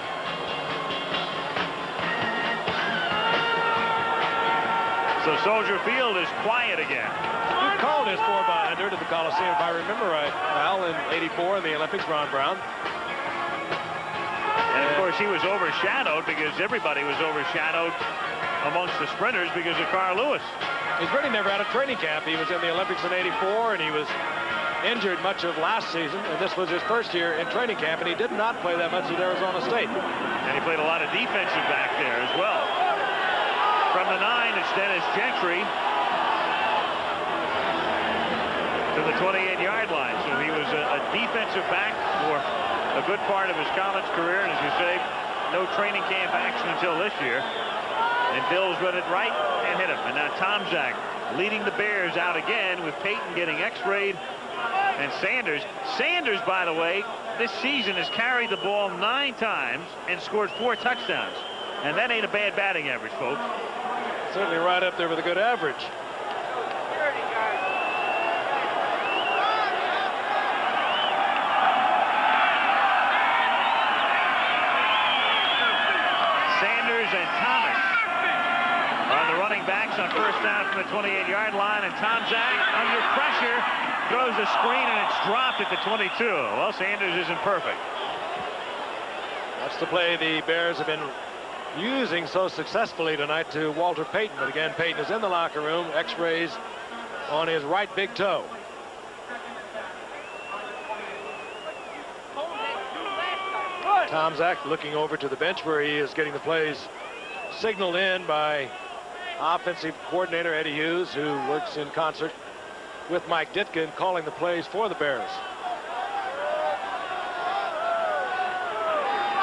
So Soldier Field is quiet again. He called his 4x100 at the Coliseum, if I remember right, Al, in '84 in the Olympics, Ron Brown. And of course he was overshadowed because everybody was overshadowed amongst the sprinters because of Carl Lewis. He's really never had a training camp. He was in the Olympics in '84, and he was injured much of last season, and this was his first year in training camp, and he did not play that much at Arizona State. And he played a lot of defensive back there as well. From the 9, it's Dennis Gentry to the 28-yard line. So he was a defensive back for a good part of his college career, and as you say, no training camp action until this year. And Dills read it right and hit him. And now Tomczak leading the Bears out again with Payton getting x-rayed. And Sanders, by the way, this season has carried the ball 9 times and scored 4 touchdowns. And that ain't a bad batting average, folks. Certainly right up there with a good average. Sanders and Thomas are the running backs on first down from the 28-yard line, and Tomczak under pressure throws a screen, and it's dropped at the 22. Well, Sanders isn't perfect. That's the play the Bears have been using so successfully tonight to Walter Payton. But again, Payton is in the locker room, x-rays on his right big toe. Tomczak looking over to the bench where he is getting the plays signaled in by offensive coordinator Eddie Hughes, who works in concert with Mike Ditka in calling the plays for the Bears.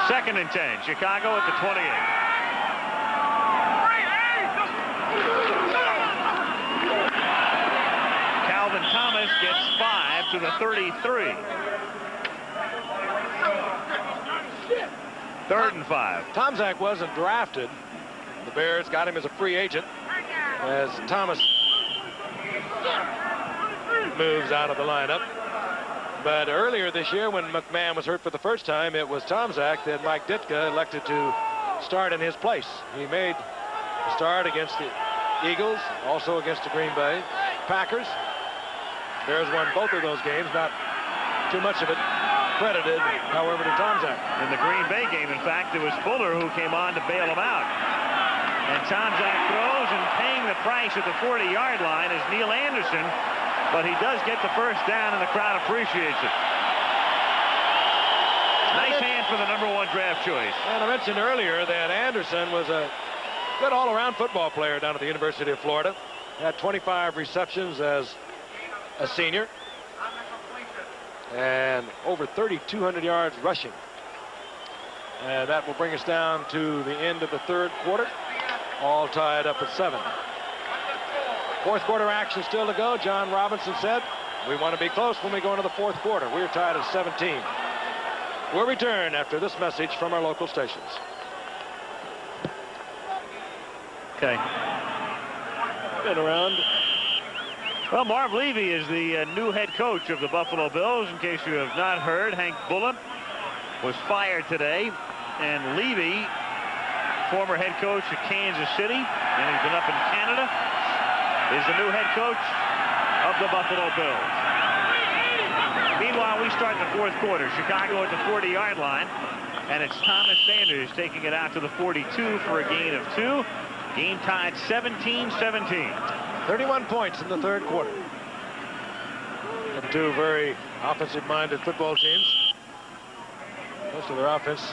2nd and 10, Chicago at the 28. Calvin Thomas gets 5 to the 33. 3rd and 5. Tomczak wasn't drafted. The Bears got him as a free agent as Thomas moves out of the lineup. But earlier this year, when McMahon was hurt for the first time, it was Tomczak that Mike Ditka elected to start in his place. He made the start against the Eagles, also against the Green Bay Packers. Bears won both of those games. Not too much of it credited, however, to Tomczak. In the Green Bay game, in fact, it was Fuller who came on to bail him out. And Tomczak throws, and paying the price at the 40-yard line is Neil Anderson, but he does get the first down, and the crowd appreciates it. Nice hand for the #1 draft choice. And I mentioned earlier that Anderson was a good all-around football player down at the University of Florida. Had 25 receptions as a senior and over 3,200 yards rushing. And that will bring us down to the end of the 3rd quarter, all tied up at 7. 4th quarter action still to go. John Robinson said, we want to be close when we go into the 4th quarter. We're tied at 17. We'll return after this message from our local stations. Okay. Been around. Well, Marv Levy is the new head coach of the Buffalo Bills. In case you have not heard, Hank Bullock was fired today. And Levy, former head coach at Kansas City, and he's been up in Canada, is the new head coach of the Buffalo Bills. Meanwhile, we start the 4th quarter. Chicago at the 40-yard line, and it's Thomas Sanders taking it out to the 42 for a gain of 2. Game tied 17-17. 31 points in the third quarter. And two very offensive-minded football teams. Most of their offense,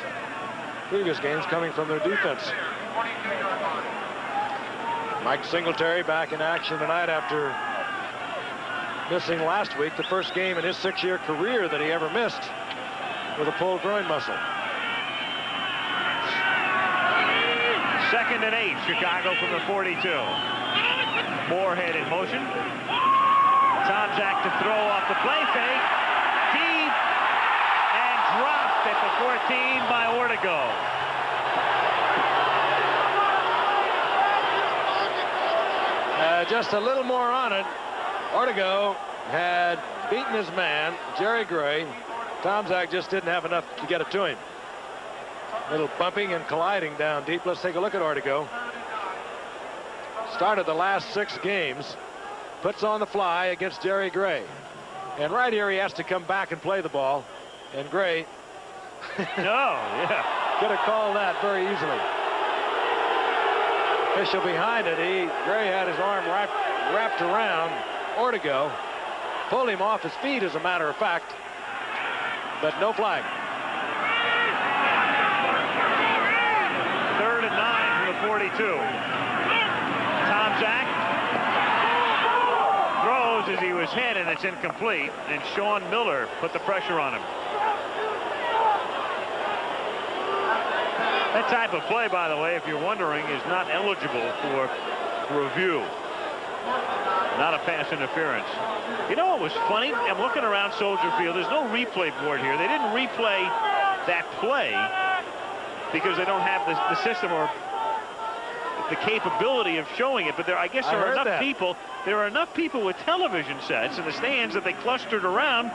previous games, coming from their defense. Mike Singletary back in action tonight after missing last week, the first game in his 6-year career that he ever missed with a pulled groin muscle. 2nd and 8, Chicago from the 42. Moorhead in motion. Tomczak to throw off the play fake. Deep and dropped at the 14 by Ortego. Just a little more on it. Ortego had beaten his man, Jerry Gray. Tomczak just didn't have enough to get it to him. Little bumping and colliding down deep. Let's take a look at Ortego. Started the last 6 games. Puts on the fly against Jerry Gray. And right here he has to come back and play the ball. And Gray could have called that very easily. Official behind it. Gray had his arm wrapped around Ortego. Pulled him off his feet, as a matter of fact. But no flag. 3rd and 9 from the 42. Tomczak throws as he was hit, and it's incomplete. And Sean Miller put the pressure on him. That type of play, by the way, if you're wondering, is not eligible for review. Not a pass interference. You know what was funny? I'm looking around Soldier Field. There's no replay board here. They didn't replay that play because they don't have the system or the capability of showing it. But I guess there are enough people. There are enough people with television sets in the stands that they clustered around.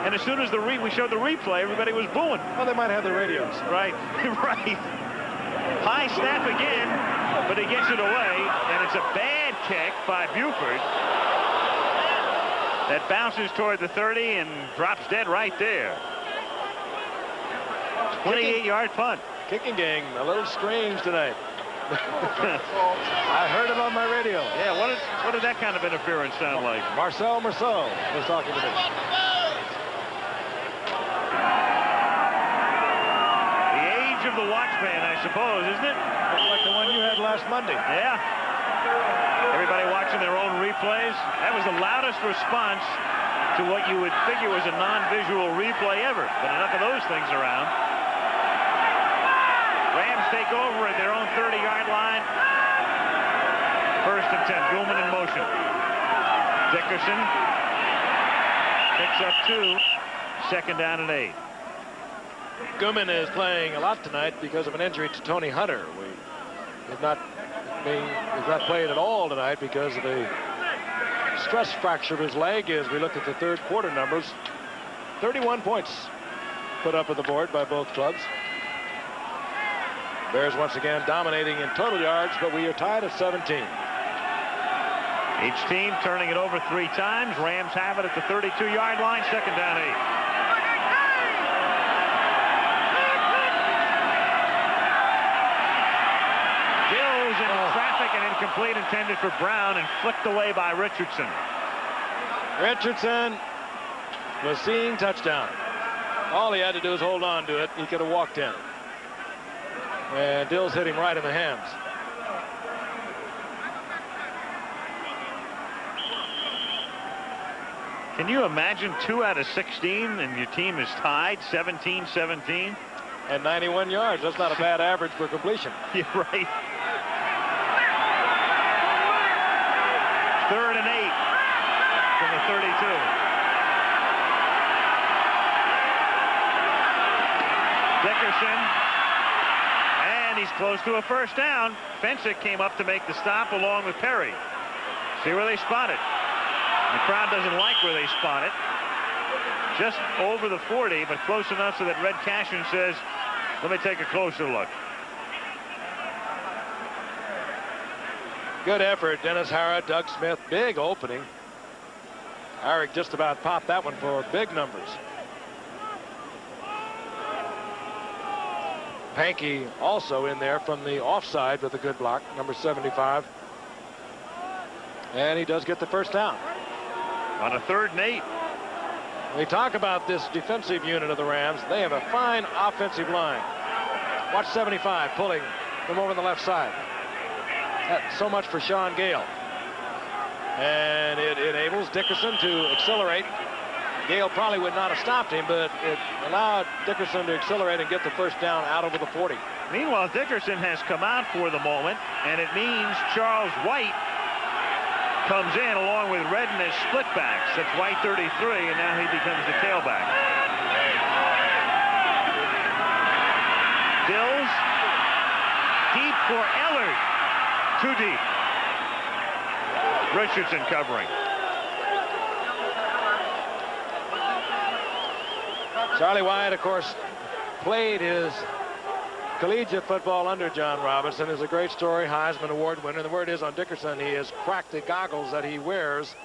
And as soon as we showed the replay, everybody was booing. Well, they might have their radios. Right, right. High snap again, but he gets it away, and it's a bad kick by Buford. That bounces toward the 30 and drops dead right there. 28-yard punt. Kicking game, a little strange tonight. I heard it on my radio. Yeah, what did that kind of interference sound like? Marcel Marceau was talking to me. The age of the watchman, I suppose, isn't it? Looks like the one you had last Monday. Yeah. Everybody watching their own replays. That was the loudest response to what you would figure was a non-visual replay ever. But enough of those things around. Rams take over at their own 30-yard line. 1st and 10. Gilman in motion. Dickerson picks up 2. 2nd down and 8. Gilman is playing a lot tonight because of an injury to Tony Hunter. He's not playing at all tonight because of the stress fracture of his leg. As we look at the third quarter numbers, 31 points put up on the board by both clubs. Bears once again dominating in total yards, but we are tied at 17. Each team turning it over 3 times. Rams have it at the 32-yard line. 2nd down 8. Gills into traffic and incomplete, intended for Brown, and flicked away by Richardson. Richardson was seeing touchdown. All he had to do was hold on to it. He could have walked in. And Dills hit him right in the hands. Can you imagine 2 out of 16 and your team is tied 17-17? And 91 yards. That's not a bad average for completion. You're right. 3rd and 8 from the 32. Dickerson. He's close to a 1st down. Fensick came up to make the stop along with Perry. See where they spot it. The crowd doesn't like where they spot it. Just over the 40, but close enough so that Red Cashin says, let me take a closer look. Good effort. Dennis Hara, Doug Smith, big opening. Eric just about popped that one for big numbers. Pankey also in there from the offside with a good block, number 75. And he does get the first down. On a 3rd and 8. We talk about this defensive unit of the Rams. They have a fine offensive line. Watch 75 pulling from over the left side. That's so much for Sean Gale. And it enables Dickerson to accelerate. Gale probably would not have stopped him, but it allowed Dickerson to accelerate and get the first down out over the 40. Meanwhile, Dickerson has come out for the moment, and it means Charles White comes in along with Redden as split backs. That's White 33, and now he becomes the tailback. Dills deep for Ellard. Too deep. Richardson covering. Charlie White, of course, played his collegiate football under John Robinson. Is a great story, Heisman Award winner. The word is on Dickerson, he has cracked the goggles that he wears,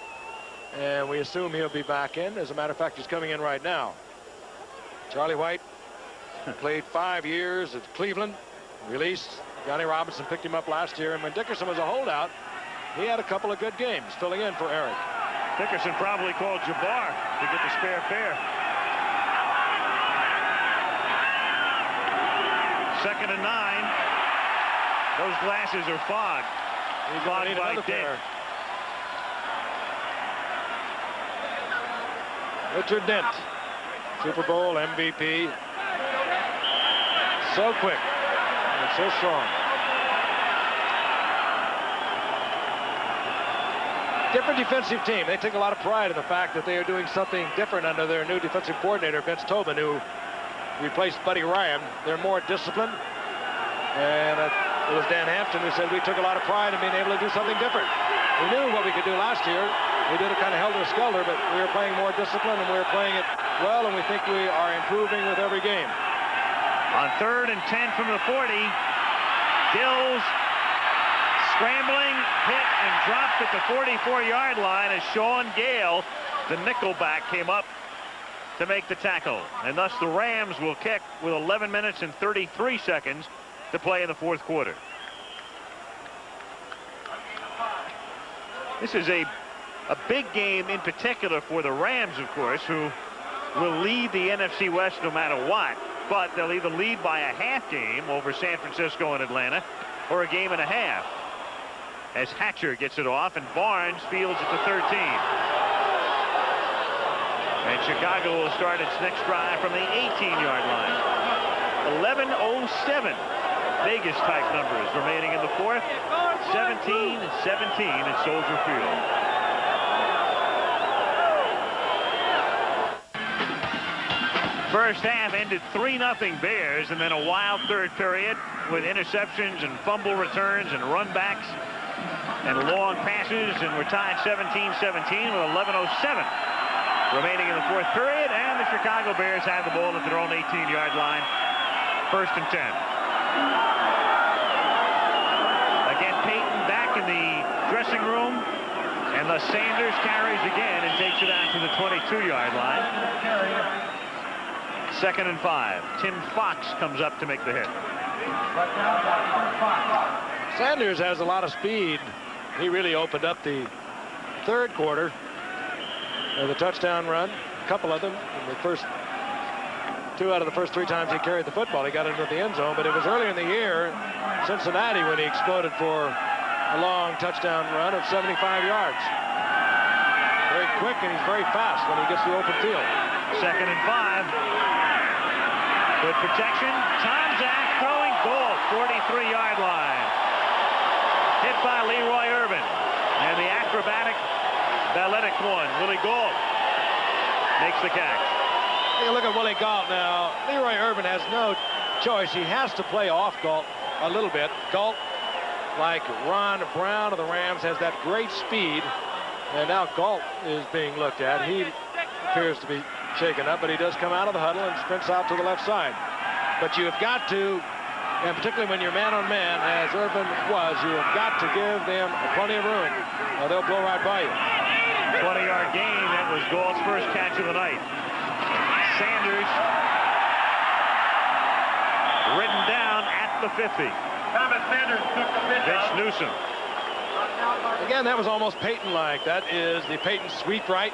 and we assume he'll be back in. As a matter of fact, he's coming in right now. Charlie White played 5 years at Cleveland, released. Johnny Robinson picked him up last year, and when Dickerson was a holdout, he had a couple of good games filling in for Eric. Dickerson probably called Jabbar to get the spare pair. 2nd and 9. Those glasses are fogged. He's going to need another pair. Richard Dent, Super Bowl MVP. So quick and so strong. Different defensive team. They take a lot of pride in the fact that they are doing something different under their new defensive coordinator, Vince Tobin, who replaced Buddy Ryan. They're more disciplined. And it was Dan Hampton who said we took a lot of pride in being able to do something different. We knew what we could do last year. We did it kind of helter-skelter, but we were playing more disciplined, and we were playing it well, and we think we are improving with every game. On 3rd and 10 from the 40, Dills scrambling, hit, and dropped at the 44-yard line as Sean Gale, the nickelback, came up to make the tackle. And thus the Rams will kick with 11 minutes and 33 seconds to play in the 4th quarter. This is a big game in particular for the Rams, of course, who will lead the NFC West no matter what, but they'll either lead by a half game over San Francisco and Atlanta or a game and a half, as Hatcher gets it off and Barnes fields at the 13. And Chicago will start its next drive from the 18-yard line. 11:07 Vegas-type numbers remaining in the 4th. 17-17 at Soldier Field. First half ended 3-0 Bears, and then a wild 3rd period with interceptions and fumble returns and run backs and long passes, and we're tied 17-17 with 11:07 remaining in the 4th period, and the Chicago Bears have the ball at their own 18-yard line. 1st and 10. Again, Peyton back in the dressing room, and thus Sanders carries again and takes it out to the 22-yard line. 2nd and 5. Tim Fox comes up to make the hit. Sanders has a lot of speed. He really opened up the 3rd quarter. The touchdown run, a couple of them. In the first 2 out of the first 3 times he carried the football, he got into the end zone. But it was earlier in the year, Cincinnati, when he exploded for a long touchdown run of 75 yards. Very quick, and he's very fast when he gets the open field. 2nd and 5. Good protection. Tom Zach throwing goal, 43-yard line. Hit by Leroy Irvin. And the acrobatic balletic one, Willie Gault, makes the catch. Take a look at Willie Gault now. Leroy Irvin has no choice. He has to play off Gault a little bit. Gault, like Ron Brown of the Rams, has that great speed. And now Gault is being looked at. He appears to be shaken up, but he does come out of the huddle and sprints out to the left side. But you have got to, and particularly when you're man-on-man, as Irvin was, you have got to give them plenty of room, or they'll blow right by you. 20-yard gain. That was Gault's first catch of the night. Sanders ridden down the 50. Vince Newsom. Again, that was almost Peyton-like. That is the Peyton sweep right.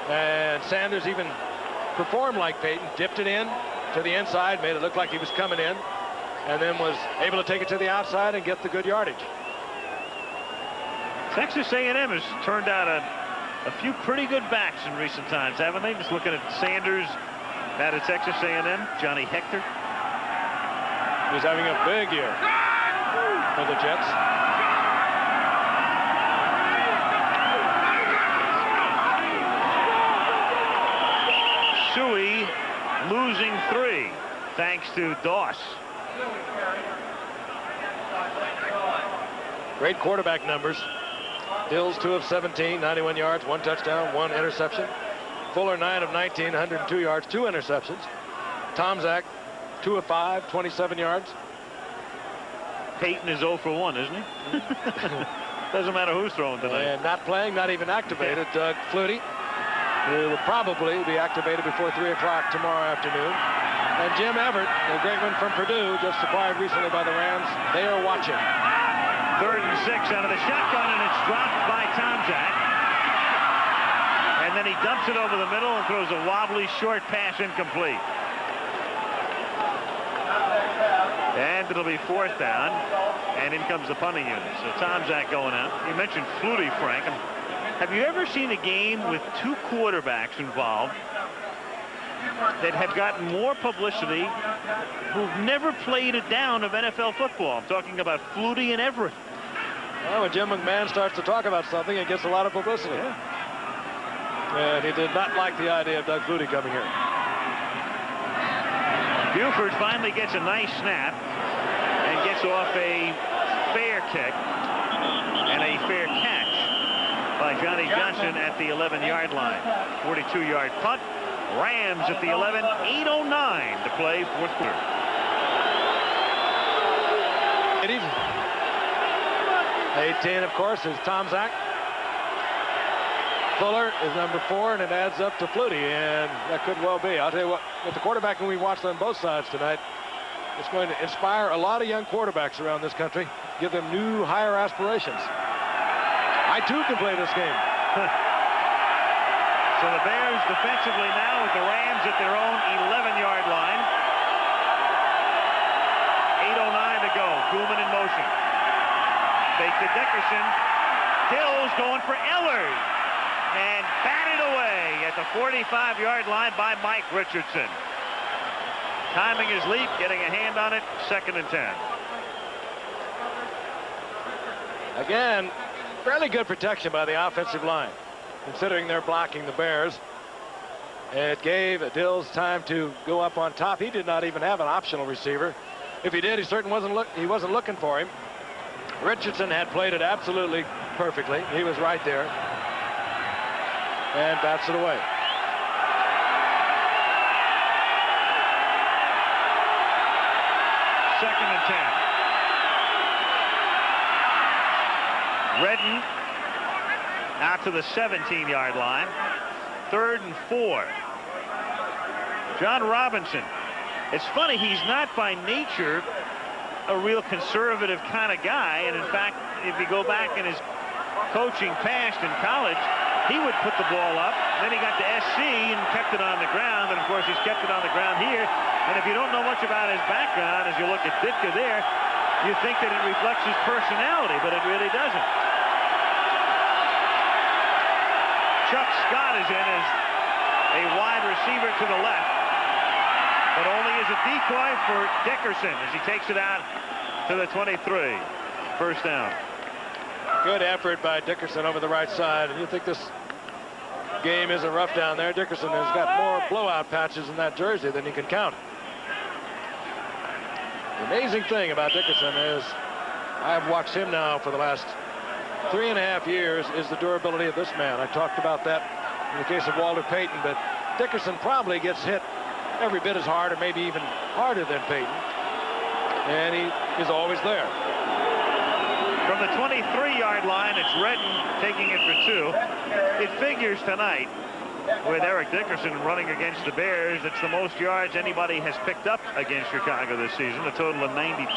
And Sanders even performed like Peyton, dipped it in to the inside, made it look like he was coming in, and then was able to take it to the outside and get the good yardage. Texas A&M has turned out a few pretty good backs in recent times, haven't they? Just looking at Sanders out of Texas A&M, Johnny Hector. He's having a big year for the Jets. Suey losing 3 thanks to Doss. Great quarterback numbers. Dills 2 of 17, 91 yards, 1 touchdown, 1 interception. Fuller 9 of 19, 102 yards, 2 interceptions. Tomczak 2 of 5, 27 yards. Peyton is 0 for 1, isn't he? Doesn't matter who's throwing tonight. And not playing, not even activated, Doug Flutie, who will probably be activated before 3 o'clock tomorrow afternoon. And Jim Everett, the great one from Purdue, just acquired recently by the Rams. They are watching. 3rd and 6 out of the shotgun, and it's dropped by Tomczak. And then he dumps it over the middle and throws a wobbly short pass incomplete. And it'll be 4th down, and in comes the punting unit. So Tomczak going out. You mentioned Flutie, Frank. Have you ever seen a game with 2 quarterbacks involved that have gotten more publicity who've never played a down of NFL football? I'm talking about Flutie and Everett. Well, when Jim McMahon starts to talk about something, it gets a lot of publicity. Yeah. And he did not like the idea of Doug Flutie coming here. Buford finally gets a nice snap and gets off a fair kick and a fair catch by Johnny Johnson at the 11-yard line. 42-yard punt. Rams at the 11, 8:09 to play, 4th quarter. 18, of course, is Tomczak. Fuller is number 4, and it adds up to Flutie, and that could well be. I'll tell you what, with the quarterbacking we watched on both sides tonight, it's going to inspire a lot of young quarterbacks around this country, give them new, higher aspirations. I, too, can play this game. So the Bears defensively now with the Rams at their own 11-yard line. 8:09 to go. Koolman in motion. Fake to Dickerson. Dills going for Ellers. And batted away at the 45-yard line by Mike Richardson. Timing his leap, getting a hand on it, 2nd and 10. Again, fairly good protection by the offensive line, considering they're blocking the Bears. It gave Dills time to go up on top. He did not even have an optional receiver. If he did, he certainly wasn't looking for him. Richardson had played it absolutely perfectly. He was right there. And bats it away. Second and 10. Redden out to the 17-yard line. 3rd and 4. John Robinson. It's funny, he's not by nature a real conservative kind of guy. And in fact, if you go back in his coaching past in college, he would put the ball up. Then he got to SC and kept it on the ground. And of course, he's kept it on the ground here. And if you don't know much about his background, as you look at Ditka there, you think that it reflects his personality, but it really doesn't. Chuck Scott is in as a wide receiver to the left, but only as a decoy for Dickerson as he takes it out to the 23. 1st down. Good effort by Dickerson over the right side. And you think this game isn't rough down there. Dickerson has got more blowout patches in that jersey than you can count. The amazing thing about Dickerson is I've watched him now for the last 3.5 years is the durability of this man. I talked about that in the case of Walter Payton, but Dickerson probably gets hit every bit as hard or maybe even harder than Payton. And he is always there. From the 23-yard line, it's Redden taking it for 2. It figures tonight with Eric Dickerson running against the Bears. It's the most yards anybody has picked up against Chicago this season, a total of 92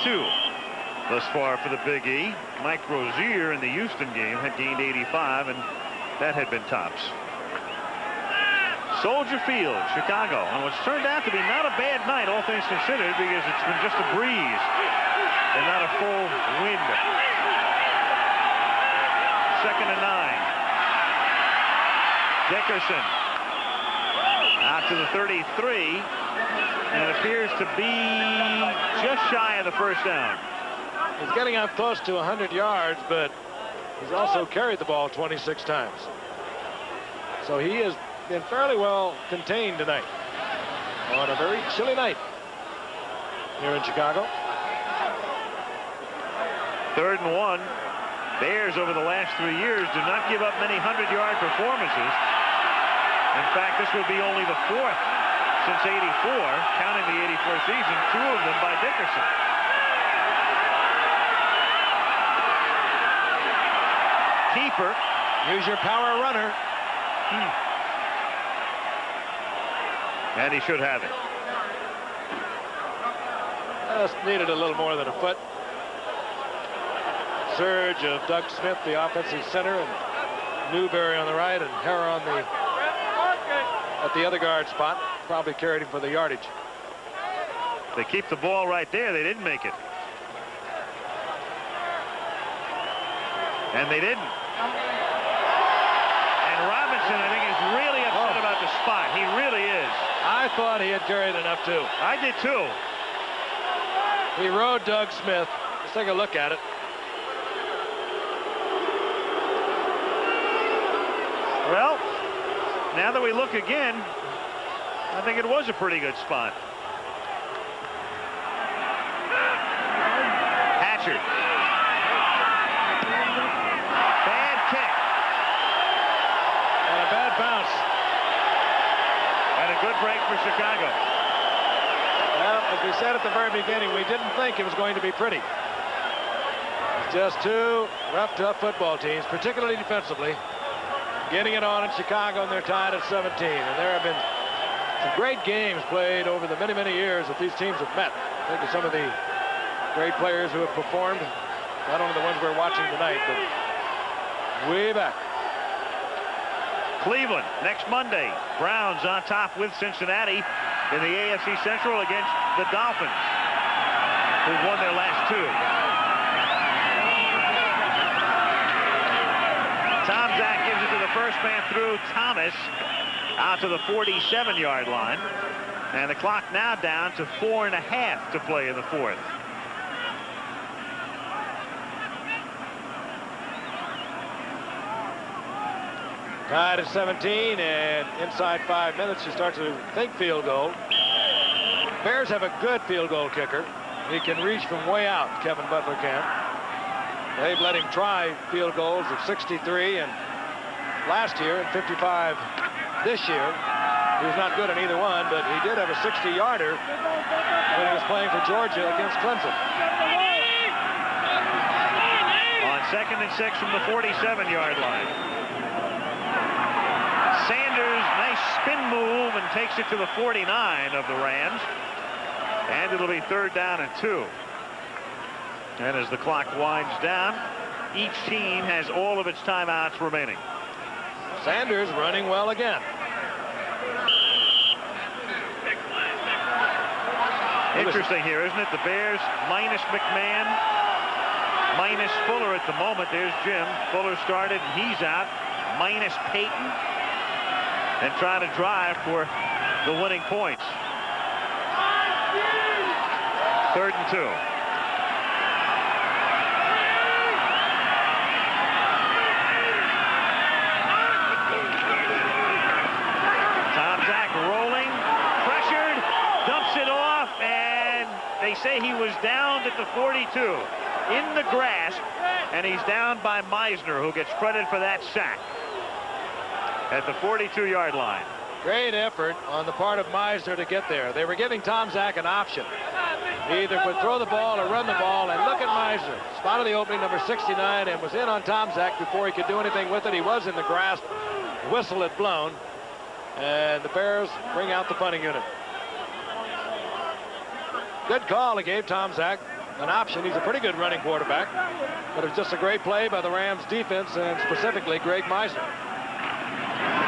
thus far for the Big E. Mike Rozier in the Houston game had gained 85, and that had been tops. Soldier Field, Chicago, and what's turned out to be not a bad night, all things considered, because it's been just a breeze and not a full wind. 2nd and 9. Dickerson out to the 33, and it appears to be just shy of the first down. He's getting up close to 100 yards, but he's also carried the ball 26 times. So he has been fairly well contained tonight on a very chilly night here in Chicago. 3rd and 1. Bears over the last 3 years do not give up many 100-yard performances. In fact, this would be only the 4th since '84, counting the '84 season, 2 of them by Dickerson. Keeper. Use your power runner. And he should have it. Just needed a little more than a foot. Surge of Doug Smith, the offensive center, and Newberry on the right, and Hara on the at the other guard spot. Probably carried him for the yardage. They keep the ball right there. They didn't make it. And they didn't. And Robinson, I think, is really upset about the spot. He really is. I thought he had carried enough, too. I did, too. He rode Doug Smith. Let's take a look at it. Well, now that we look again, I think it was a pretty good spot. Hatcher. Bad kick. And a bad bounce. And a good break for Chicago. Well, as we said at the very beginning, we didn't think it was going to be pretty. It's just two rough, tough football teams, particularly defensively, getting it on in Chicago, and they're tied at 17. And there have been some great games played over the many, many years that these teams have met. Think of some of the great players who have performed, not only the ones we're watching tonight, but way back. Cleveland next Monday. Browns on top with Cincinnati in the AFC Central against the Dolphins, who've won their last 2. Tom Zach gives it to the first man through, Thomas, out to the 47-yard line. And the clock now down to 4.5 to play in the 4th. Tied at 17, and inside 5 minutes, you start to think field goal. Bears have a good field goal kicker. He can reach from way out, Kevin Butler can. They've let him try field goals of 63 and last year and 55 this year. He was not good in either one, but he did have a 60-yarder when he was playing for Georgia against Clemson. On 2nd and 6 from the 47-yard line. Sanders, nice spin move, and takes it to the 49 of the Rams. And it'll be 3rd down and 2. And as the clock winds down, each team has all of its timeouts remaining. Sanders running well again. Interesting here, isn't it? The Bears minus McMahon, minus Fuller at the moment. There's Jim. Fuller started, and he's out. Minus Peyton. And trying to drive for the winning points. 3rd and 2. Tom Zach rolling, pressured, dumps it off, and they say he was downed at the 42 in the grasp, and he's down by Meisner, who gets credit for that sack at the 42-yard line. Great effort on the part of Meisner to get there. They were giving Tom Zach an option. He either could throw the ball or run the ball, and look at Meisner. Spotted the opening, number 69, and was in on Tom Zach before he could do anything with it. He was in the grasp. The whistle had blown. And the Bears bring out the punting unit. Good call he gave Tom Zach. An option. He's a pretty good running quarterback. But it was just a great play by the Rams defense, and specifically Greg Meisner.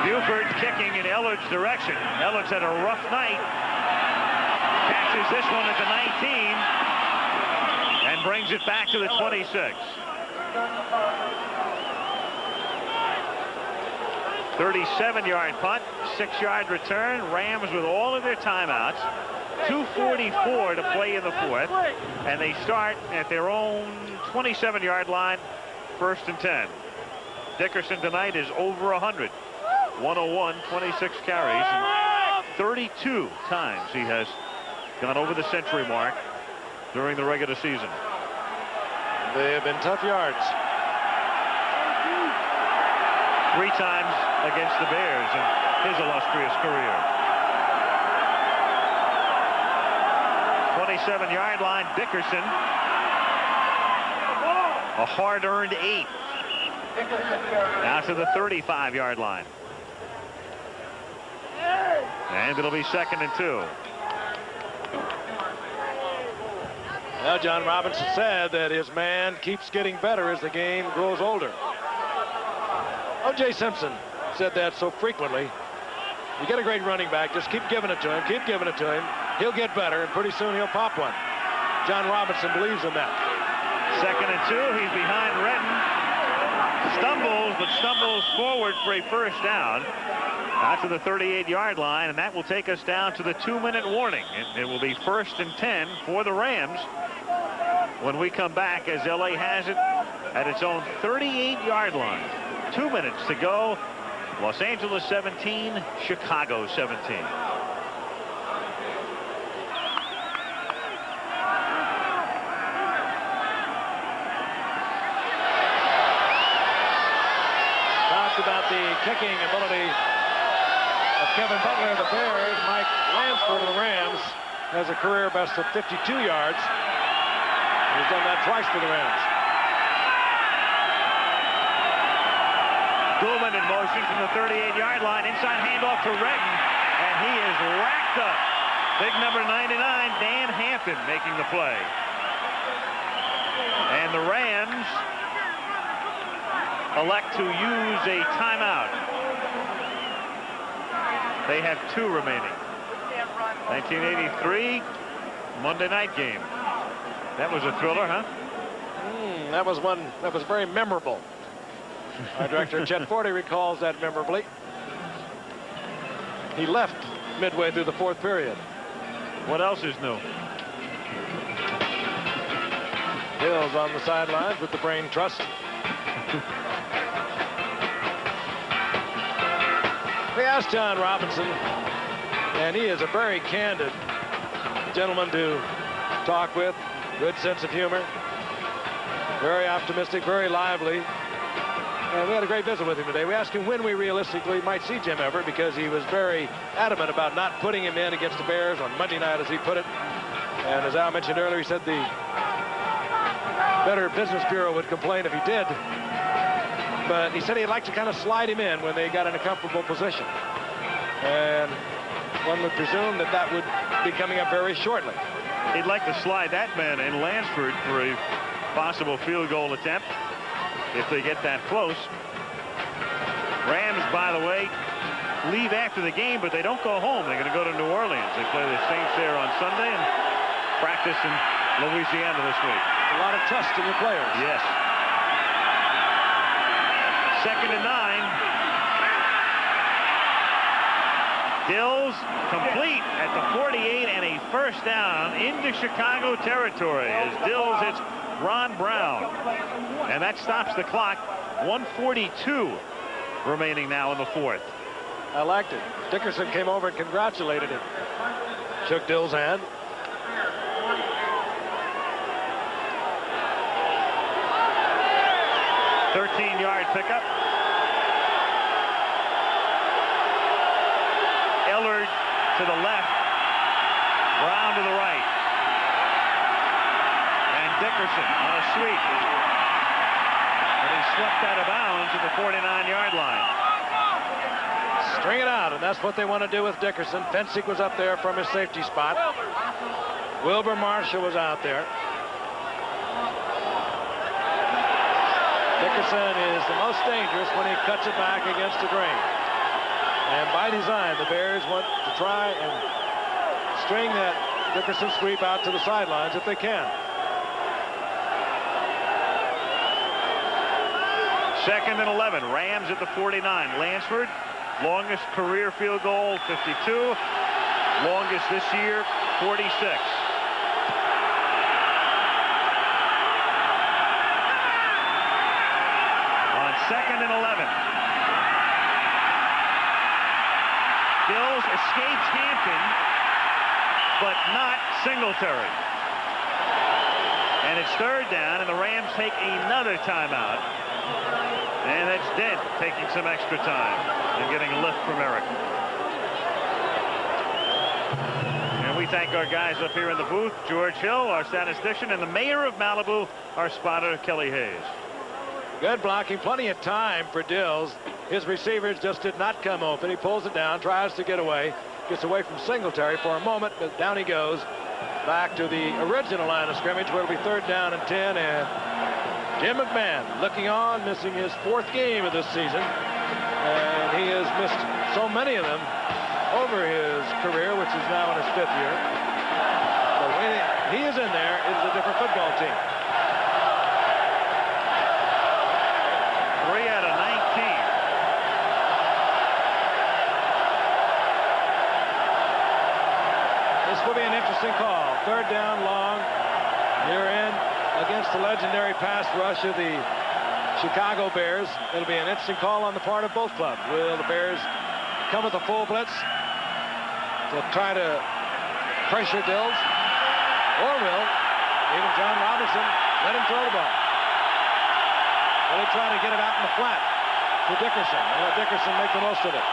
Buford kicking in Ellard's direction. Ellard's had a rough night. Catches this one at the 19 and brings it back to the 26. 37-yard punt, 6-yard return. Rams with all of their timeouts. 2:44 to play in the fourth, and they start at their own 27-yard line, 1st and 10. Dickerson tonight is over 100. 101, 26 carries, and 32 times he has gone over the century mark during the regular season. They have been tough yards. 3 times against the Bears in his illustrious career. 27-yard line, Dickerson. A hard-earned 8. Now to the 35-yard line. And it'll be 2nd and 2. Now, John Robinson said that his man keeps getting better as the game grows older. O.J. Simpson said that so frequently. You get a great running back, just keep giving it to him, keep giving it to him. He'll get better, and pretty soon he'll pop one. John Robinson believes in that. 2nd and 2. He's behind Redden. Stumbles, but stumbles forward for a first down. Out to the 38-yard line, and that will take us down to the 2-minute warning. It will be 1st and 10 for the Rams when we come back, as LA has it at its own 38-yard line. 2 minutes to go. Los Angeles 17, Chicago 17. Talked about the kicking ability of Kevin Butler of the Bears. Mike Lansford of the Rams has a career best of 52 yards. He's done that twice for the Rams. Goulman in motion from the 38-yard line. Inside handoff to Redden, and he is racked up. Big number 99, Dan Hampton, making the play. And the Rams elect to use a timeout. They have 2 remaining. 1983 Monday night game. That was a thriller, huh? That was one that was very memorable. Our director, Chet Forte, recalls that memorably. He left midway through the 4th period. What else is new? Hills on the sidelines with the brain trust. We asked John Robinson, and he is a very candid gentleman to talk with. Good sense of humor. Very optimistic, very lively. And we had a great visit with him today. We asked him when we realistically might see Jim Everett, because he was very adamant about not putting him in against the Bears on Monday night, as he put it. And as Al mentioned earlier, he said the Better Business Bureau would complain if he did. But he said he'd like to kind of slide him in when they got in a comfortable position. And one would presume that that would be coming up very shortly. He'd like to slide that man in Lansford for a possible field goal attempt if they get that close. Rams, by the way, leave after the game, but they don't go home. They're going to go to New Orleans. They play the Saints there on Sunday and practice in Louisiana this week. A lot of trust in your players. Yes. 2nd and 9. Dills complete at the 48 and a first down into Chicago territory as Dills hits Ron Brown. And that stops the clock. 1:42 remaining now in the 4th. I liked it. Dickerson came over and congratulated him. Shook Dill's hand. A 13-yard pickup. Ellard to the left. Brown to the right. And Dickerson on a sweep. And he swept out of bounds at the 49-yard line. Bring it out, and that's what they want to do with Dickerson. Fensick was up there from his safety spot. Wilbur Marshall was out there. Dickerson is the most dangerous when he cuts it back against the grain. And by design, the Bears want to try and string that Dickerson sweep out to the sidelines if they can. Second and 11. Rams at the 49. Lansford, longest career field goal, 52. Longest this year, 46. On second and 11. Bills escapes Hampton, but not Singletary. And it's third down, and the Rams take another timeout. And it's Dent taking some extra time and getting a lift from Eric. And we thank our guys up here in the booth, George Hill, our statistician, and the mayor of Malibu, our spotter, Kelly Hayes. Good blocking, plenty of time for Dills. His receivers just did not come open. He pulls it down, tries to get away, gets away from Singletary for a moment, but down he goes back to the original line of scrimmage where it'll be third down and 10. And Jim McMahon looking on, missing his 4th game of this season. And he has missed so many of them over his career, which is now in his 5th year. But when he is in there, it is a different football team. 3 out of 19. This will be an interesting call. Third down, long. You're in against the legendary pass rush of the Chicago Bears. It'll be an interesting call on the part of both clubs. Will the Bears come with a full blitz to try to pressure Dills? Or will even John Robertson let him throw the ball? Will he try to get it out in the flat to Dickerson and let Dickerson make the most of it?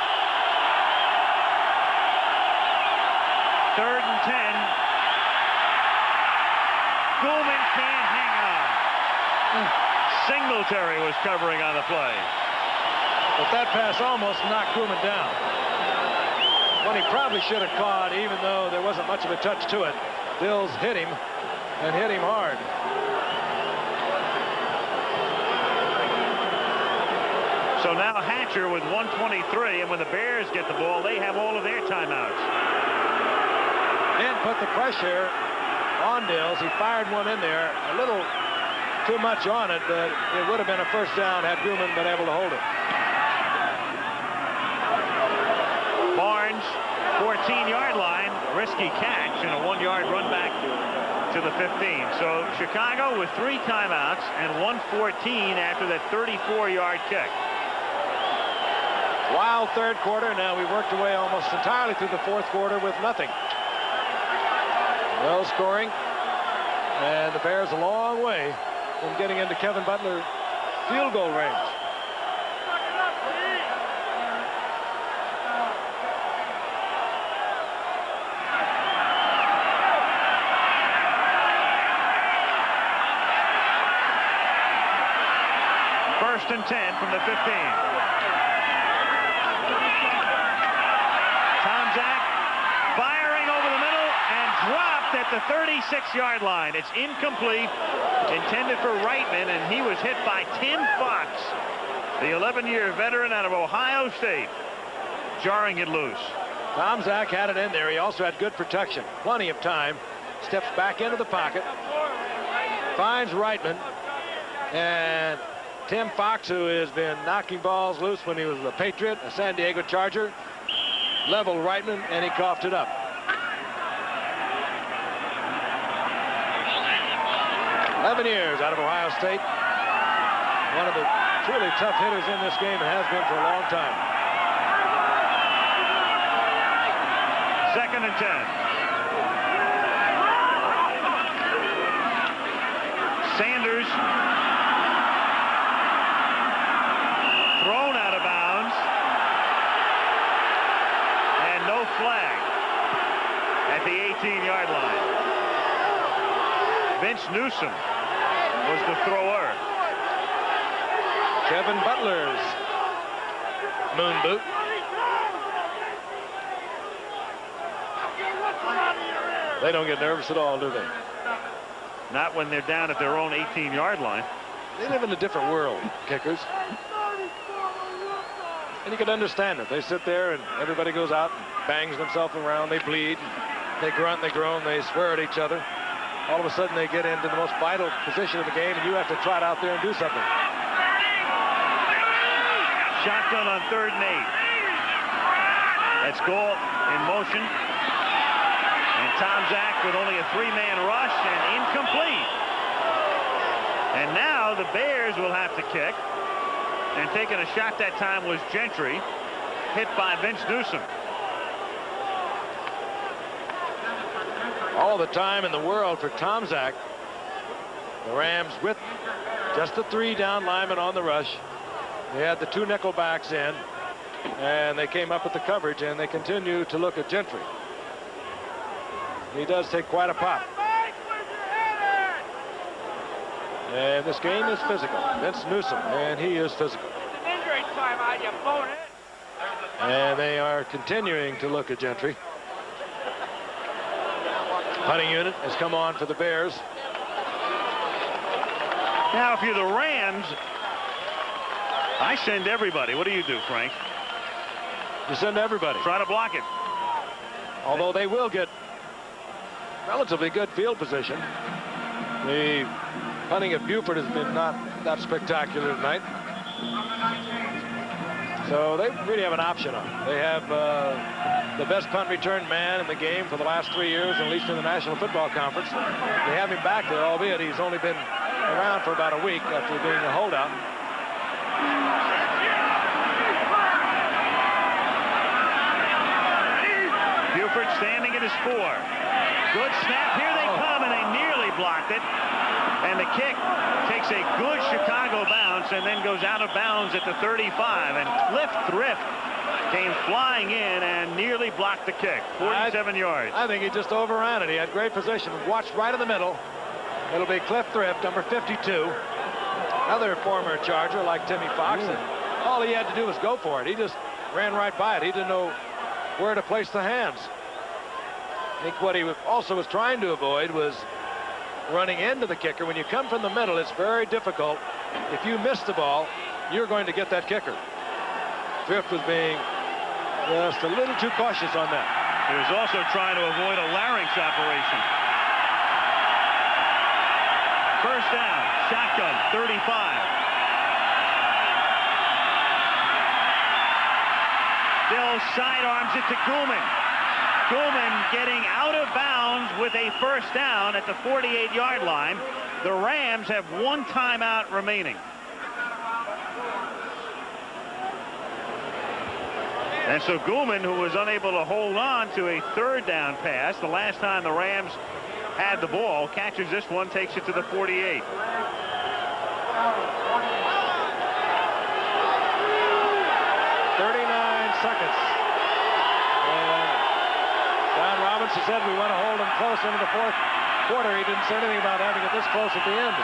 Third and 10. Goulman can't hang on. Singletary was covering on the play. But that pass almost knocked Goulman down. One he probably should have caught, even though there wasn't much of a touch to it. Dills hit him, and hit him hard. So now Hatcher with 1:23, and when the Bears get the ball, they have all of their timeouts. And put the pressure on Dills. He fired one in there, a little too much on it, but it would have been a first down had Goulman been able to hold it. Barnes, 14-yard line, risky catch, and a 1-yard run back to the 15. So Chicago with 3 timeouts and 1:14 after that 34-yard kick. Wild third quarter. Now we worked away almost entirely through the 4th quarter with nothing. No scoring, and the Bears a long way from getting into Kevin Butler field goal range. First and 10 from the 15. Tom Zach firing over the middle and dropped at the 36-yard line. It's incomplete, intended for Reitman, and he was hit by Tim Fox, the 11-year veteran out of Ohio State, jarring it loose. Tom Zach had it in there. He also had good protection, plenty of time. Steps back into the pocket, finds Reitman, and Tim Fox, who has been knocking balls loose when he was a Patriot, a San Diego Charger, leveled Reitman, and he coughed it up. "11 years out of Ohio State. One of the truly tough hitters in this game and has been for a long time." Second and 10. Sanders thrown out of bounds, and no flag at the 18-yard line. Vince Newsom was the thrower. Kevin Butler's moon boot. They don't get nervous at all, do they? Not when they're down at their own 18-yard line. They live in a different world, kickers. And you can understand it. They sit there and everybody goes out and bangs themselves around. They bleed. They grunt, they groan, they swear at each other. All of a sudden they get into the most vital position of the game and you have to trot out there and do something. Shotgun on 3rd and 8. That's Galt in motion. And Tom Zach with only a 3-man rush and incomplete. And now the Bears will have to kick. And taking a shot that time was Gentry, hit by Vince Newsom. All the time in the world for Tom Zach. The Rams with just the 3 down linemen on the rush. They had the 2 nickel backs in, and they came up with the coverage, and they continue to look at Gentry. He does take quite a pop. And this game is physical. Vince Newsom, and he is physical. And they are continuing to look at Gentry. Punting unit has come on for the Bears. Now, if you're the Rams, I send everybody. What do you do, Frank? You send everybody. Try to block it. Although they will get relatively good field position. The punting at Buford has been not that spectacular tonight. So they really have an option on. They have the best punt return man in the game for the last 3 years, at least in the National Football Conference. They have him back there, albeit he's only been around for about a week after being a holdout. Buford standing at his 4. Good snap. Here they come, and they nearly blocked it. And the kick takes a good Chicago bounce and then goes out of bounds at the 35. And Cliff Thrift came flying in and nearly blocked the kick. 47 yards. I think he just overran it. He had great position. Watched right in the middle. It'll be Cliff Thrift, number 52. Another former Charger like Timmy Fox. And all he had to do was go for it. He just ran right by it. He didn't know where to place the hands. I think what he also was trying to avoid was running into the kicker. When you come from the middle, it's very difficult. If you miss the ball, you're going to get that kicker. Thrift was being just a little too cautious on that. He was also trying to avoid a larynx operation. First down, shotgun, 35. Bill sidearms it to Goulman. Goulman getting out of bounds with a first down at the 48-yard line. The Rams have 1 timeout remaining. And so Goulman, who was unable to hold on to a 3rd down pass the last time the Rams had the ball, catches this one, takes it to the 48. 39 seconds. Don Robinson said we want to hold him close into the 4th quarter. He didn't say anything about having it this close at the end.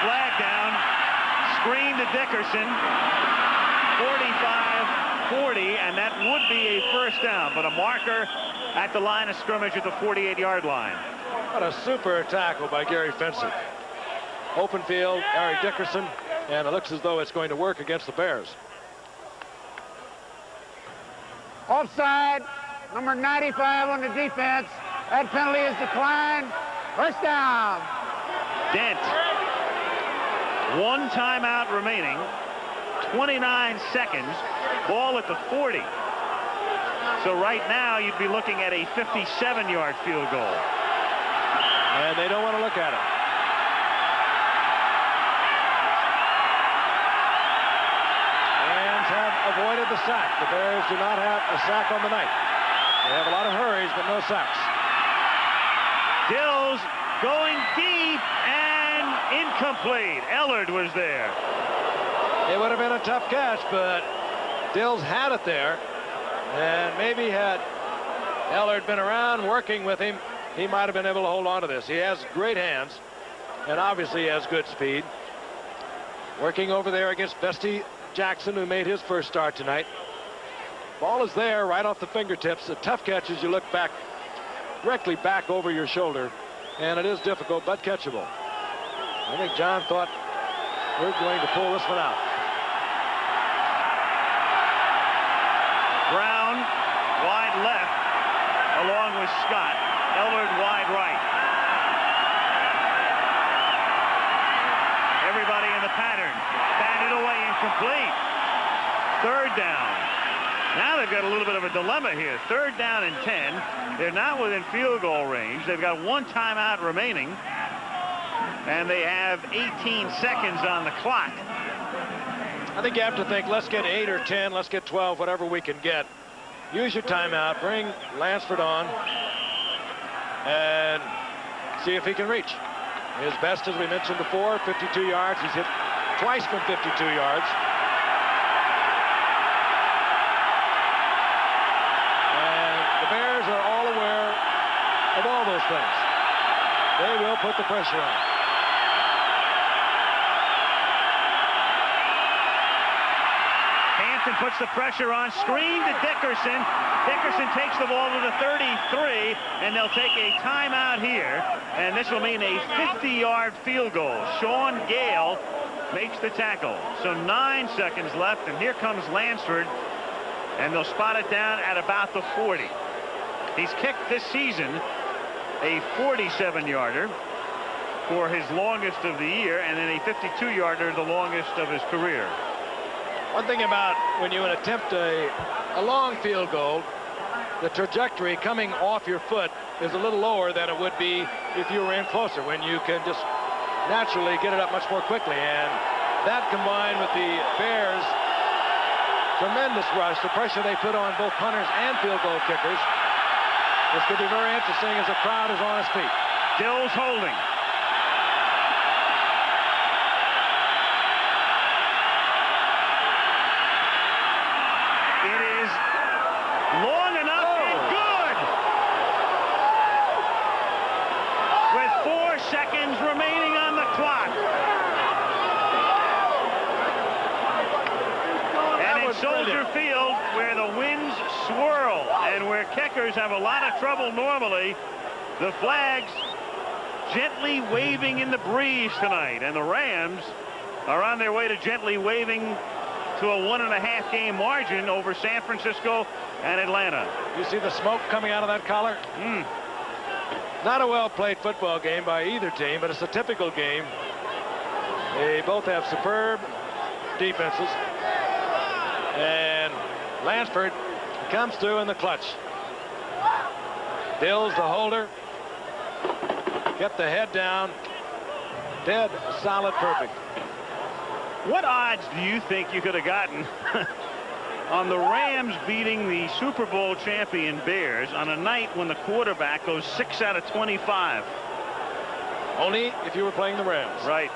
Flag down. Screen to Dickerson. 45-40, and that would be a first down, but a marker at the line of scrimmage at the 48-yard line. What a super tackle by Gary Fencer. Open field, Eric Dickerson, and it looks as though it's going to work against the Bears. Offside, number 95 on the defense. That penalty is declined. First down. Dent. 1 timeout remaining. 29 seconds. Ball at the 40. So right now you'd be looking at a 57-yard field goal. And they don't want to look at it. Rams have avoided the sack. The Bears do not have a sack on the night. They have a lot of hurries, but no sacks. Dills going deep and incomplete. Ellard was there. It would have been a tough catch, but Dills had it there. And maybe had Ellard been around working with him, he might have been able to hold on to this. He has great hands, and obviously he has good speed. Working over there against Vesti Jackson, who made his first start tonight. Ball is there right off the fingertips. A tough catch as you look back, directly back over your shoulder, and it is difficult but catchable. I think John thought we're going to pull this one out. Brown wide left along with Scott. Ellard wide right. Everybody in the pattern. Batted away, incomplete. Third down. Now they've got a little bit of a dilemma here. Third down and 10. They're not within field goal range. They've got one timeout remaining. And they have 18 seconds on the clock. I think you have to think, let's get 8 or 10, let's get 12, whatever we can get. Use your timeout, bring Lansford on, and see if he can reach. His best, as we mentioned before, 52 yards. He's hit twice from 52 yards. And the Bears are all aware of all those things. They will put the pressure on. Hampton puts the pressure on. Screen to Dickerson. Dickerson takes the ball to the 33, and they'll take a timeout here. And this will mean a 50-yard field goal. Sean Gale makes the tackle. So 9 seconds left, and here comes Lansford, and they'll spot it down at about the 40. He's kicked this season a 47-yarder for his longest of the year, and then a 52-yarder, the longest of his career. One thing about when you attempt a long field goal, the trajectory coming off your foot is a little lower than it would be if you were in closer, when you can just naturally get it up much more quickly. And that, combined with the Bears' tremendous rush, the pressure they put on both punters and field goal kickers, this could be very interesting as the crowd is on its feet. Dills holding. Long enough and good. With 4 seconds remaining on the clock. And in Soldier Field, where the winds swirl and where kickers have a lot of trouble normally, the flags gently waving in the breeze tonight. And the Rams are on their way to gently waving to a 1.5 game margin over San Francisco and Atlanta. You see the smoke coming out of that collar? Not a well-played football game by either team, but it's a typical game. They both have superb defenses. And Lansford comes through in the clutch. Dills, the holder, get the head down. Dead, solid, perfect. What odds do you think you could have gotten on the Rams beating the Super Bowl champion Bears on a night when the quarterback goes 6 out of 25? Only if you were playing the Rams. Right.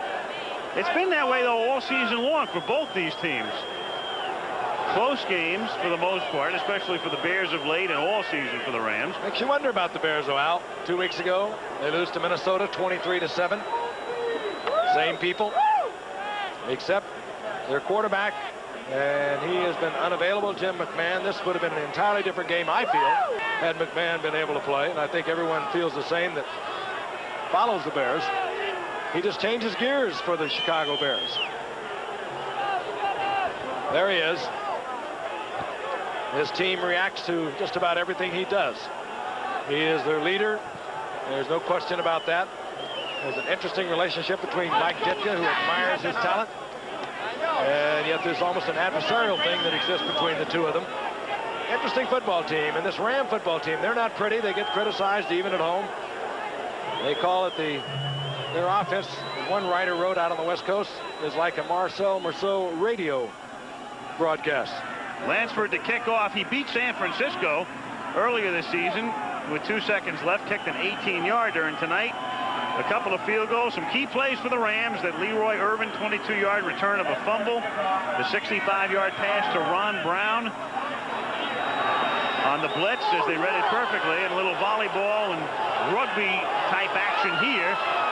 It's been that way, though, all season long for both these teams. Close games for the most part, especially for the Bears of late, and all season for the Rams. Makes you wonder about the Bears, though, Al. 2 weeks ago, they lose to Minnesota 23-7. Same people, except their quarterback, and he has been unavailable, Jim McMahon. This would have been an entirely different game, I feel, had McMahon been able to play, and I think everyone feels the same that follows the Bears. He just changes gears for the Chicago Bears. There he is. His team reacts to just about everything he does. He is their leader. There's no question about that. There's an interesting relationship between Mike Ditka, who admires his talent, and yet there's almost an adversarial thing that exists between the two of them. Interesting football team, and this Ram football team, they're not pretty. They get criticized even at home. They call it their offense, one writer wrote out on the West Coast, is like a Marcel Marceau radio broadcast. Lansford to kick off. He beat San Francisco earlier this season with 2 seconds left, kicked an 18-yarder, and tonight a couple of field goals, some key plays for the Rams. That Leroy Irvin 22-yard return of a fumble, the 65-yard pass to Ron Brown on the blitz as they read it perfectly, and a little volleyball and rugby type action here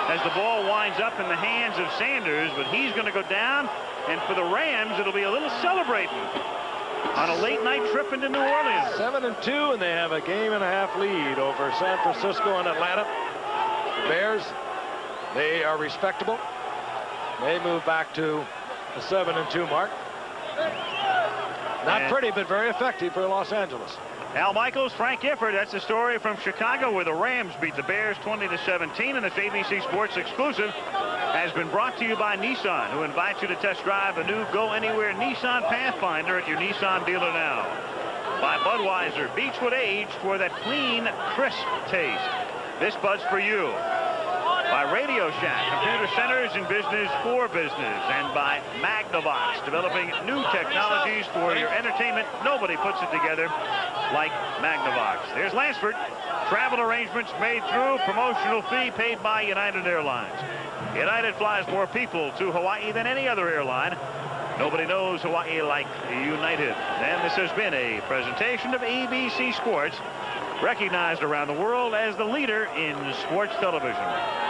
as the ball winds up in the hands of Sanders, but he's going to go down. And for the Rams, it'll be a little celebrating on a late night trip into New Orleans. 7-2, and they have a game-and-a-half lead over San Francisco and Atlanta. The Bears, they are respectable. They move back to the 7-2 mark. Not pretty, but very effective for Los Angeles. Al Michaels, Frank Gifford, that's the story from Chicago, where the Rams beat the Bears 20-17, and this ABC Sports exclusive has been brought to you by Nissan, who invites you to test drive a new Go Anywhere Nissan Pathfinder at your Nissan dealer now. By Budweiser, Beechwood aged for that clean, crisp taste. This Bud's for you. By Radio Shack, computer centers in business for business. And by Magnavox, developing new technologies for your entertainment. Nobody puts it together like Magnavox. There's Lansford. Travel arrangements made through promotional fee paid by United Airlines. United flies more people to Hawaii than any other airline. Nobody knows Hawaii like United. And this has been a presentation of ABC Sports, recognized around the world as the leader in sports television.